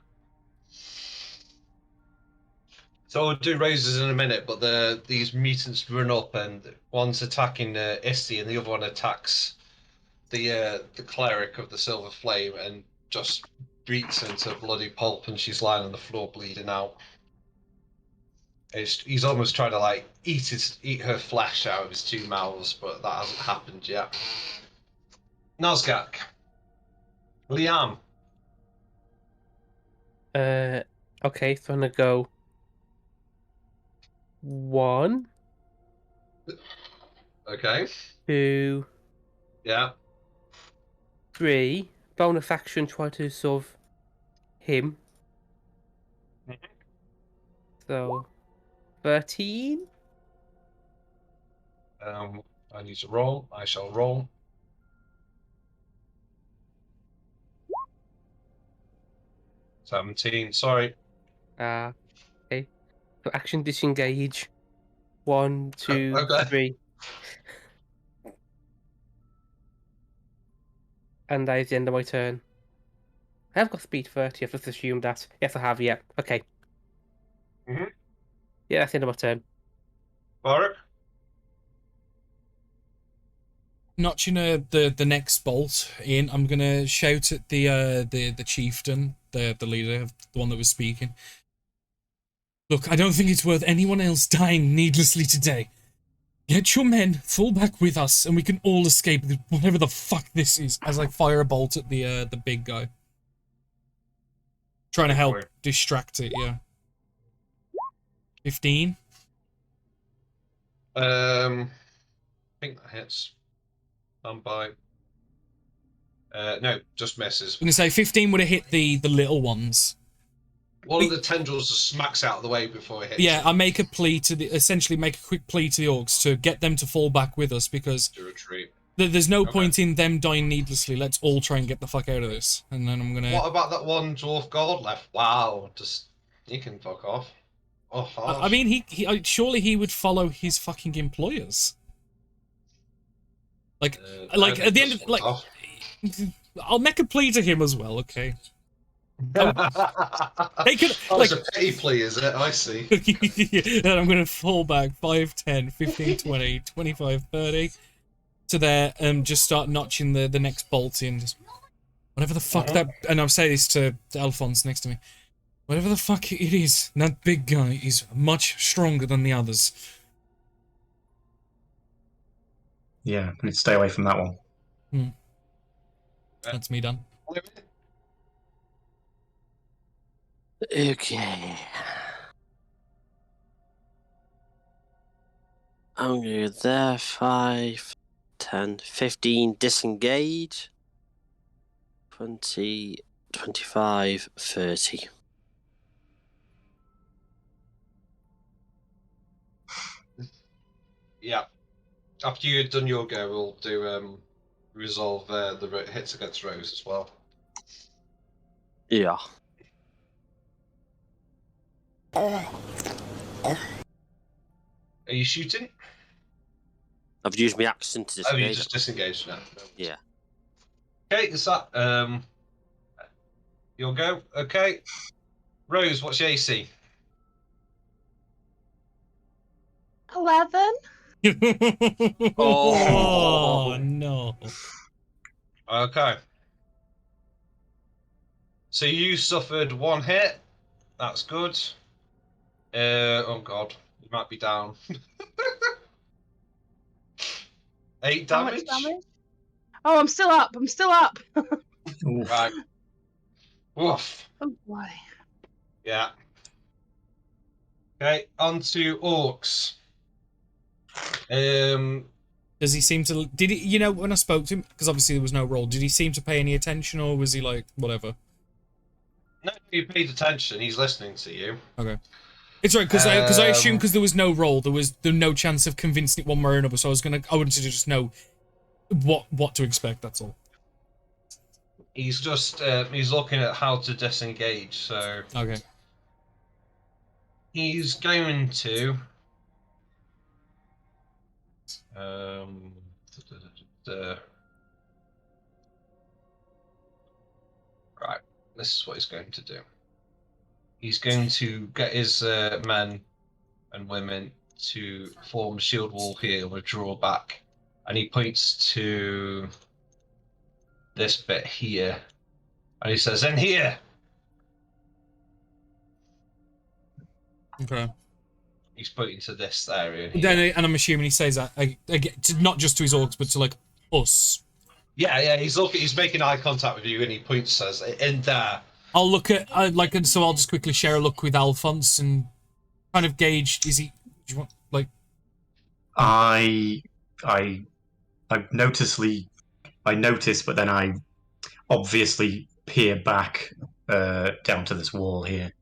So we'll do raises in a minute, but these mutants run up and one's attacking Isty and the other one attacks the cleric of the Silver Flame and just beats her into bloody pulp and she's lying on the floor bleeding out. He's almost trying to like eat her flesh out of his 2 mouths, but that hasn't happened yet. Nazgak. Liam. Okay, so I'm gonna go 1, Okay. 2, Yeah. 3. Bonus action, try to solve him. So 13. I need to roll. I shall roll. $17. Sorry. Okay. So action disengage. 1, 2, Okay. 3. And that is the end of my turn. I have got speed 30, I've just assumed that. Yes, I have, yeah. Okay. Mhm. Yeah, that's the end of my turn. Barak. Notching the next bolt in, I'm gonna shout at the chieftain, the leader, the one that was speaking. Look, I don't think it's worth anyone else dying needlessly today. Get your men, fall back with us, and we can all escape whatever the fuck this is. As I fire a bolt at the big guy, trying to help distract it. Yeah. 15. I think that hits. I'm by. No, just misses. I'm gonna say 15 would have hit the little ones. One of the tendrils just smacks out of the way before it hits. Yeah, you. I make a plea to essentially make a quick plea to the orcs to get them to fall back with us because To retreat. there's no point in them dying needlessly. Let's all try and get the fuck out of this. And then I'm gonna. What about that one dwarf guard left? Wow, just he can fuck off. Oh, harsh. I mean, he surely he would follow his fucking employers. Like at the end of like, I'll make a plea to him as well. Okay. They could It's a petty plea, is it? I see. And I'm going to fall back 5, 10, 15, 20, 25, 30 to there and just start notching the next bolt in. Just whatever the fuck that... And I'll say this to Alphonse next to me. Whatever the fuck it is, that big guy is much stronger than the others. Yeah, I need to stay away from that one. That's me done. Okay. I'm going to go there. 5, 10, 15, disengage. 20, 25, 30. Yeah. After you've done your go, we'll do resolve the hits against Rose as well. Yeah. Are you shooting? I've used my action to disengage. Oh, you just disengaged now. Yeah. Okay, is that you'll go? Okay. Rose, what's your AC? 11. Oh no. Okay. So you suffered 1 hit. That's good. Oh god, you might be down. 8 How much damage. damage? Oh, I'm still up. I'm still up. Oof. Right. Woof. Oh boy. Yeah. Okay, on to orcs. Does he seem to? Did he? You know, when I spoke to him, because obviously there was no roll. Did he seem to pay any attention, or was he like whatever? No, you paid attention. He's listening to you. Okay. It's right because I assumed because there was no roll, there was no chance of convincing it one way or another. So I wanted to just know what to expect. That's all. He's just he's looking at how to disengage. So Okay. he's going to um. Right, this is what he's going to do. He's going to get his men and women to form a shield wall here and withdraw back. And he points to this bit here. And he says, "In here!" Okay. He's pointing to this area here. Then, and I'm assuming he says that not just to his orcs, but to like us. Yeah, he's making eye contact with you, and he points, says, "In there." I'll look at and so I'll just quickly share a look with Alphonse and kind of gauge. Is he? Do you want like? I notice, but then I obviously peer back down to this wall here,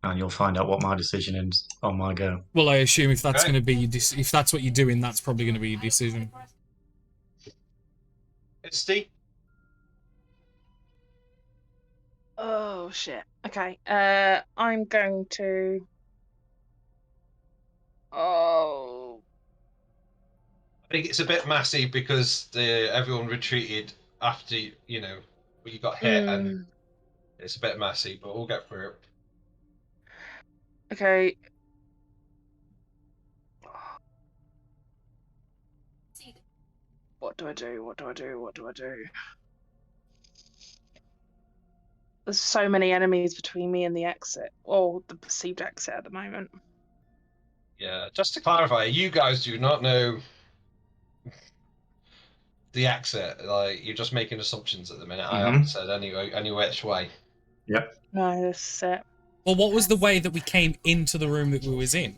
and you'll find out what my decision is on my go. Well, I assume if that's Okay. going to be if that's what you're doing, that's probably going to be your decision. It's Steve. Oh shit. Okay. I'm going to. Oh. I think it's a bit messy because everyone retreated after you got hit, and it's a bit messy, but we'll get through it. Okay. What do I do? What do I do? What do I do? There's so many enemies between me and the exit, or the perceived exit at the moment. Yeah, just to clarify, you guys do not know the exit. Like, you're just making assumptions at the minute. I haven't said any which way. Yep. No, this is it. Well, what was the way that we came into the room that we was in?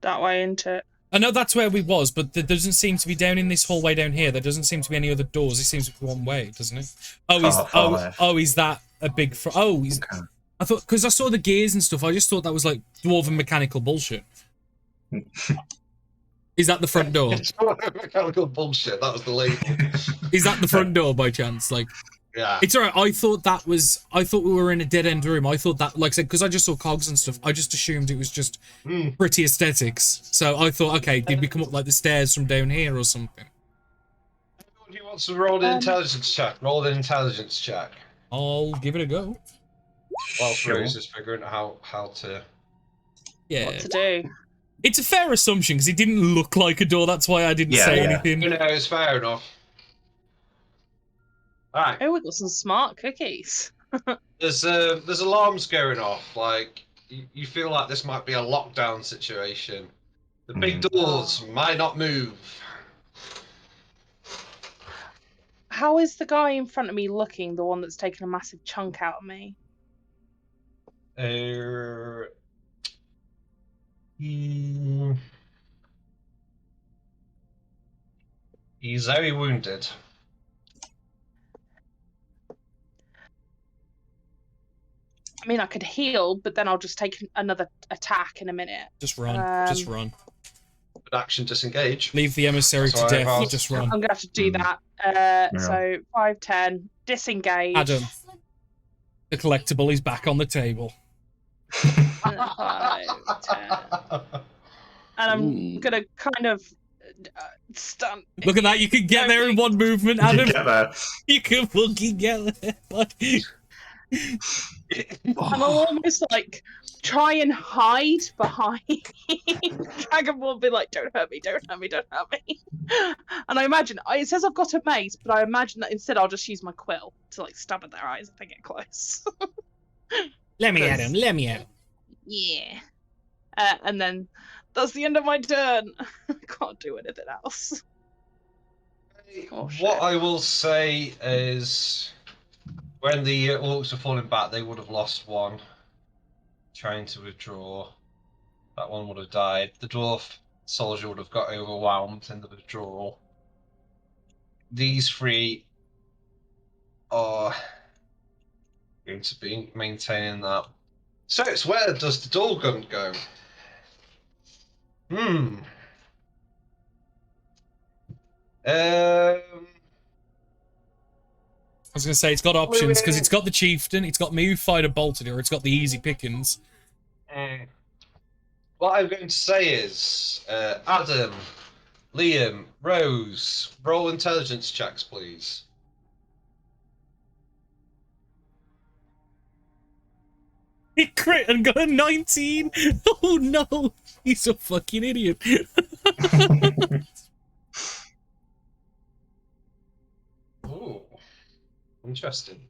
That way into it. I know that's where we was, but there doesn't seem to be down in this hallway down here. There doesn't seem to be any other doors. It seems to be one way, doesn't it? Is that a big? He's. Okay. I thought because I saw the gears and stuff. I just thought that was like dwarven mechanical bullshit. Is that the front door? It's mechanical bullshit. That was the label. Is that the front door by chance? Like. Yeah. It's alright. I thought we were in a dead end room. I thought that, like I said, because I just saw cogs and stuff, I just assumed it was just pretty aesthetics. So I thought, okay, did we come up like the stairs from down here or something? Everyone who wants to roll an intelligence check, roll an intelligence check. I'll give it a go. While Rose is figuring out how to. Yeah. What to do? It's a fair assumption because it didn't look like a door. That's why I didn't say anything. You know, it's fair enough. Alright. Oh, we got some smart cookies. There's alarms going off. Like you feel like this might be a lockdown situation. The big doors might not move. How is the guy in front of me looking? The one that's taken a massive chunk out of me. He's very wounded. I mean, I could heal, but then I'll just take another attack in a minute. Just run. Just run. Action disengage. Leave the emissary to death. Just run. I'm going to have to do that. So 5, 10, disengage. Adam, the collectible is back on the table. 5, 10. And I'm going to kind of Stun. Look at that, you can get there in one movement, You Adam. get there. You can fucking get there. And I'll almost like try and hide behind. Dragon will be like, "Don't hurt me! Don't hurt me! Don't hurt me!" And I imagine it says I've got a mace, but I imagine that instead I'll just use my quill to like stab at their eyes if they get close. Let me at him. Let me at him. Yeah. And then that's the end of my turn. I can't do anything else. Oh, shit. What I will say is, when the orcs were falling back, they would have lost one. Trying to withdraw. That one would have died. The dwarf soldier would have got overwhelmed in the withdrawal. These three are going to be maintaining that. So it's where does the dual gun go? I was going to say, it's got options, because it's got the chieftain, it's got me who fired a bolted, or it's got the easy pickings. What I'm going to say is, Adam, Liam, Rose, roll intelligence checks, please. He crit and got a 19! Oh no! He's a fucking idiot. Ooh, interesting.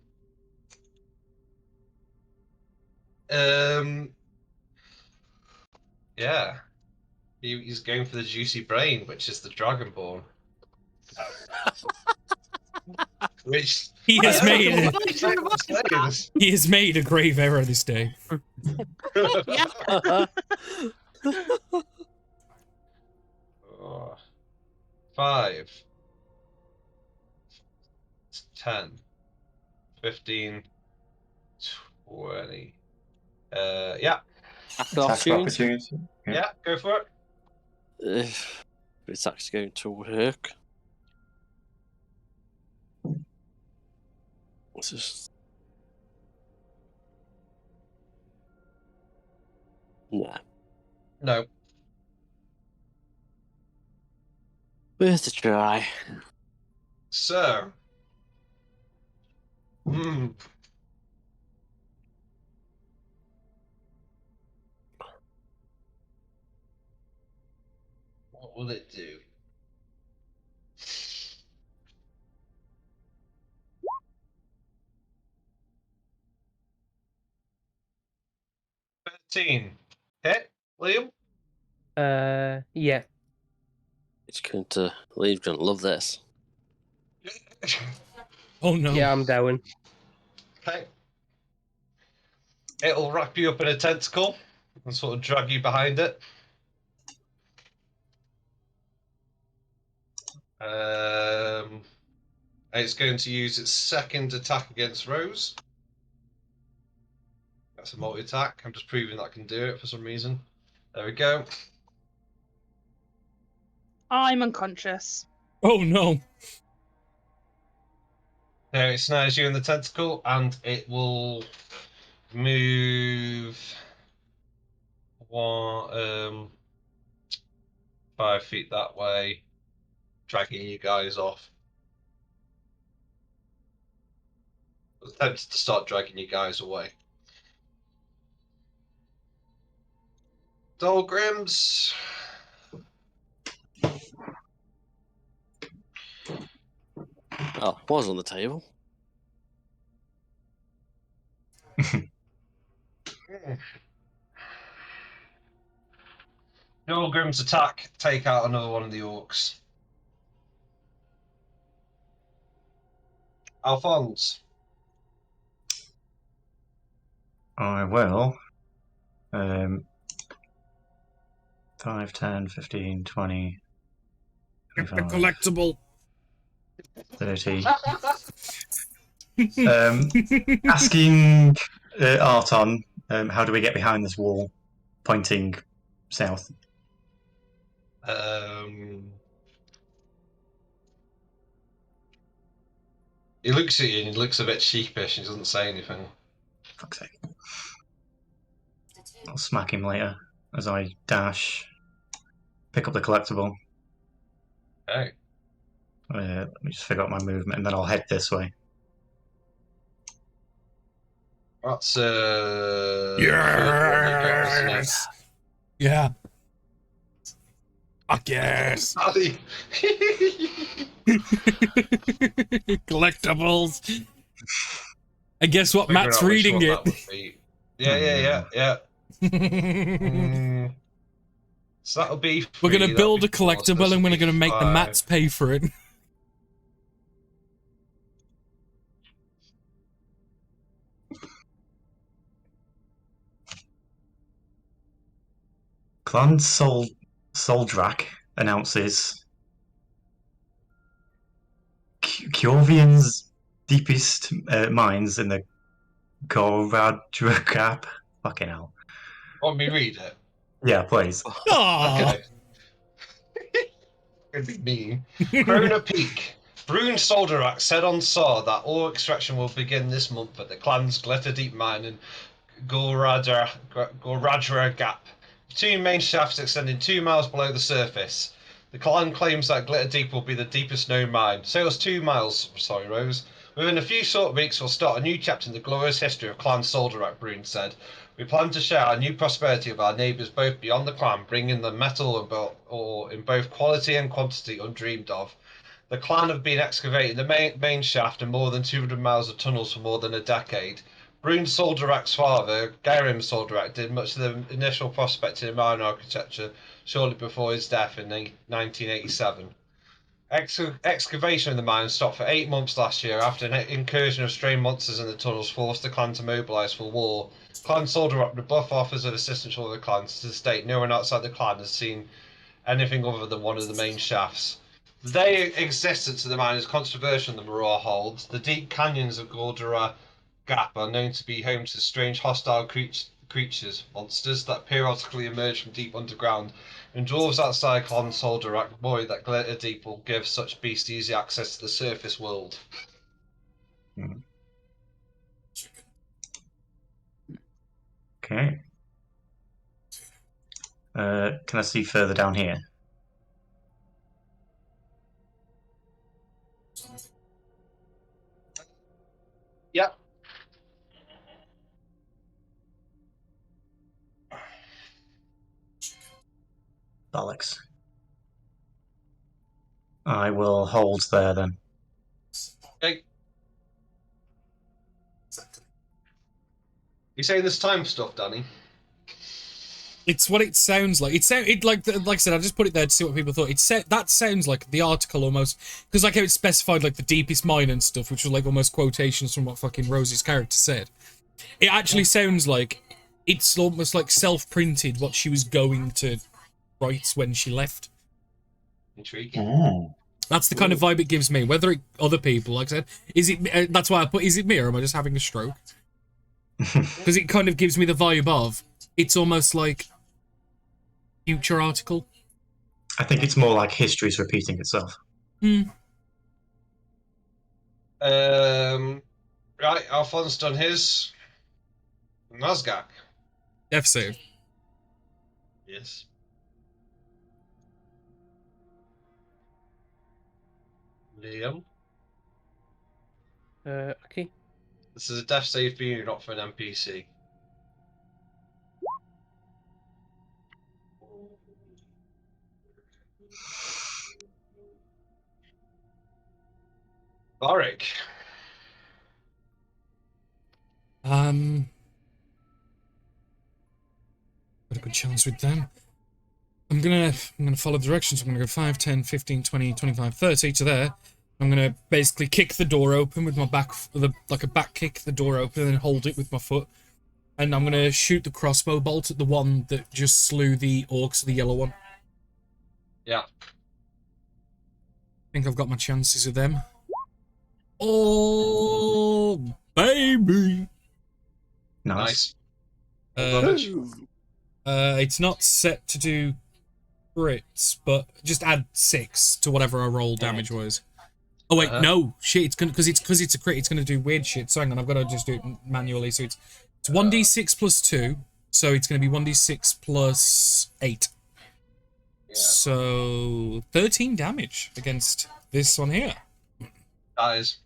Yeah. He's going for the juicy brain, which is the Dragonborn. Which He has made Why it. did you revise that? He has made a grave error this day. Yeah. Oh. 5, 10, 15, 20. Yeah. After Attack opportunity. opportunity. Yeah, go for it. If it's actually going to work. It's just... Nah. No. Worth a try. So. What will it do? $13. Hit, Liam? Yeah. It's going to... Lee's going to love this. Oh no. Yeah, I'm down. Okay. It'll wrap you up in a tentacle and sort of drag you behind it. It's going to use its second attack against Rose. That's a multi-attack. I'm just proving that I can do it for some reason. There we go. I'm unconscious. Oh no. There, it snares you in the tentacle, and it will move 5 feet that way, dragging you guys off. Attempts to start dragging you guys away. Dolgrims. Oh, was on the table. Dolgrim's attack, take out another one of the orcs. Alphonse. I will. 5, 10, 15, 20, Get the 25, collectible. 30. Asking Arton, how do we get behind this wall? Pointing south. He looks at you and he looks a bit sheepish and doesn't say anything. Fuck's sake. I'll smack him later as I dash, pick up the collectible, Okay. Let me just figure out my movement, and then I'll head this way. That's third one you got, isn't it? Yeah. Fuck yes. Ali. Collectibles. And guess what? Figuring Matt's out which reading one it. that would be. Yeah. So that'll be. We're three, gonna that'll build be a four, so collectible this and will we're be gonna make the 5. Matts pay for it. Clan Soldrak announces Kjorvian's deepest mines in the Goradra Gap. Fucking hell. Want me to read it? Yeah, please. Aww. Okay. It'd be mean. Krona Peak. Brune Solderak said on Saw that ore extraction will begin this month at the clan's Glitter Deep mine in Goradra Gap. Two main shafts extending 2 miles below the surface. The clan claims that Glitter Deep will be the deepest known mine. So it was 2 miles, sorry Rose. Within a few short weeks we'll start a new chapter in the glorious history of Clan Solderak, Brune said. We plan to share our new prosperity with our neighbours both beyond the clan, bringing the metal or in both quality and quantity undreamed of. The clan have been excavating the main shaft and more than 200 miles of tunnels for more than a decade. Brune Solderak's father, Garim Solderak, did much of the initial prospecting in mine architecture shortly before his death in 1987. Excavation in the mine stopped for 8 months last year after an incursion of stray monsters in the tunnels forced the clan to mobilise for war. Clan Solderak rebuff offers of assistance from other clans. To this date, no one outside the clan has seen anything other than one of the main shafts. The very existence of the mine is controversial in the Maror holds. The deep canyons of Gordera Gap are known to be home to strange hostile creatures, monsters, that periodically emerge from deep underground, and dwarves outside Clan Solderak worry that Glitter Deep will give such beasts easy access to the surface world. Okay. Can I see further down here? Yep. Alex. I will hold there then. Okay. You saying this time stuff, Danny? It's what it sounds like. It like I said, I just put it there to see what people thought. That sounds like the article almost, because like how it specified like the deepest mine and stuff, which was like almost quotations from what fucking Rosie's character said. It actually sounds like it's almost like self-printed what she was going to write when she left. Intriguing. Oh. That's the kind of vibe it gives me. Whether other people, like I said, is it? That's why I put. Is it me, or am I just having a stroke? Because it kind of gives me the vibe of it's almost like future article. I think it's more like history's repeating itself. Hmm. Right, Alphonse done his. Nazgak. F save. Yes. Liam. Okay. This is a death save for you, not for an NPC. Varric. Got a good chance with them. I'm gonna follow the directions. I'm gonna go 5, 10, 15, 20, 25, 30 to there. I'm gonna basically kick the door open with my back, like a back kick the door open, and then hold it with my foot. And I'm gonna shoot the crossbow bolt at the one that just slew the orcs, the yellow one. Yeah. I think I've got my chances with them. Oh, baby! Nice. It's not set to do crits, but just add 6 to whatever I roll damage-wise. Oh wait, no, shit! It's gonna because it's a crit. It's gonna do weird shit. So hang on, I've got to just do it manually. So it's 1d6 plus 2, so it's gonna be 1d6 plus 8. So 13 damage against this one here. That is.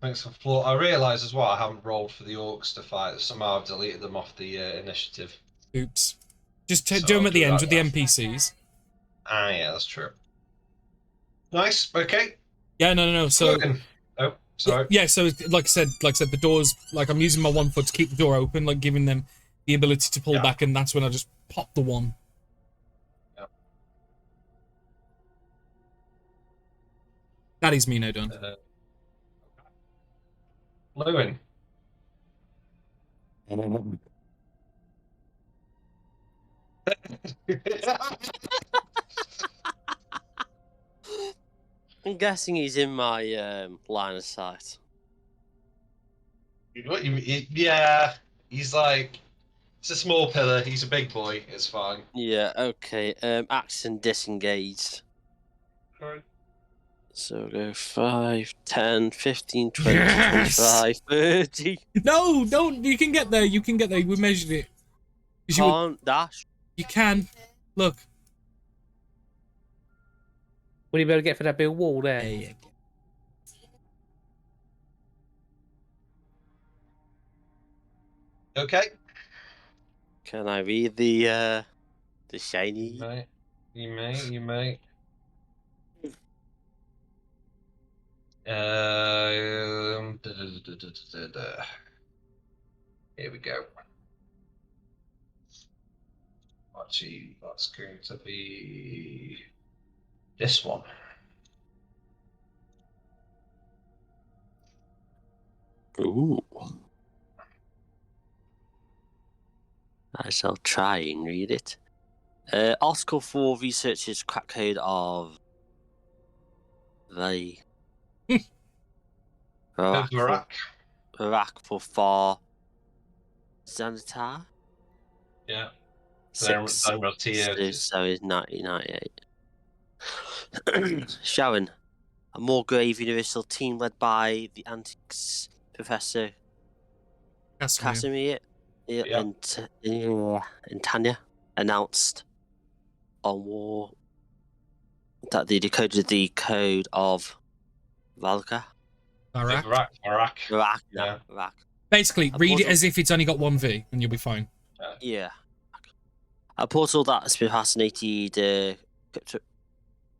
Thanks for floor. I realise as well I haven't rolled for the orcs to fight. Somehow I've deleted them off the initiative. Oops. Just So do them I'll at the do end that with the now. NPCs. Ah, yeah, that's true. Nice. Okay. Yeah, no. So Oh, sorry. yeah. So like I said, the doors. Like I'm using my 1 foot to keep the door open, like giving them the ability to pull back, and that's when I just pop the one. Yeah. That is me now done. Lewin. I'm guessing he's in my line of sight. What you mean? Yeah, he's like, it's a small pillar. He's a big boy. It's fine. Yeah, okay. Action disengaged. Right. So go 5, 10, 15, 20, Yes! 25, 30. No, don't. You can get there. You can get there. We measured it. 'Cause Can't dash. You can. Look. Will you be able to get for that big wall there? Yeah. Okay. Can I read the shiny? You may. Here we go. Actually, that's going to be this one. Ooh. I shall try and read it. Article 4 researches crack code of the Varak for far Xanatar. Yeah. 6. So it's 1998. Sharon, a more grave universal team led by the antiques professor Casimir and Tanya announced on war that they decoded the code of Valka. Varak. Varak. Basically, read it as if it's only got 1V, and you'll be fine. Yeah. A portal that has been fascinated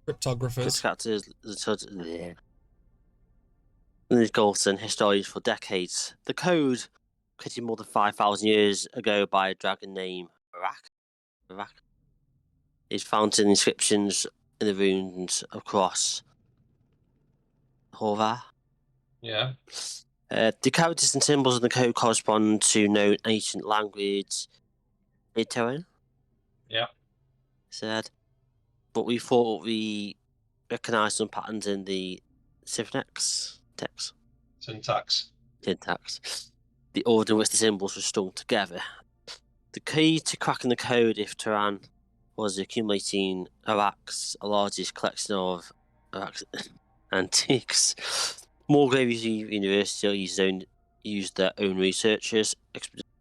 cryptographers, and historians for decades. The code, created more than 5,000 years ago by a dragon named Varak, is found in inscriptions in the runes across Horva. Yeah. The characters and symbols in the code correspond to known ancient language. Glittermine. Yeah. Said, but we thought we recognised some patterns in the syntax. The order in which the symbols were strung together. The key to cracking the code, if Turan was accumulating Iraq's largest collection of Iraq's antiques. Mulgrave University used their own researchers,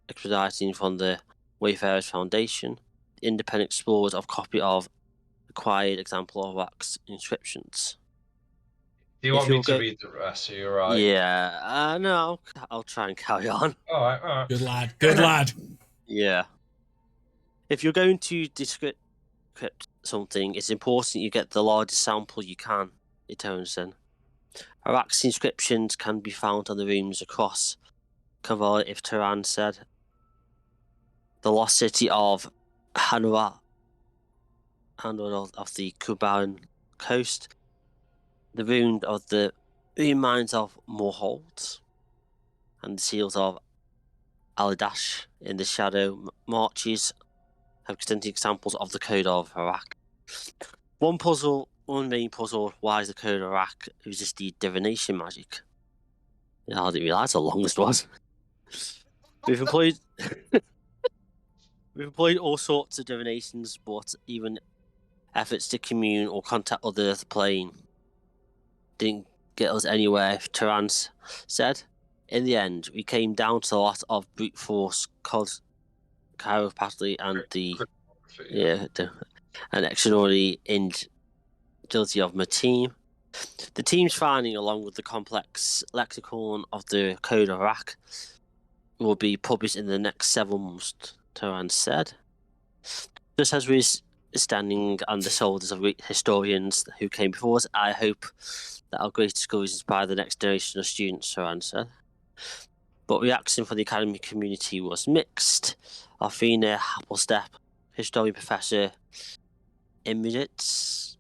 expediting from the Wayfarers Foundation. The independent explorers have a copy of acquired example of wax inscriptions. Do you want me to read the rest? Are you alright? Yeah, no, I'll try and carry on. Alright. Good lad. Yeah. If you're going to decrypt something, it's important you get the largest sample you can, Etonson. Iraq's inscriptions can be found on the runes across Kavala, if Turan said. The lost city of Hanua of the Kuban coast. The rune of the mines of Morholt and the seals of Aladash in the shadow marches have extended examples of the code of Iraq. One main puzzle, why is the code of Iraq resisted divination magic? Yeah, I didn't realise how long this was. We've employed all sorts of divinations, but even efforts to commune or contact others plane didn't get us anywhere, Turan said. In the end, we came down to a lot of brute force, chiropathy, and the Yeah, an extraordinary agility of my team. The team's finding, along with the complex lexicon of the Code of Iraq, will be published in the next 7 months, Turan said. Just as we're standing on the shoulders of great historians who came before us, I hope that our great discoveries inspire the next generation of students, Turan said. But reaction from the academic community was mixed. Arfina Happelstep, historian professor emeritus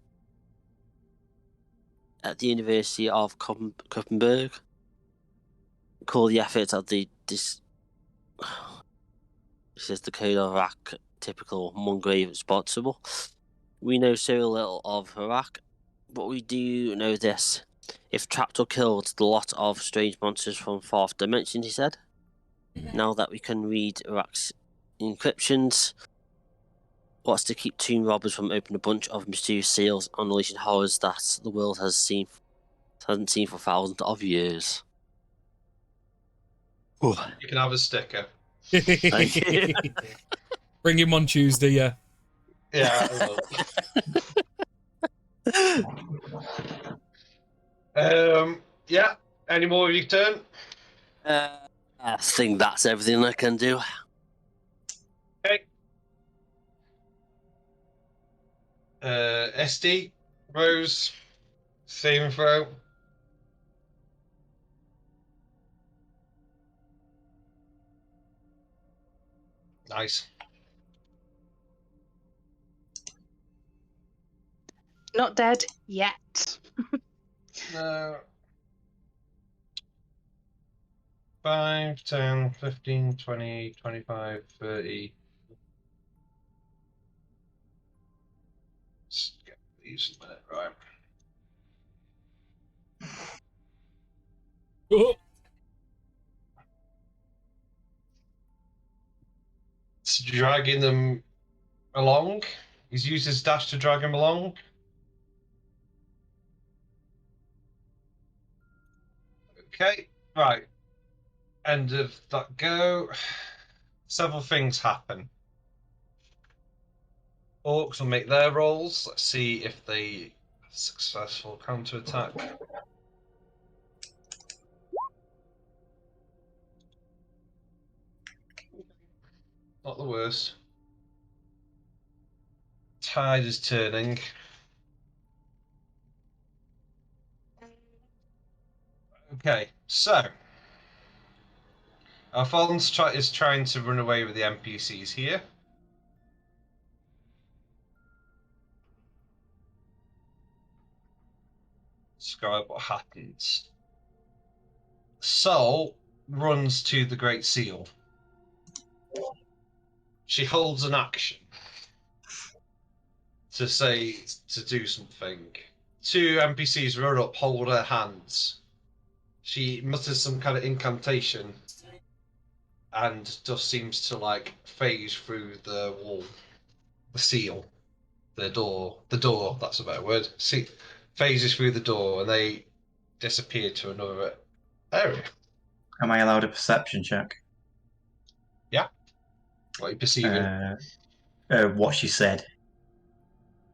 at the University of Copenhagen, called the efforts of the says the Code of Iraq typical Mungrave responsible. We know so little of Iraq, but we do know this. If trapped or killed, the lot of strange monsters from fourth dimension, he said. Now that we can read Iraq's encryptions, what's to keep tomb robbers from opening a bunch of mysterious seals, unleashing horrors that the world hasn't seen for thousands of years? You can have a sticker. Thank you. Bring him on Tuesday, yeah. Yeah, I will. Yeah. Any more of your turn? I think that's everything I can do. Okay. SD, Rose, same throw. Nice. Not dead yet. No. 5, 10, 15, 20, 25, 30. Let's get these a minute, right. Oh. It's dragging them along. He's used his dash to drag him along. Okay, right. End of that go. Several things happen. Orcs will make their rolls. Let's see if they have successful counterattack. Not the worst. Tide is turning. Okay, so Alphonse is trying to run away with the NPCs here. Describe what happens. Sol runs to the Great Seal. She holds an action to do something. 2 NPCs run up, hold her hands. She mutters some kind of incantation, and just seems to like phase through the wall, the seal, the door. That's a better word. See, phases through the door, and they disappear to another area. Am I allowed a perception check? Yeah. What are you perceiving? What she said.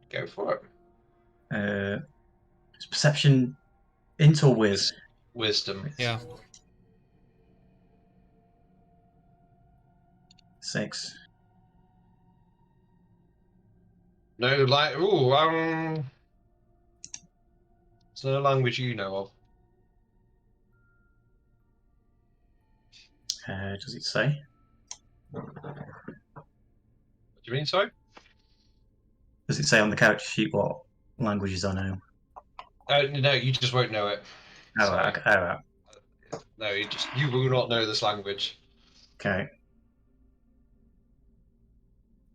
Go for it. Is perception int or whiz? Wisdom. Yeah. 6. No, like, it's no language you know of. Does it say? What do you mean, sorry? Does it say on the character sheet what languages I know? No, you just won't know it. All Sorry. right. All right. No, you will not know this language. Okay.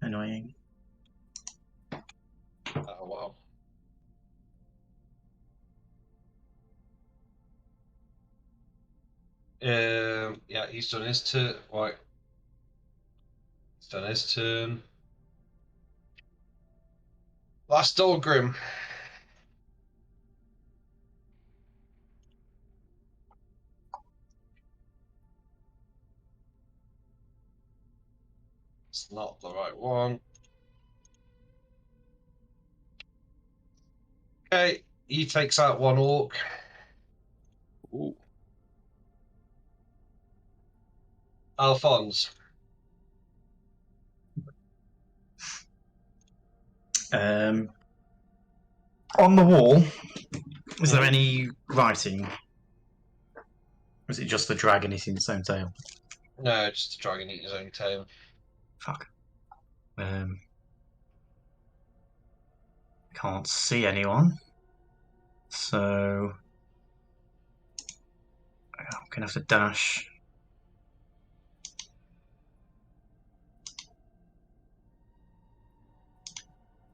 Annoying. Oh wow. Yeah, he's done his turn. Right. He's done his turn. Last Dolgrim. It's not the right one. Okay, he takes out one orc. Ooh. Alphonse. On the wall, is there any writing? Or is it just the dragon eating its own tail? No, just a dragon eating his own tail. Fuck. Can't see anyone. So I'm gonna have to dash.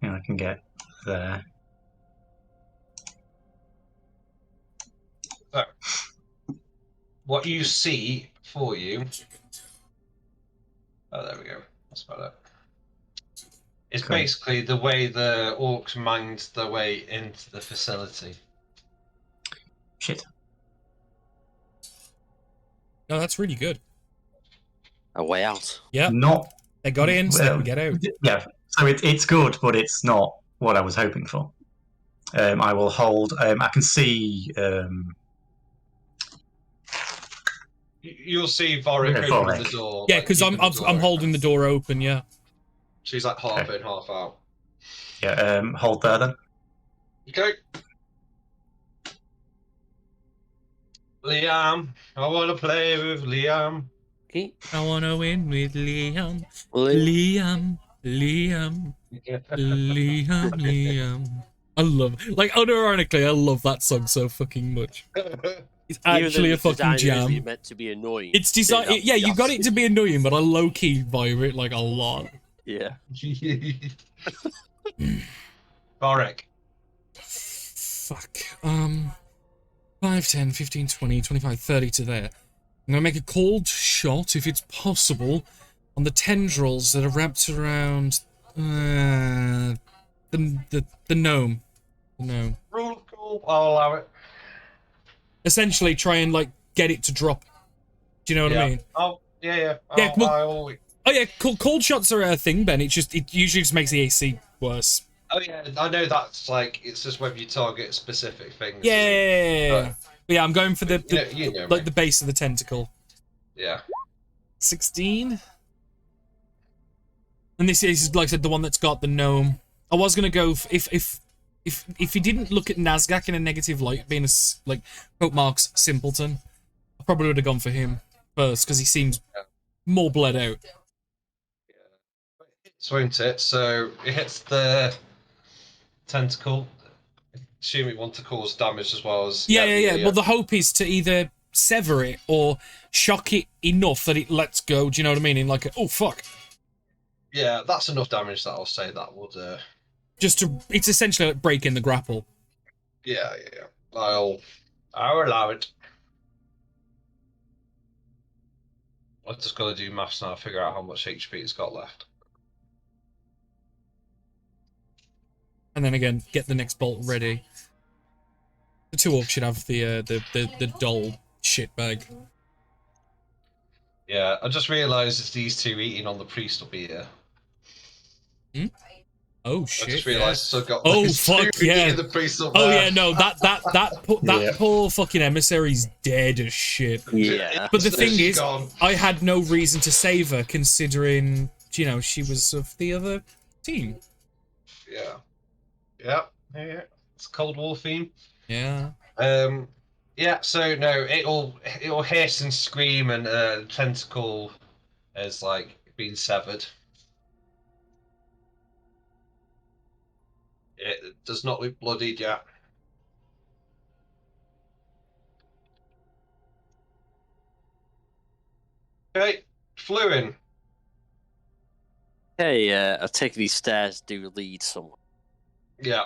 Yeah, I can get there. So, what you see for you. Oh, there we go. That's better. It's Cool. basically the way the orcs mined their way into the facility. Shit. No, that's really good. A way out. Yep. Not. They got in, so they can get out. Yeah. So it's good, but it's not what I was hoping for. I will hold. I can see. You'll see Vorik Yeah, opening Vorik. the door. Yeah, like, because I'm keeping the door I'm open. holding the door open. Yeah. She's like half Okay. in, half out. Yeah. Hold there then. Okay. Liam, I want to play with Liam. Okay. I wanna win with Liam. Liam. Liam. I love, like, unironically, I love that song so fucking much. It's actually a fucking jam. Meant to be annoying. It's designed, yeah, you got it to be annoying, but I low-key vibe it, like, a lot. Yeah. Vorik. Fuck. 5, 10, 15, 20, 25, 30 to there. I'm gonna make a cold shot, if it's possible, on the tendrils that are wrapped around the gnome. The gnome. Rule of cool. I'll allow it. Essentially, try and like get it to drop. Do you know what I mean? Oh, yeah. Yeah, Oh yeah. Cold shots are a thing, Ben. It usually just makes the AC worse. Oh yeah, I know that's like it's just whether you target specific things. Yeah. But yeah, I'm going for the like the base of the tentacle. Yeah. 16. And this is, like I said, the one that's got the gnome. I was gonna go if he didn't look at Nazgak in a negative light, being a like quote marks simpleton, I probably would have gone for him first because he seems more bled out. So won't it? So it hits the tentacle. Assume it want to cause damage as well as Yeah. Well, the hope is to either sever it or shock it enough that it lets go. Do you know what I mean? In like, oh fuck. Yeah, that's enough damage that I'll say that would. It's essentially like breaking the grapple. Yeah. I'll allow it. I just got to do maths now. Figure out how much HP it's got left. And then again, get the next bolt ready. The two orcs should have the dull shit bag. Yeah, I just realised it's these two eating on the priest will be here. Oh shit! I just realised I've got oh those fuck two yeah! eating the priest up Oh there. yeah, no, that poor fucking emissary's dead as shit. Yeah. But the thing She's is, gone. I had no reason to save her, considering she was of the other team. Yeah. It's a Cold War theme. Yeah. Yeah. So no, it'll hiss and scream, and the tentacle is like being severed. It does not look bloodied yet. Okay, Fluin. Hey, I take these stairs do lead somewhere. Yeah.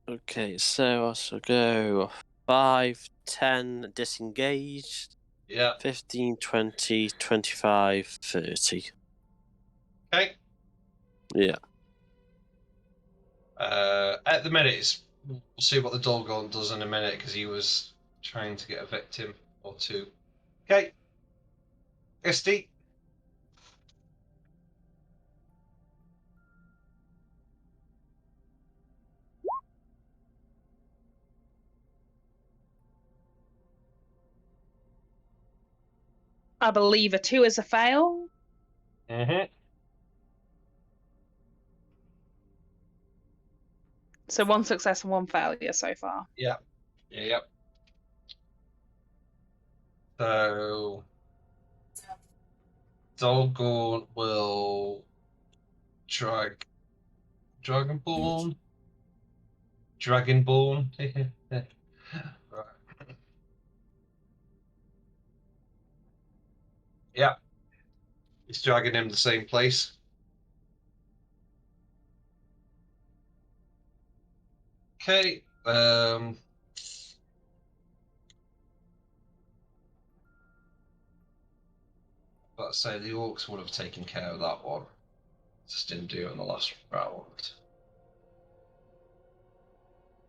Okay, so I shall go 5, 10 disengaged. Yeah. 15, 20, 25, 30. Okay. Yeah. At the minute, we'll see what the Dolgon does in a minute because he was trying to get a victim or two. Okay. SD. I believe a 2 is a fail. Mm-hmm. So 1 success and 1 failure so far. Yep. So Dolgorn will Dragonborn. Right. Yeah. He's dragging him to the same place. Okay. Let's say the orcs would have taken care of that one. Just didn't do it in the last round.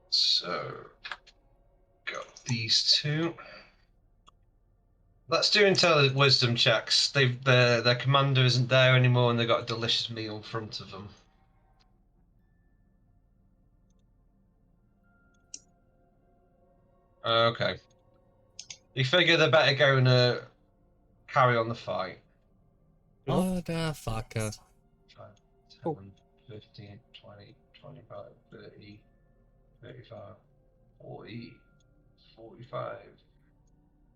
So got these two. Let's do intelligent wisdom checks. Their commander isn't there anymore, and they've got a delicious meal in front of them. Okay. You figure they better go and carry on the fight. Motherfucker. 5, 10, 15, 20, 25, 30, 35, 40, 45,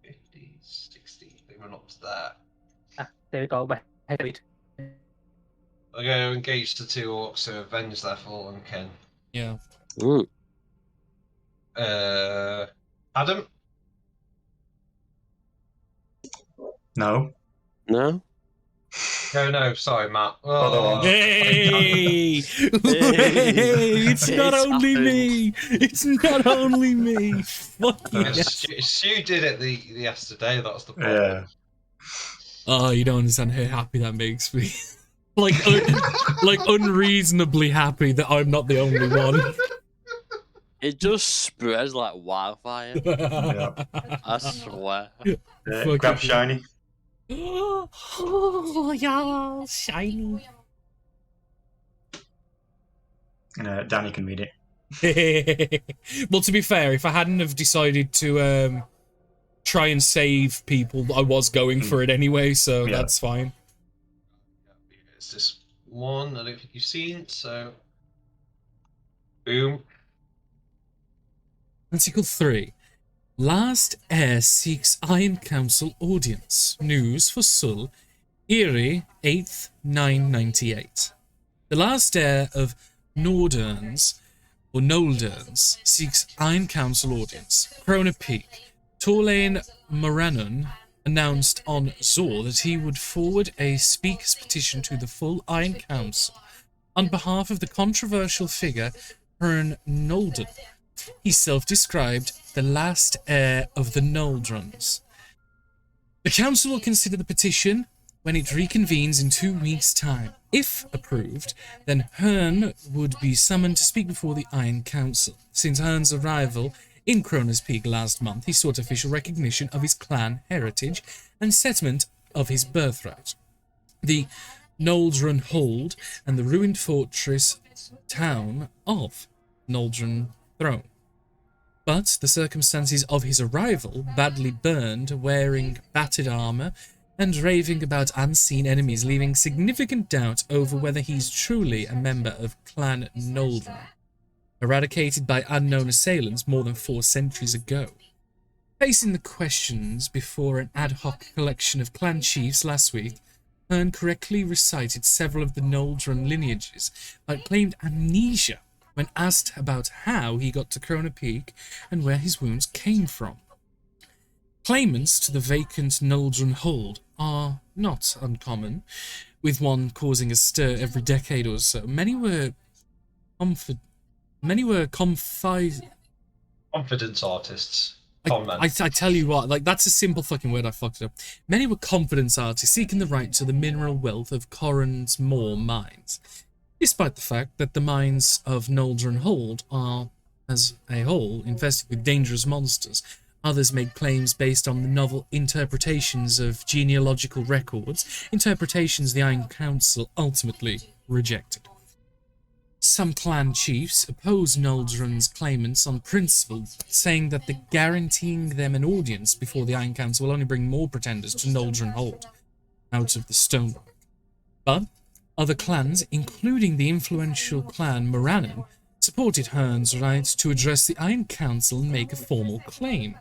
50, 60. They run up to that. There we go. My head. They're going to engage the 2 orcs to avenge their fallen kin. Yeah. Ooh. Adam? No. No? No, sorry, Matt. Other one. Hey! It's not It's only happened. me! It's not only me! Fuck you. Stu did it the yesterday, that's the problem. Yeah. Oh, you don't understand how happy that makes me. like unreasonably happy that I'm not the only one. It just spreads like wildfire. Yeah. I swear. Fuck Grab it. shiny. Oh, yeah, shiny. And Danny can read it. Well, to be fair, if I hadn't have decided to try and save people, I was going for it anyway, so Yeah. that's fine. It's this one I don't think you've seen, so boom. Article 3. Last heir seeks Iron Council audience. News for Sul, Erie, 8th, 998. The last heir of Norderns, or Nolderns, seeks Iron Council audience. Krona Peak. Torlane Moranon announced on Zor that he would forward a speaker's petition to the full Iron Council on behalf of the controversial figure Hern Nolden. He self-described the last heir of the Noldrons. The council will consider the petition when it reconvenes in 2 weeks' time. If approved, then Hearn would be summoned to speak before the Iron Council. Since Hearn's arrival in Kronos Peak last month, he sought official recognition of his clan heritage and settlement of his birthright. The Noldron Hold and the ruined fortress town of Noldron Throne. But the circumstances of his arrival, badly burned, wearing battered armor, and raving about unseen enemies, leaving significant doubt over whether he's truly a member of Clan Noldron, eradicated by unknown assailants more than 4 centuries ago. Facing the questions before an ad hoc collection of clan chiefs last week, Hearn correctly recited several of the Noldron lineages, but claimed amnesia when asked about how he got to Krona Peak and where his wounds came from. Claimants to the vacant Noldron Hold are not uncommon, with one causing a stir every decade or so. Many were Confidence artists. I tell you what, like, that's a simple fucking word, I fucked it up. Many were confidence artists seeking the right to the mineral wealth of Corran's Moor mines, despite the fact that the mines of Noldron Hold are, as a whole, infested with dangerous monsters. Others made claims based on the novel interpretations of genealogical records, interpretations the Iron Council ultimately rejected. Some clan chiefs oppose Noldrun's claimants on principle, saying that the guaranteeing them an audience before the Iron Council will only bring more pretenders to Noldrun Hold out of the stonework. But other clans, including the influential clan Morannon, supported Hearn's right to address the Iron Council and make a formal claim.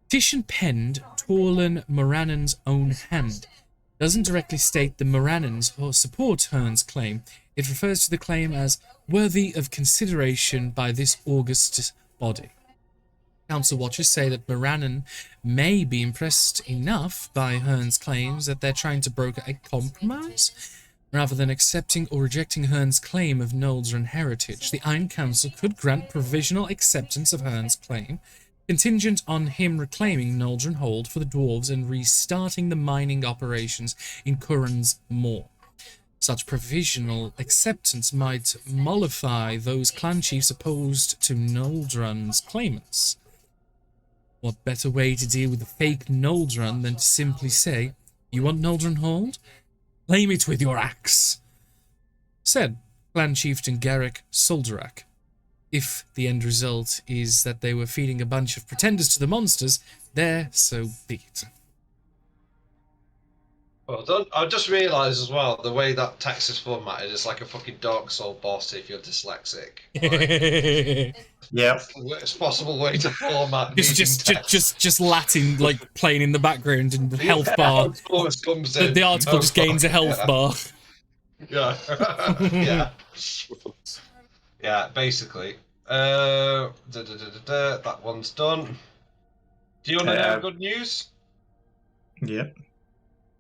Petition penned Torlin Morannon's own hand doesn't directly state the Morannons support Hearn's claim. It refers to the claim as worthy of consideration by this august body. Council watchers say that Morannon may be impressed enough by Hearn's claims that they're trying to broker a compromise. Rather than accepting or rejecting Hearn's claim of Noldrun heritage, the Iron Council could grant provisional acceptance of Hearn's claim, contingent on him reclaiming Noldrun Hold for the dwarves and restarting the mining operations in Curran's Moor. Such provisional acceptance might mollify those clan chiefs opposed to Noldrun's claimants. What better way to deal with the fake Noldrun than to simply say, "You want Noldrun Hold? Claim it with your axe," said Clan Chieftain Garrick Solderak. If the end result is that they were feeding a bunch of pretenders to the monsters, there, so be it. Well done. I just realised as well, the way that text is formatted is like a fucking Dark Soul boss if you're dyslexic. Like, Yep. worst possible way to format text. just Latin, like, playing in the background and the health bar. Comes in. The article just gains a health bar. Yeah. Yeah. Yeah, basically. That one's done. Do you want to know good news? Yep.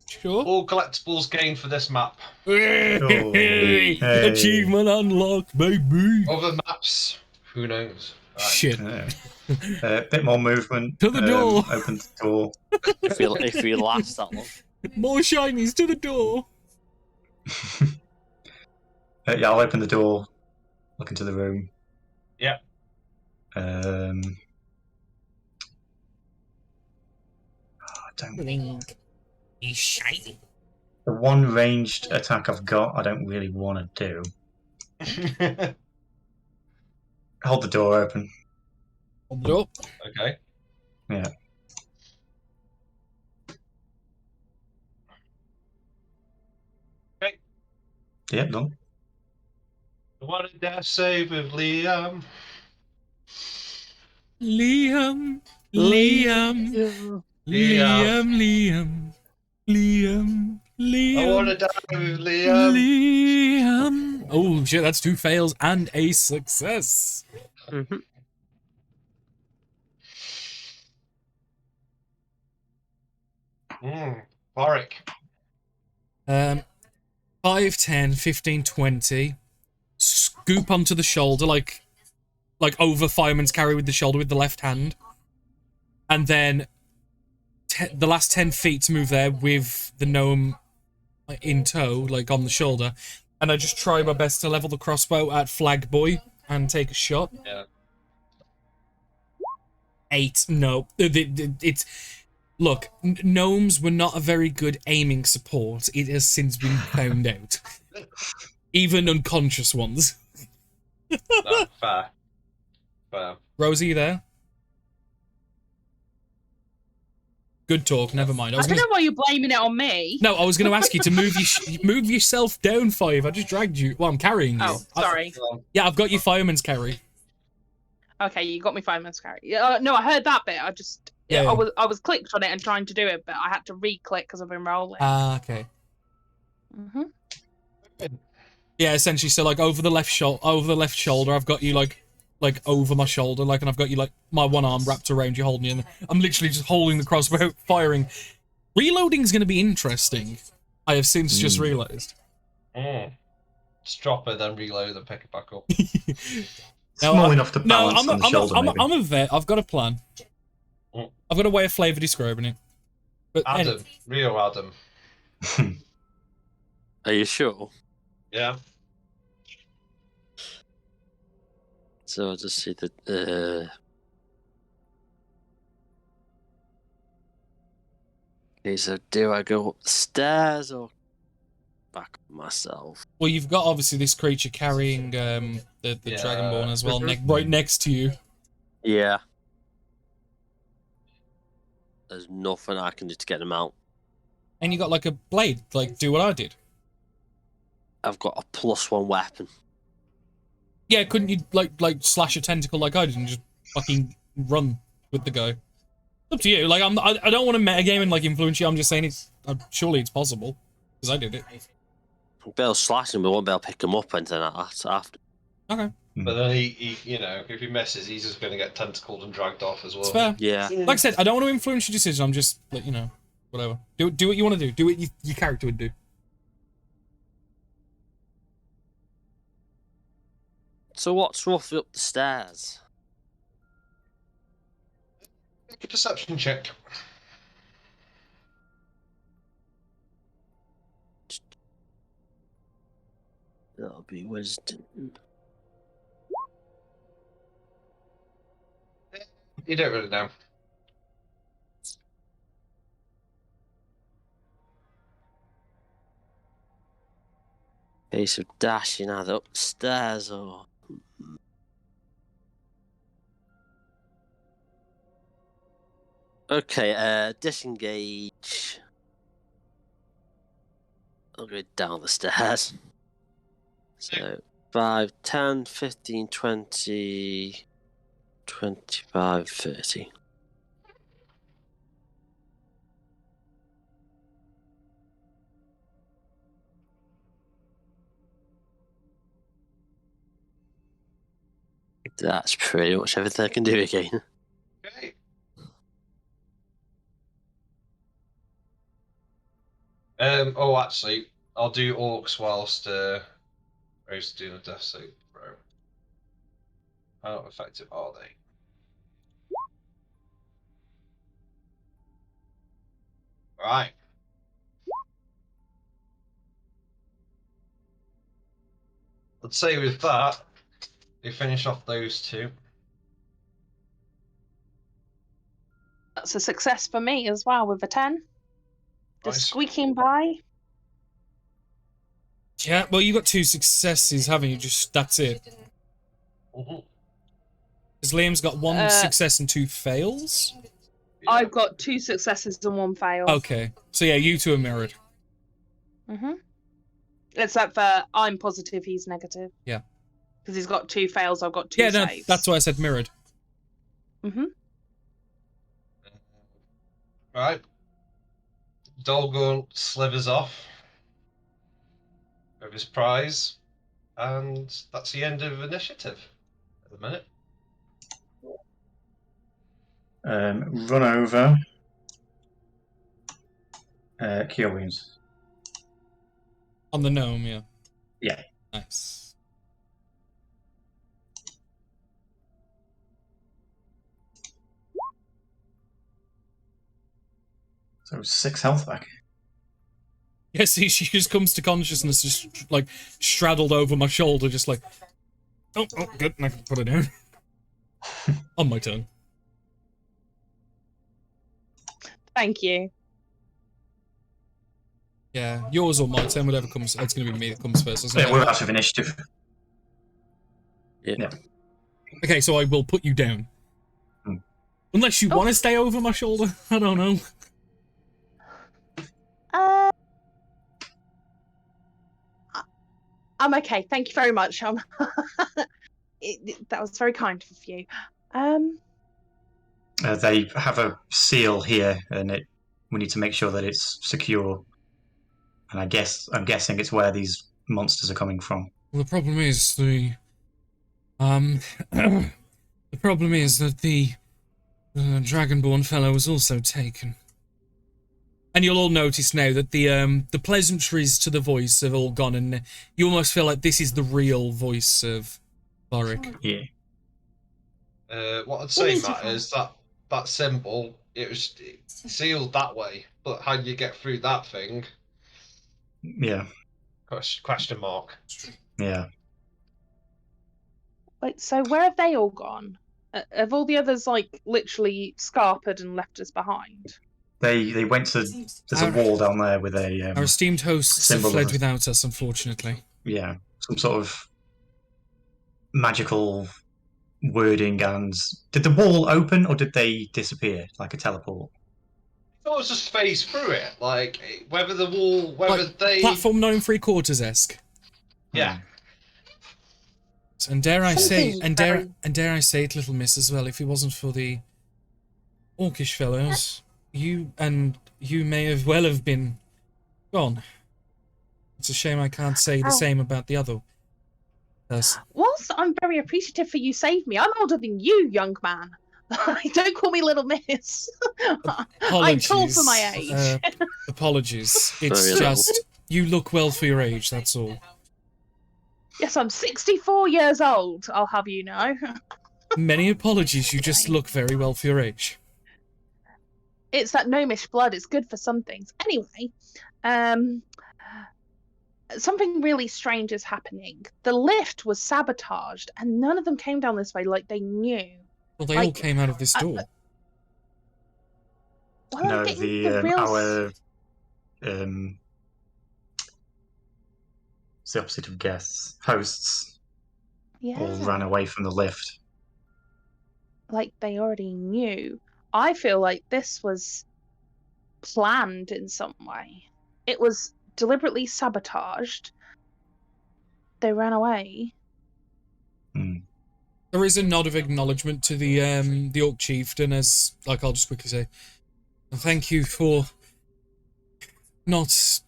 Sure. All collectibles gained for this map. Hey. Achievement unlocked, baby. Other maps, who knows? Right. Shit. A bit more movement. To the door. Open the door. If we last that long. More shinies to the door. Yeah, I'll open the door. Look into the room. Yep. I don't. Link. He's shiny. The one ranged attack I've got, I don't really want to do. Hold the door open. Hold the door. Okay. Yeah. Okay. Yep, done. What a death save with Liam. Liam. Liam. Liam. Liam. Liam. I want to die with Liam. Liam. Oh shit, that's 2 fails and a success. Mm-hmm. Warwick. 5, 10, 15, 20. Scoop onto the shoulder, like over fireman's carry with the shoulder with the left hand. And then the last 10 feet to move there with the gnome in tow, like on the shoulder. And I just try my best to level the crossbow at Flag Boy and take a shot. Yeah. 8. No. It's... Look, gnomes were not a very good aiming support. It has since been found out. Even unconscious ones. No, fair. Fair. Rosie, you there? Good talk, never mind. I don't know why you're blaming it on me. No, I was going to ask you to move yourself down 5. I just dragged you. Well, I'm carrying you. Oh, sorry. Yeah, I've got your fireman's carry. Okay, you got me fireman's carry. No, I heard that bit. I just... Yeah. I was clicked on it and trying to do it, but I had to re-click because I've been rolling. Ah, okay. Mm-hmm. Yeah, essentially, so like over the left shoulder, I've got you like over my shoulder, like, and I've got you like my one arm wrapped around you, holding you, and I'm literally just holding the crossbow, firing. Reloading is going to be interesting. I have since just realised. Just drop it, then reload, and pick it back up. Small enough to balance on the shoulder, maybe. I'm a vet. I've got a plan. I've got a way of flavour describing it. But Adam, Rio Adam. Are you sure? Yeah. So I'll just see the. Okay, so do I go up the stairs or back up myself. Well, you've got obviously this creature carrying the Dragonborn as well, right next to you. Yeah. There's nothing I can do to get them out. And you got like a blade, like do what I did. I've got a +1 weapon. Yeah, couldn't you like slash a tentacle like I did and just fucking run with the guy? It's up to you. Like I don't want to metagame and like influence you. I'm just saying surely it's possible because I did it. I'll be able to slash him, but I won't be able to pick him up or anything like that after. Okay. But then he, you know, if he misses, he's just going to get tentacled and dragged off as well. It's fair. Yeah. Like I said, I don't want to influence your decision. I'm just like, you know, whatever. Do what you want to do. Do what your character would do. So what's roughly up the stairs? Make a perception check. That'll be wisdom. You don't really know. Case of dashing either up the stairs or... Okay, disengage. I'll go down the stairs. So 5, 10, 15, 20, 25, 30. That's pretty much everything I can do again. Okay. Oh, actually, I'll do orcs whilst Rose doing a death save throw. How effective are they? Right. Let's say with that, they finish off those two. That's a success for me as well with a 10. Just Nice. squeaking by. Yeah, well, you got 2 successes, haven't you? Just that's it. Mhm. Because Liam's got 1 success and 2 fails. Yeah. I've got 2 successes and 1 fail. Okay, so yeah, you 2 are mirrored. Except for I'm positive he's negative. Yeah. Because he's got 2 fails, I've got 2 Yeah, no, saves. that's why I said mirrored. Right. Dolgon slivers off with his prize, and that's the end of initiative at the minute. Run over. Cure wounds. On the gnome, yeah. Yeah. Nice. So 6 health back. Yeah, see, she just comes to consciousness, just like straddled over my shoulder, just like, oh, good, I can put it down. On my turn. Thank you. Yeah, yours or my turn, whatever comes. It's going to be me that comes first. Isn't Yeah, it? we're out of initiative. Yeah. Okay, so I will put you down. Unless you want to stay over my shoulder. I don't know. I'm okay. Thank you very much. That was very kind of you. They have a seal here, and we need to make sure that it's secure. And I'm guessing it's where these monsters are coming from. Well, the problem is the problem is that the Dragonborn fellow was also taken. And you'll all notice now that the pleasantries to the voice have all gone, and you almost feel like this is the real voice of Thoric. Yeah. What I'd say, Matt, is that symbol, it was sealed that way, but how do you get through that thing? Yeah. Question mark. Yeah. Wait, so where have they all gone? Have all the others, like, literally scarpered and left us behind? They went to. There's a wall down there with a Our esteemed hosts have symbol fled of without us, unfortunately. some sort of magical wording. And did the wall open or did they disappear like a teleport? I thought it was just phase through it. Like whether the wall, whether Like, they platform 9¾ esque. Yeah. And dare I say, Something dare I say it, little miss, as well, if it wasn't for the orcish fellows, you may have been gone. It's a shame I can't say the same about the other person. Whilst I'm very appreciative for you saved me, I'm older than you, young man. Don't call me little miss. I'm tall for my age. Apologies. It's Very just, you look well for your age, that's all. Yes, I'm 64 years old, I'll have you know. Many apologies, you just look very well for your age. It's that gnomish blood, it's good for some things. Anyway, something really strange is happening. The lift was sabotaged, and none of them came down this way like they knew. Well, they all came out of this door. Well, No, I'm getting the real... our it's the opposite of guests. Hosts all ran away from the lift. Like they already knew. I feel like this was planned in some way. It was deliberately sabotaged. They ran away. There is a nod of acknowledgement to the Orc Chieftain, as, like, I'll just quickly say, thank you for not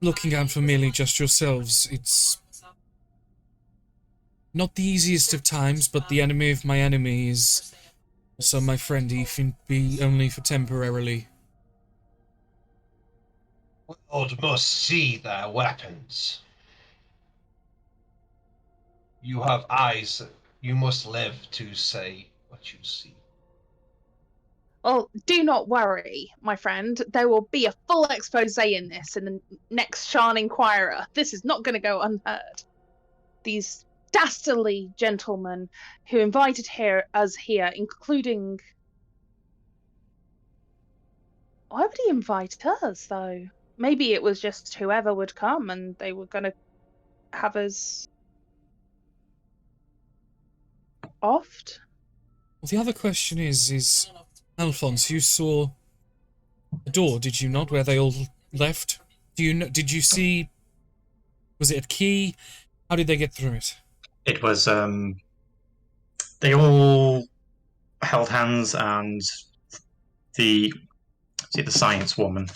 looking out for merely just yourselves. It's not the easiest of times, but the enemy of my enemy is also my friend, even be only for temporarily. Lord must see their weapons. You have eyes. You must live to say what you see. Well, do not worry, my friend. There will be a full expose in this in the next Shan Inquirer. This is not going to go unheard. These dastardly gentlemen who invited us here, including... Why would he invite us, though? Maybe it was just whoever would come and they were going to have us... offed? Well, the other question is Alphonse, you saw a door, did you not, where they all left? Did you see, was it a key? How did they get through it? It was, they all held hands, and the science woman,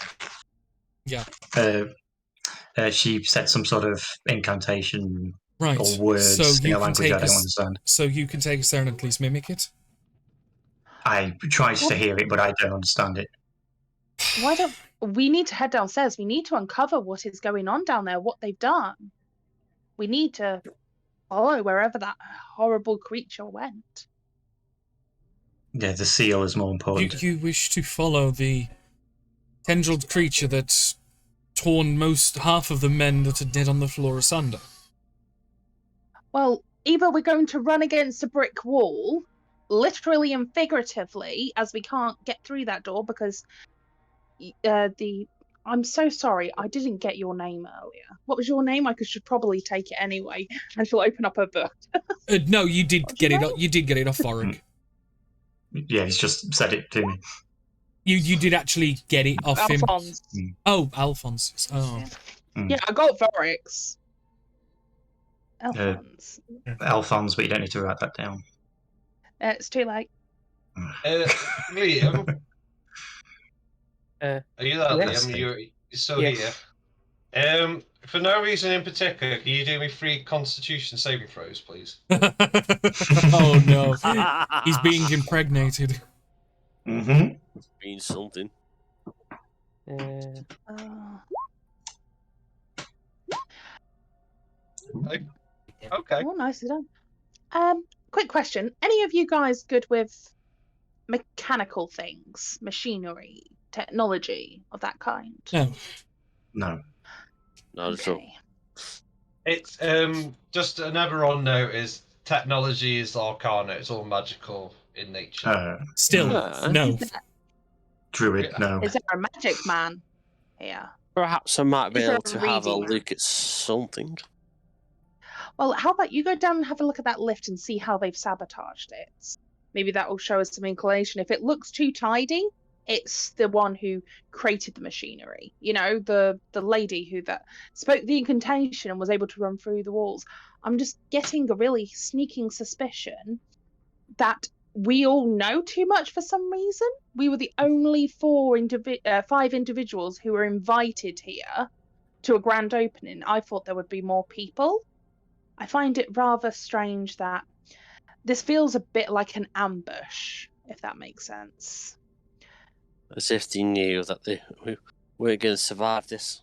she said some sort of incantation right. or words in a language I don't understand. So you can take us there and at least mimic it? I tried to hear it, but I don't understand it. Why don't we need to head downstairs? We need to uncover what is going on down there, what they've done. We need to follow wherever that horrible creature went. Yeah, the seal is more important. You wish to follow the tendrilled creature that torn half of the men that are dead on the floor asunder? Well, either we're going to run against a brick wall, literally and figuratively, as we can't get through that door because I'm so sorry, I didn't get your name earlier. What was your name? I should probably take it anyway, and she'll open up her book. No, you did get it. You did get it off Varric. Yeah, he's just said it to me. You did actually get it off Alphonse. him. Oh, Alphonse. Oh. Yeah, I got Varric's. Alphonse. Alphonse, but you don't need to write that down. It's too late. Liam. Are you there, yes. Liam? You're still here. For no reason in particular, can you do me 3 Constitution saving throws, please? Oh no, he's being impregnated. Mm-hmm. Means something. Okay. Oh, nicely done. Quick question. Any of you guys good with mechanical things, machinery, technology of that kind? No. Not at all. It's just another on note is technology is arcana. It's all magical in nature. Still, no. druid, no. Is there a magic man here? Perhaps I might be Is there able a to have a reading look at something. Well, how about you go down and have a look at that lift and see how they've sabotaged it? Maybe that will show us some inclination. If it looks too tidy, it's the one who created the machinery. You know, the lady who that spoke the incantation and was able to run through the walls. I'm just getting a really sneaking suspicion that we all know too much for some reason. We were the only 5 individuals who were invited here to a grand opening. I thought there would be more people. I find it rather strange that this feels a bit like an ambush, if that makes sense. As if they knew that we weren't going to survive this.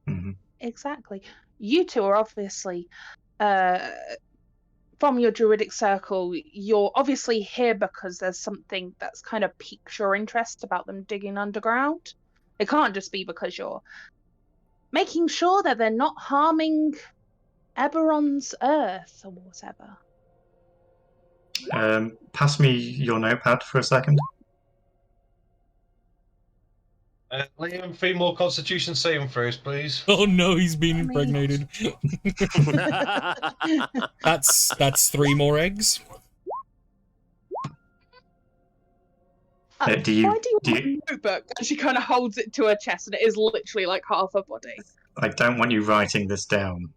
Mm-hmm. Exactly. You two are obviously, from your druidic circle, you're obviously here because there's something that's kind of piqued your interest about them digging underground. It can't just be because you're making sure that they're not harming Eberron's earth or whatever. Pass me your notepad for a second. Liam, 3 more Constitution saving throws, please. Oh no, he's been impregnated. That's 3 more eggs. Do you Why do you want a notebook? And she kind of holds it to her chest, and it is literally like half her body. I don't want you writing this down.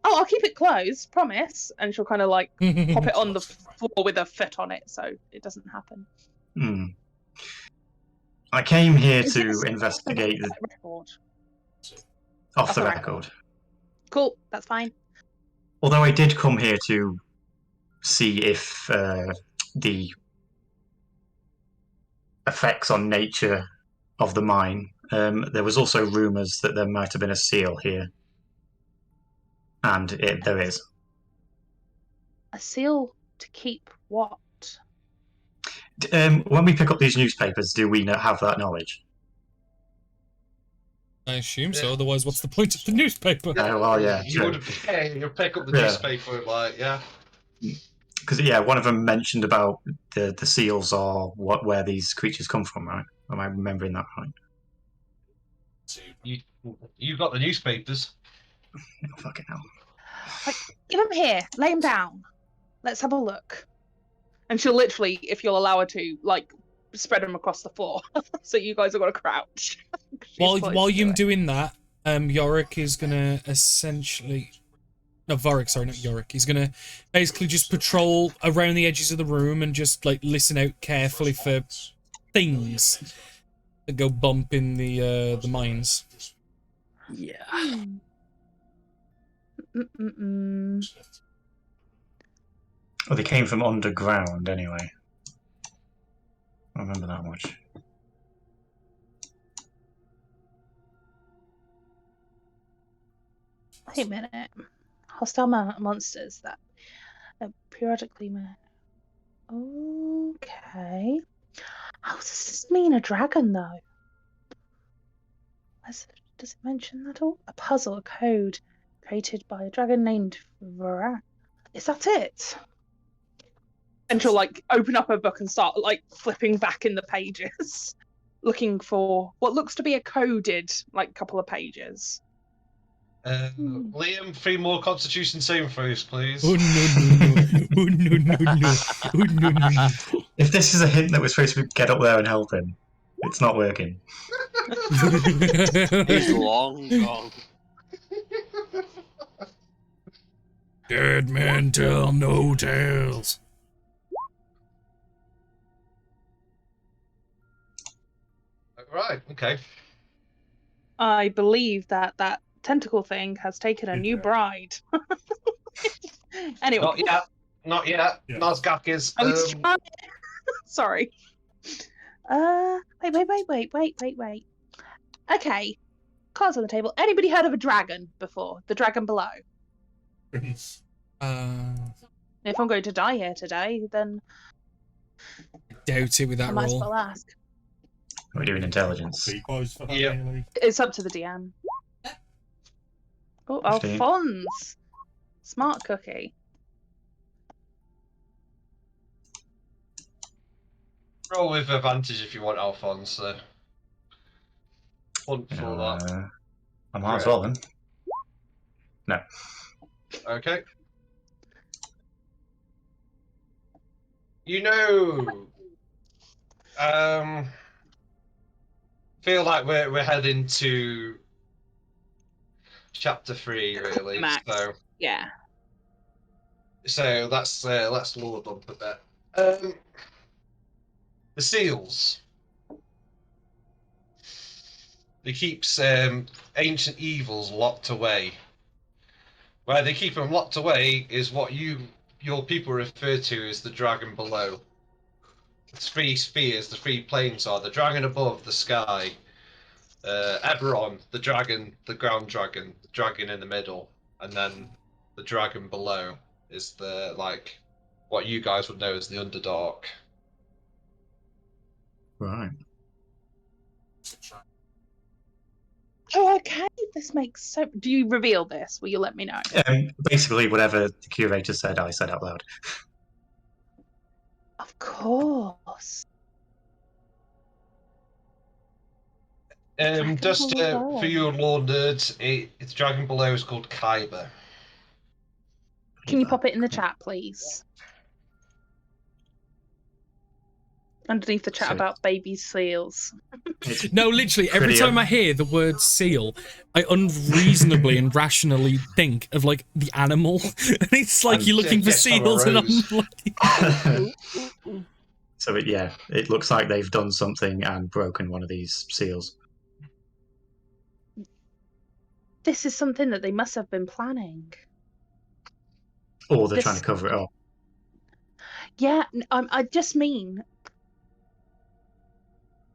Oh, I'll keep it closed, promise. And she'll kind of like pop it on the floor with her foot on it, so it doesn't happen. Hmm. I came here Is to this investigate off the record? off the record. Cool, that's fine. Although I did come here to see if the effects on nature of the mine. There was also rumours that there might have been a seal here. And there is. A seal to keep what? When we pick up these newspapers, do we have that knowledge? I assume so, otherwise what's the point of the newspaper? Well, yeah, You would you pick up the newspaper, like, yeah. Because, one of them mentioned about the seals are where these creatures come from, right? Am I remembering that right? You got the newspapers. Oh, fucking hell. Like, give him here, lay him down. Let's have a look. And she'll literally, if you'll allow her to, like, spread them across the floor. So you guys have got to crouch. While you're doing that, Yorick is gonna essentially... No, Vorik, sorry, not Yorick. He's gonna basically just patrol around the edges of the room and just, like, listen out carefully for things that go bump in the mines. Yeah. Well, they came from underground, anyway. I remember that much. Wait a minute. Hostile monsters that periodically... Okay. How does this mean a dragon, though? Does it mention that all? A puzzle, a code created by a dragon named Varak. Is that it? And she'll like open up her book and start like flipping back in the pages, looking for what looks to be a coded like couple of pages. Liam, 3 more Constitution saving throws, please. Oh no. Oh no. Oh no. If this is a hint that we're supposed to get up there and help him, it's not working. He's long gone. Dead men tell no tales. Right, okay. I believe that tentacle thing has taken a new bride. Anyway. Not yet. Yeah. Nazgak I was trying... Sorry. Wait. Okay. Cards on the table. Anybody heard of a dragon before? The dragon below? If I'm going to die here today, then Doubt it with I that might as roll. well ask. We're doing intelligence. Yeah. It's up to the DM. Oh, 15. Alphonse! Smart cookie. Roll with advantage if you want, Alphonse. Hunt for that. I might as well then. No. Okay. You know, feel like we're heading to chapter 3, really. Max. Yeah. So let's load up a bit. The seals. They keeps ancient evils locked away. Where they keep them locked away is what your people refer to as the dragon below. The 3 spheres, the 3 planes are the dragon above the sky, Eberron, the dragon, the ground dragon, the dragon in the middle, and then the dragon below is the what you guys would know as the Underdark. Right. Oh, okay. This makes so. Do you reveal this? Will you let me know? Basically, whatever the curator said, I said out loud. Of course. Just for you law nerds, it's dragon below is called Kyber. Can you pop it in the chat, please? Underneath the chat about baby seals. No, literally, every time I hear the word seal, I unreasonably and rationally think of, like, the animal. And it's like you're looking for seals, and I'm like... So, it looks like they've done something and broken one of these seals. This is something that they must have been planning. Or they're trying to cover it up. Yeah, I just mean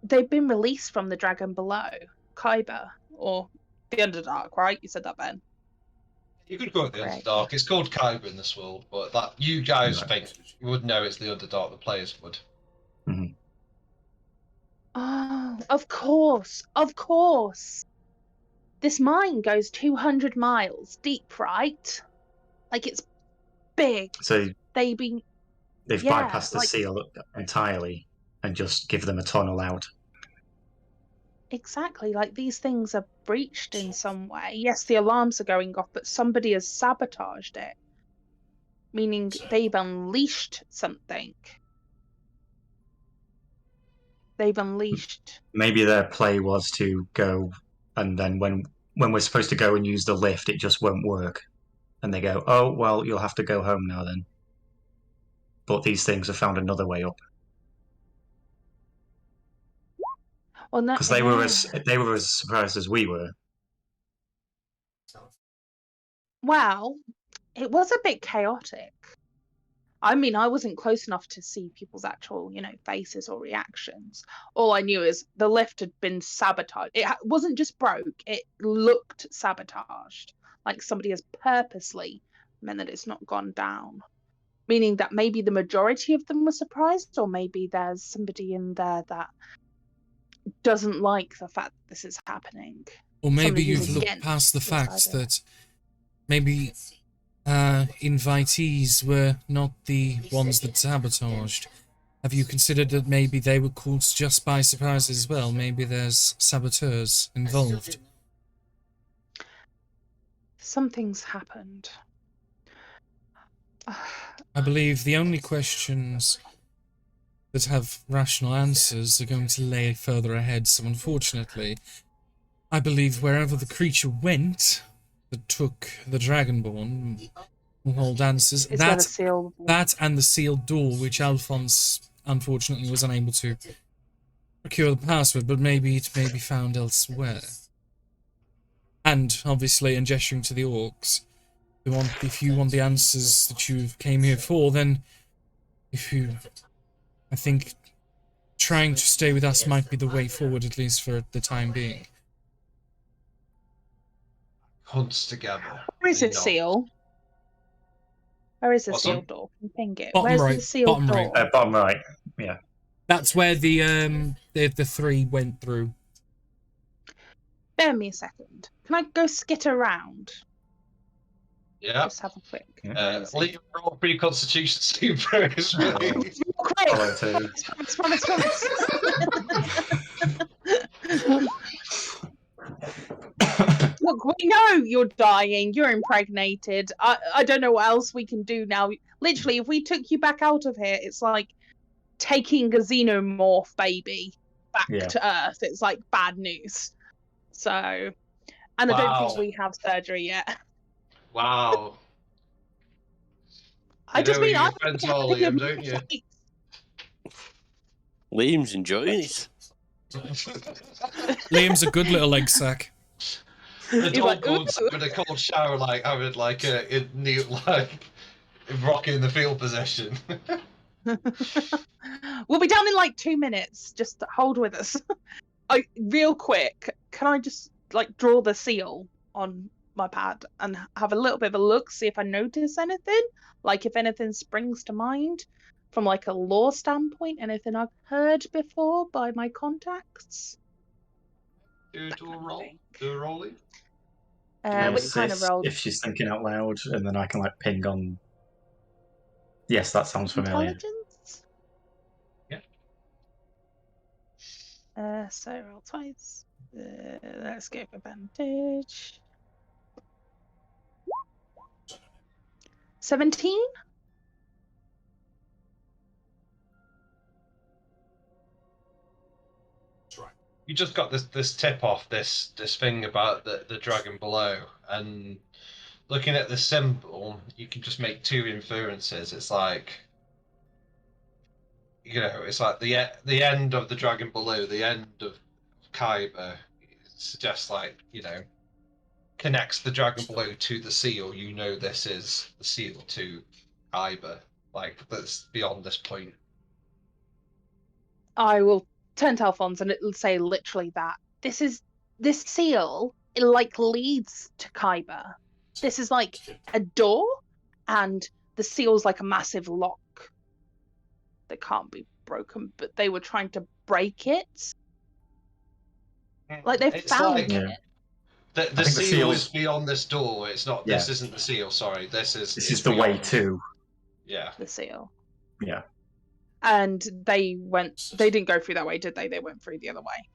they've been released from the dragon below, Kyber, or the Underdark, right? You said that, Ben. You could call it the Underdark. It's called Kyber in this world, but that you guys think you would know it's the Underdark. The players would. Mm-hmm. Oh, of course, of course. This mine goes 200 miles deep, right? Like, it's big. So they've bypassed the seal entirely and just give them a tunnel out. Exactly, like these things are breached in some way. Yes, the alarms are going off, but somebody has sabotaged it. Meaning they've unleashed something. They've unleashed... Maybe their play was to go, and then when we're supposed to go and use the lift, it just won't work. And they go, oh, well, you'll have to go home now then. But these things have found another way up. Because they were as surprised as we were. Well, it was a bit chaotic. I mean, I wasn't close enough to see people's actual, faces or reactions. All I knew is the lift had been sabotaged. It wasn't just broke, it looked sabotaged. Like somebody has purposely meant that it's not gone down. Meaning that maybe the majority of them were surprised, or maybe there's somebody in there that doesn't like the fact that this is happening. Or maybe you've looked past the fact that maybe invitees were not the ones that sabotaged. Have you considered that maybe they were caught just by surprise as well? Maybe there's saboteurs involved. Something's happened. I believe the only questions that have rational answers are going to lay further ahead, so unfortunately, I believe wherever the creature went that took the Dragonborn will hold answers. That and the sealed door, which Alphonse unfortunately was unable to procure the password, but maybe it may be found elsewhere. And obviously, in gesturing to the orcs, if you want the answers that you came here for, then I think trying to stay with us might be the way forward, at least for the time being. Hunts together. Where is it, seal? Where is the sealed door? Can you ping it? Bottom Where's right. the sealed door? Bottom right. Yeah. That's where the 3 went through. Bear me a second. Can I go skit around? Yeah. Just have a quick. Leave roll pre-constitution super. follow too. Promise. Look, we know you're dying. You're impregnated. I don't know what else we can do now. Literally, if we took you back out of here, it's like taking a xenomorph baby back to Earth. It's like bad news. So, and I don't think we have surgery yet. Wow. I just mean, your friends are, Liam, don't you? Liam's enjoying it. Liam's a good little egg sack. The dog goes with a cold shower, like having like a rocking the field position. We'll be down in like 2 minutes. Just hold with us. Real quick, can I just like draw the seal on my pad and have a little bit of a look, see if I notice anything? Like if anything springs to mind from like a lore standpoint, anything I've heard before by my contacts? Do a roll. Do a rolling. Which kind of roll? If she's thinking out loud, and then I can like ping on. Yes, that sounds familiar. Intelligence? Yeah. So roll twice. Let's go for advantage. 17? You just got this tip off this thing about the dragon below, and looking at the symbol, you can just make two inferences. It's like, it's like the end of the dragon below, the end of Kyber suggests like, connects the dragon below to the seal. This is the seal to Kyber. Like, that's beyond this point. I will turn to Alphonse and it'll say literally that. This seal, it like leads to Kyber. This is like a door, and the seal's like a massive lock that can't be broken, but they were trying to break it. Like they found it. The seal is beyond this door. It's not. This isn't the seal. Sorry, this is the way to. Yeah. The seal. Yeah. And they didn't go through that way, did they? They went through the other way.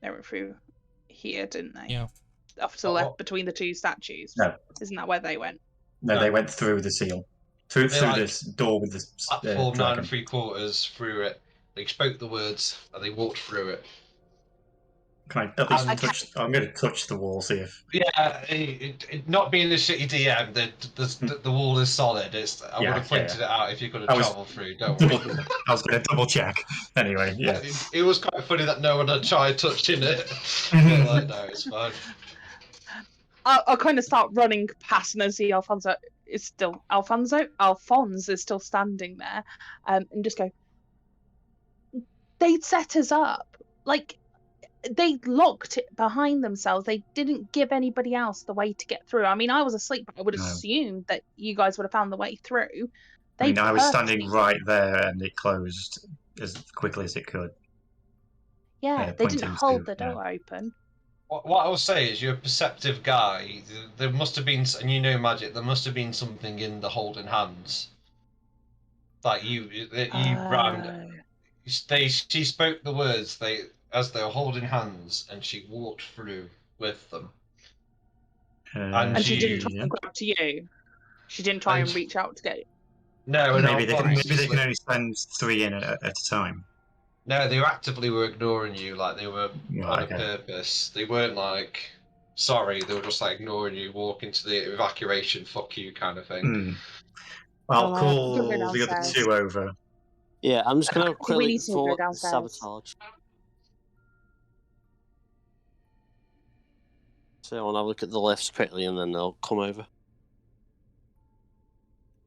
They went through here, didn't they? Yeah. Off to the left between the two statues. No. Isn't that where they went? No, they went through the seal. Through this door with the platform 9 dragon. 3/4 through it. They spoke the words and they walked through it. Can I at least touch? I'm going to touch the wall, see if. Yeah, it not being a shitty DM, the wall is solid. I would have pointed it out if you could have travelled through. Don't worry. I was going to double check. Anyway, yeah. It was quite funny that no one had tried touching it. Like, no, it's fine. I'll kind of start running past and then see Alphonse is still standing there, and just go. They'd set us up. Like, they locked it behind themselves. They didn't give anybody else the way to get through. I mean, I was asleep, but I would assume that you guys would have found the way through. I was standing right there, and it closed as quickly as it could. Yeah, they didn't hold the door open. What I will say is, you're a perceptive guy. There must have been, and magic. There must have been something in the holding hands. Like you ran. She spoke the words. As they were holding hands, and she walked through with them. And she didn't try and grab to you. She didn't try and reach out to get you. No, maybe they can only send 3 in at a time. No, they actively were ignoring you, like they were on a purpose. They weren't like sorry. They were just like ignoring you, walking to the evacuation, fuck you kind of thing. I'll call the other 2 over. Yeah, I'm just gonna quickly for sabotage. So I want to have a look at the lifts quickly, and then they'll come over.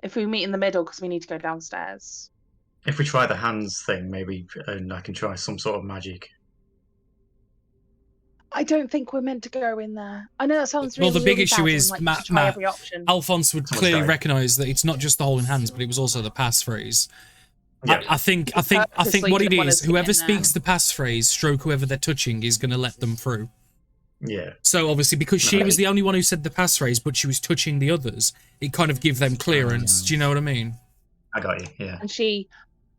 If we meet in the middle, because we need to go downstairs. If we try the hands thing, maybe, and I can try some sort of magic. I don't think we're meant to go in there. I know that sounds really. Well, the big issue is Matt. Alphonse would clearly recognise that it's not just the holding hands, but it was also the passphrase. Yeah. I think what it is, whoever speaks the passphrase, stroke whoever they're touching, is going to let them through. Yeah. So obviously, because she was the only one who said the passphrase, but she was touching the others, it kind of give them clearance. Do you know what I mean? I got you. Yeah. And she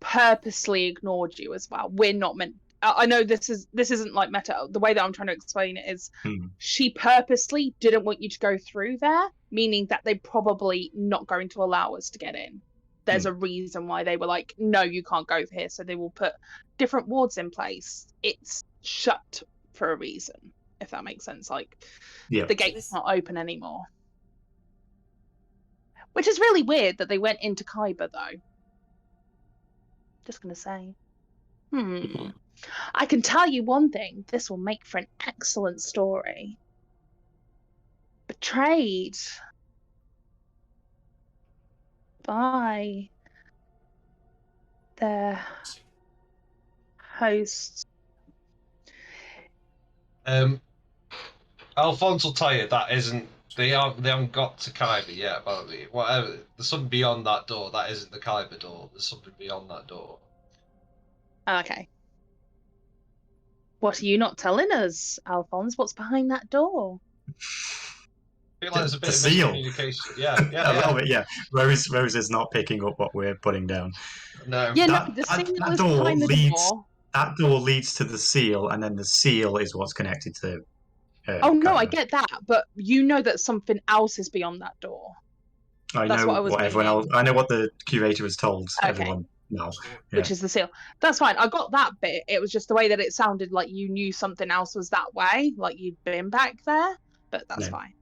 purposely ignored you as well. We're not meant. I know this isn't like meta. The way that I'm trying to explain it is, she purposely didn't want you to go through there, meaning that they're probably not going to allow us to get in. There's a reason why they were like, no, you can't go here. So they will put different wards in place. It's shut for a reason, if that makes sense. Like, the gate's not open anymore. Which is really weird that they went into Kyber, though. Just gonna say. I can tell you one thing. This will make for an excellent story. Betrayed by their hosts. Alphonse will tell you that isn't. They haven't got to Kyber yet. But whatever, there's something beyond that door. That isn't the Kyber door. There's something beyond that door. Okay. What are you not telling us, Alphonse? What's behind that door? I feel like there's a bit of seal. miscommunication. Yeah. A little bit, yeah. Rose is not picking up what we're putting down. No. Yeah, the seal is behind the door. That door leads to the seal, and then the seal is what's connected to. Oh no, I get that, but you know that something else is beyond that door. I know what everyone else. I know what the curator has told everyone now, which is the seal. That's fine. I got that bit. It was just the way that it sounded like you knew something else was that way, like you'd been back there. But that's fine.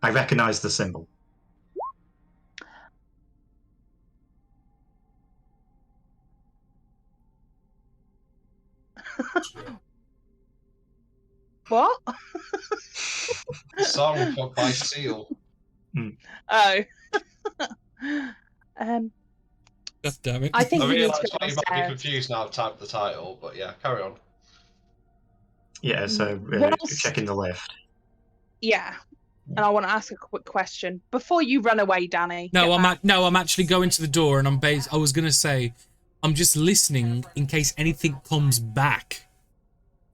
I recognise the symbol. What? Song by Seal. Oh. God damn it. I think I you need realise to go why you might be downstairs. confused now. I've typed the title, but yeah, carry on. Yeah, so checking the lift. Yeah. And I want to ask a quick question before you run away, Danny. No, I'm actually going to the door, and I was gonna say, I'm just listening in case anything comes back,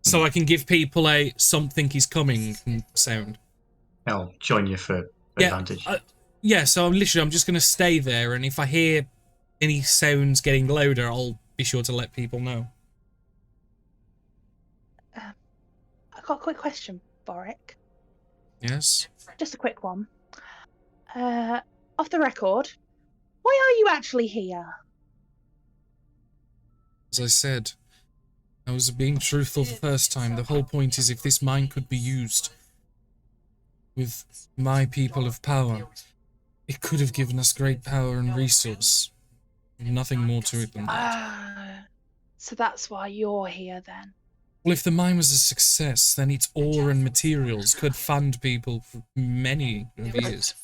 so I can give people a "something is coming" sound. I'll join you for advantage. Yeah, so I'm just gonna stay there, and if I hear any sounds getting louder, I'll be sure to let people know. I've got a quick question, Boric. Yes? Just a quick one. Off the record, why are you actually here? As I said, I was being truthful the first time. The whole point is if this mine could be used with my people of power, it could have given us great power and resource. Nothing more to it than that. So that's why you're here then. Well, if the mine was a success, then its ore and materials could fund people for many years.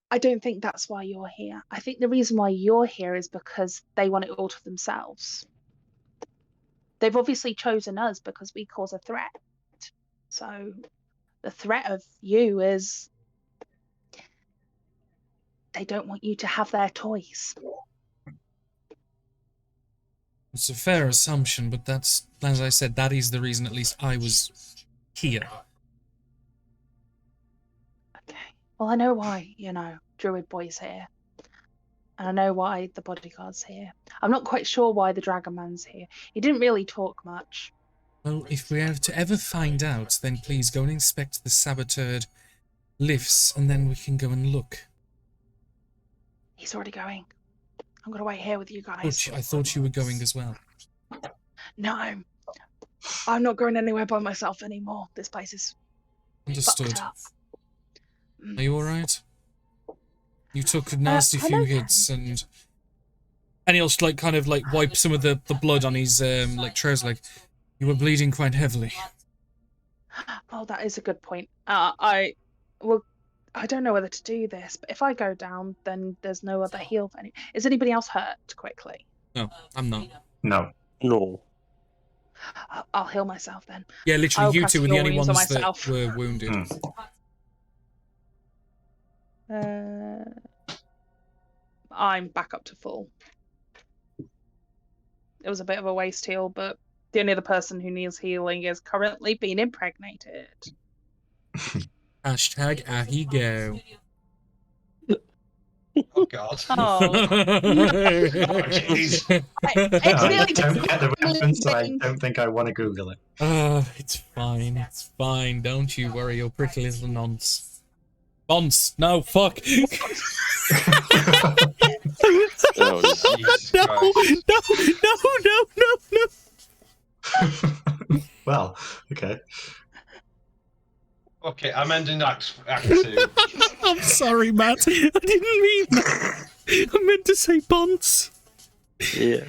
I don't think that's why you're here. I think the reason why you're here is because they want it all to themselves. They've obviously chosen us because we cause a threat. So the threat of you is they don't want you to have their toys. It's a fair assumption, but that's, as I said, that is the reason at least I was here. Okay. Well, I know why, Druid Boy's here. And I know why the bodyguard's here. I'm not quite sure why the Dragon Man's here. He didn't really talk much. Well, if we are to ever find out, then please go and inspect the saboteured lifts, and then we can go and look. He's already going. I'm going to wait here with you guys. I thought you were going as well. No. I'm not going anywhere by myself anymore. This place is Understood. fucked up. Are you alright? You took a nasty few hits, and he'll kind of wipe some of the blood on his trousers. You were bleeding quite heavily. Oh, that is a good point. I don't know whether to do this, but if I go down, then there's no other heal for any. Is anybody else hurt quickly? No, I'm not. No. I'll heal myself then. Yeah, literally, you two were the only ones that myself. were wounded. I'm back up to full. It was a bit of a waste heal, but the only other person who needs healing is currently being impregnated. Hashtag Ahigo. Oh God. Oh. Oh, jeez. It's I nearly don't get the reference, so I thing. don't think I want to Google it. It's fine. It's fine. Don't you worry, your pretty little nonce. Bonce. No, fuck. Oh, Jesus no, Christ. no. Well, okay. Okay, I'm ending Act 2. I'm sorry, Matt. I didn't mean that. I meant to say Bonce. yeah.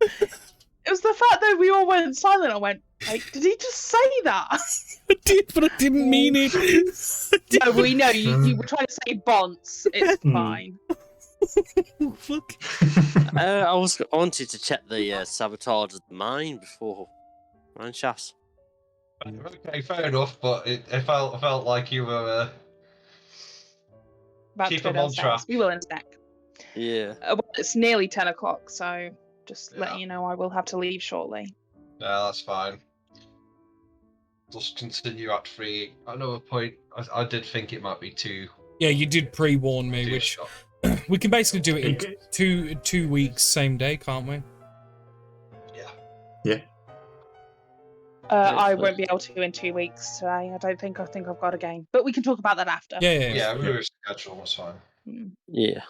It was the fact that we all went silent. I went, like, did he just say that? I did, but I didn't mean it. No, we know you were trying to say bonce. It's fine. Fuck. I wanted to check the sabotage of the mine before mine shafts. Okay, fair enough, but I felt like you were About keep to go them on downstairs. track. We will in a sec. Yeah. Well, it's nearly 10 o'clock, so just Yeah. letting you know I will have to leave shortly. No, that's fine. Just continue Act 3. At another point, I did think it might be too. Yeah, you did pre-warn me, too which short. we can basically do it in Okay. two weeks, same day, can't we? Yeah. I won't be able to in 2 weeks today. I think I've got a game, but we can talk about that after. Yeah, we were scheduled. That's fine. Yeah.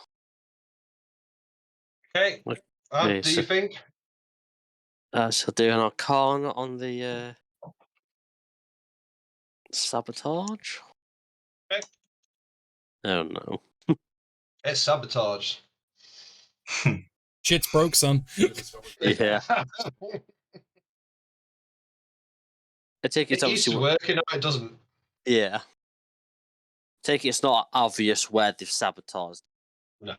Okay. Okay, Do you think? So do an arcana on the sabotage? Okay. Oh no. It's sabotage. Shit's broke, son. Yeah. I take It it's used to obviously work, and now it doesn't. yeah. Take it it's not obvious where they've sabotaged. No.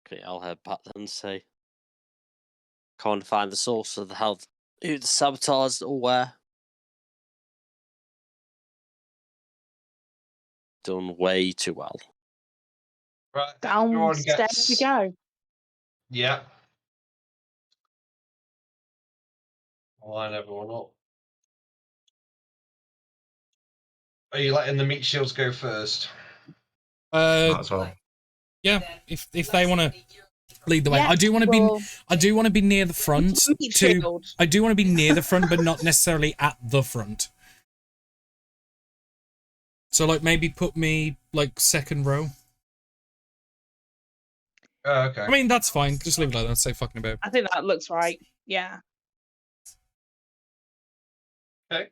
Okay, I'll head back then and say can't find the source of the health who the sabotaged or where. Done way too well. Right. everyone Downstairs we gets- go. Yeah. I'll line everyone up. Are you letting the meat shields go first? Might as well. Yeah, if they want to lead the way, Yeah, I do want to be near the front. Meat To shield. I do want to be near the front, but not necessarily at the front. So like maybe put me like second row. Okay. I mean that's fine. Just leave it like that. Say fucking about. I think that looks right. Yeah. Okay.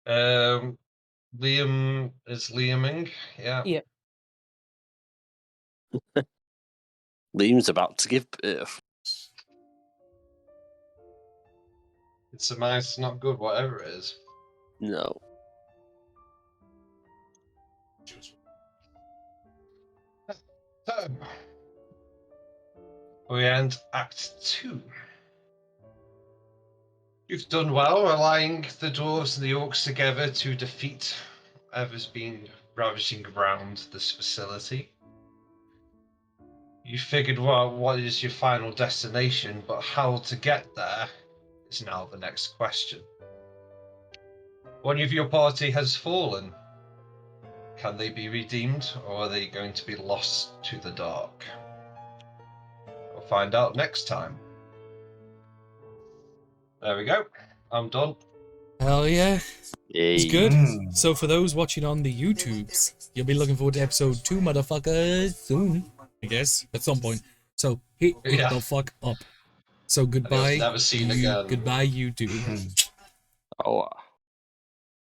Liam is Liaming. Yeah. Yeah. Liam's about to give birth. It's a nice, not good, whatever it is. No. So, we end Act 2. You've done well rallying the dwarves and the orcs together to defeat whatever's been ravaging around this facility. You figured, well, what is your final destination, but how to get there is now the next question. One of your party has fallen. Can they be redeemed, or are they going to be lost to the dark? We'll find out next time. There we go. I'm done. Hell yeah, it's Yay. good. Mm. So for those watching on the YouTubes, you'll be looking forward to episode 2, motherfuckers, soon. I guess at some point. So hit Yeah. the fuck up. So goodbye. never seen again. Goodbye, YouTube. Mm. Oh.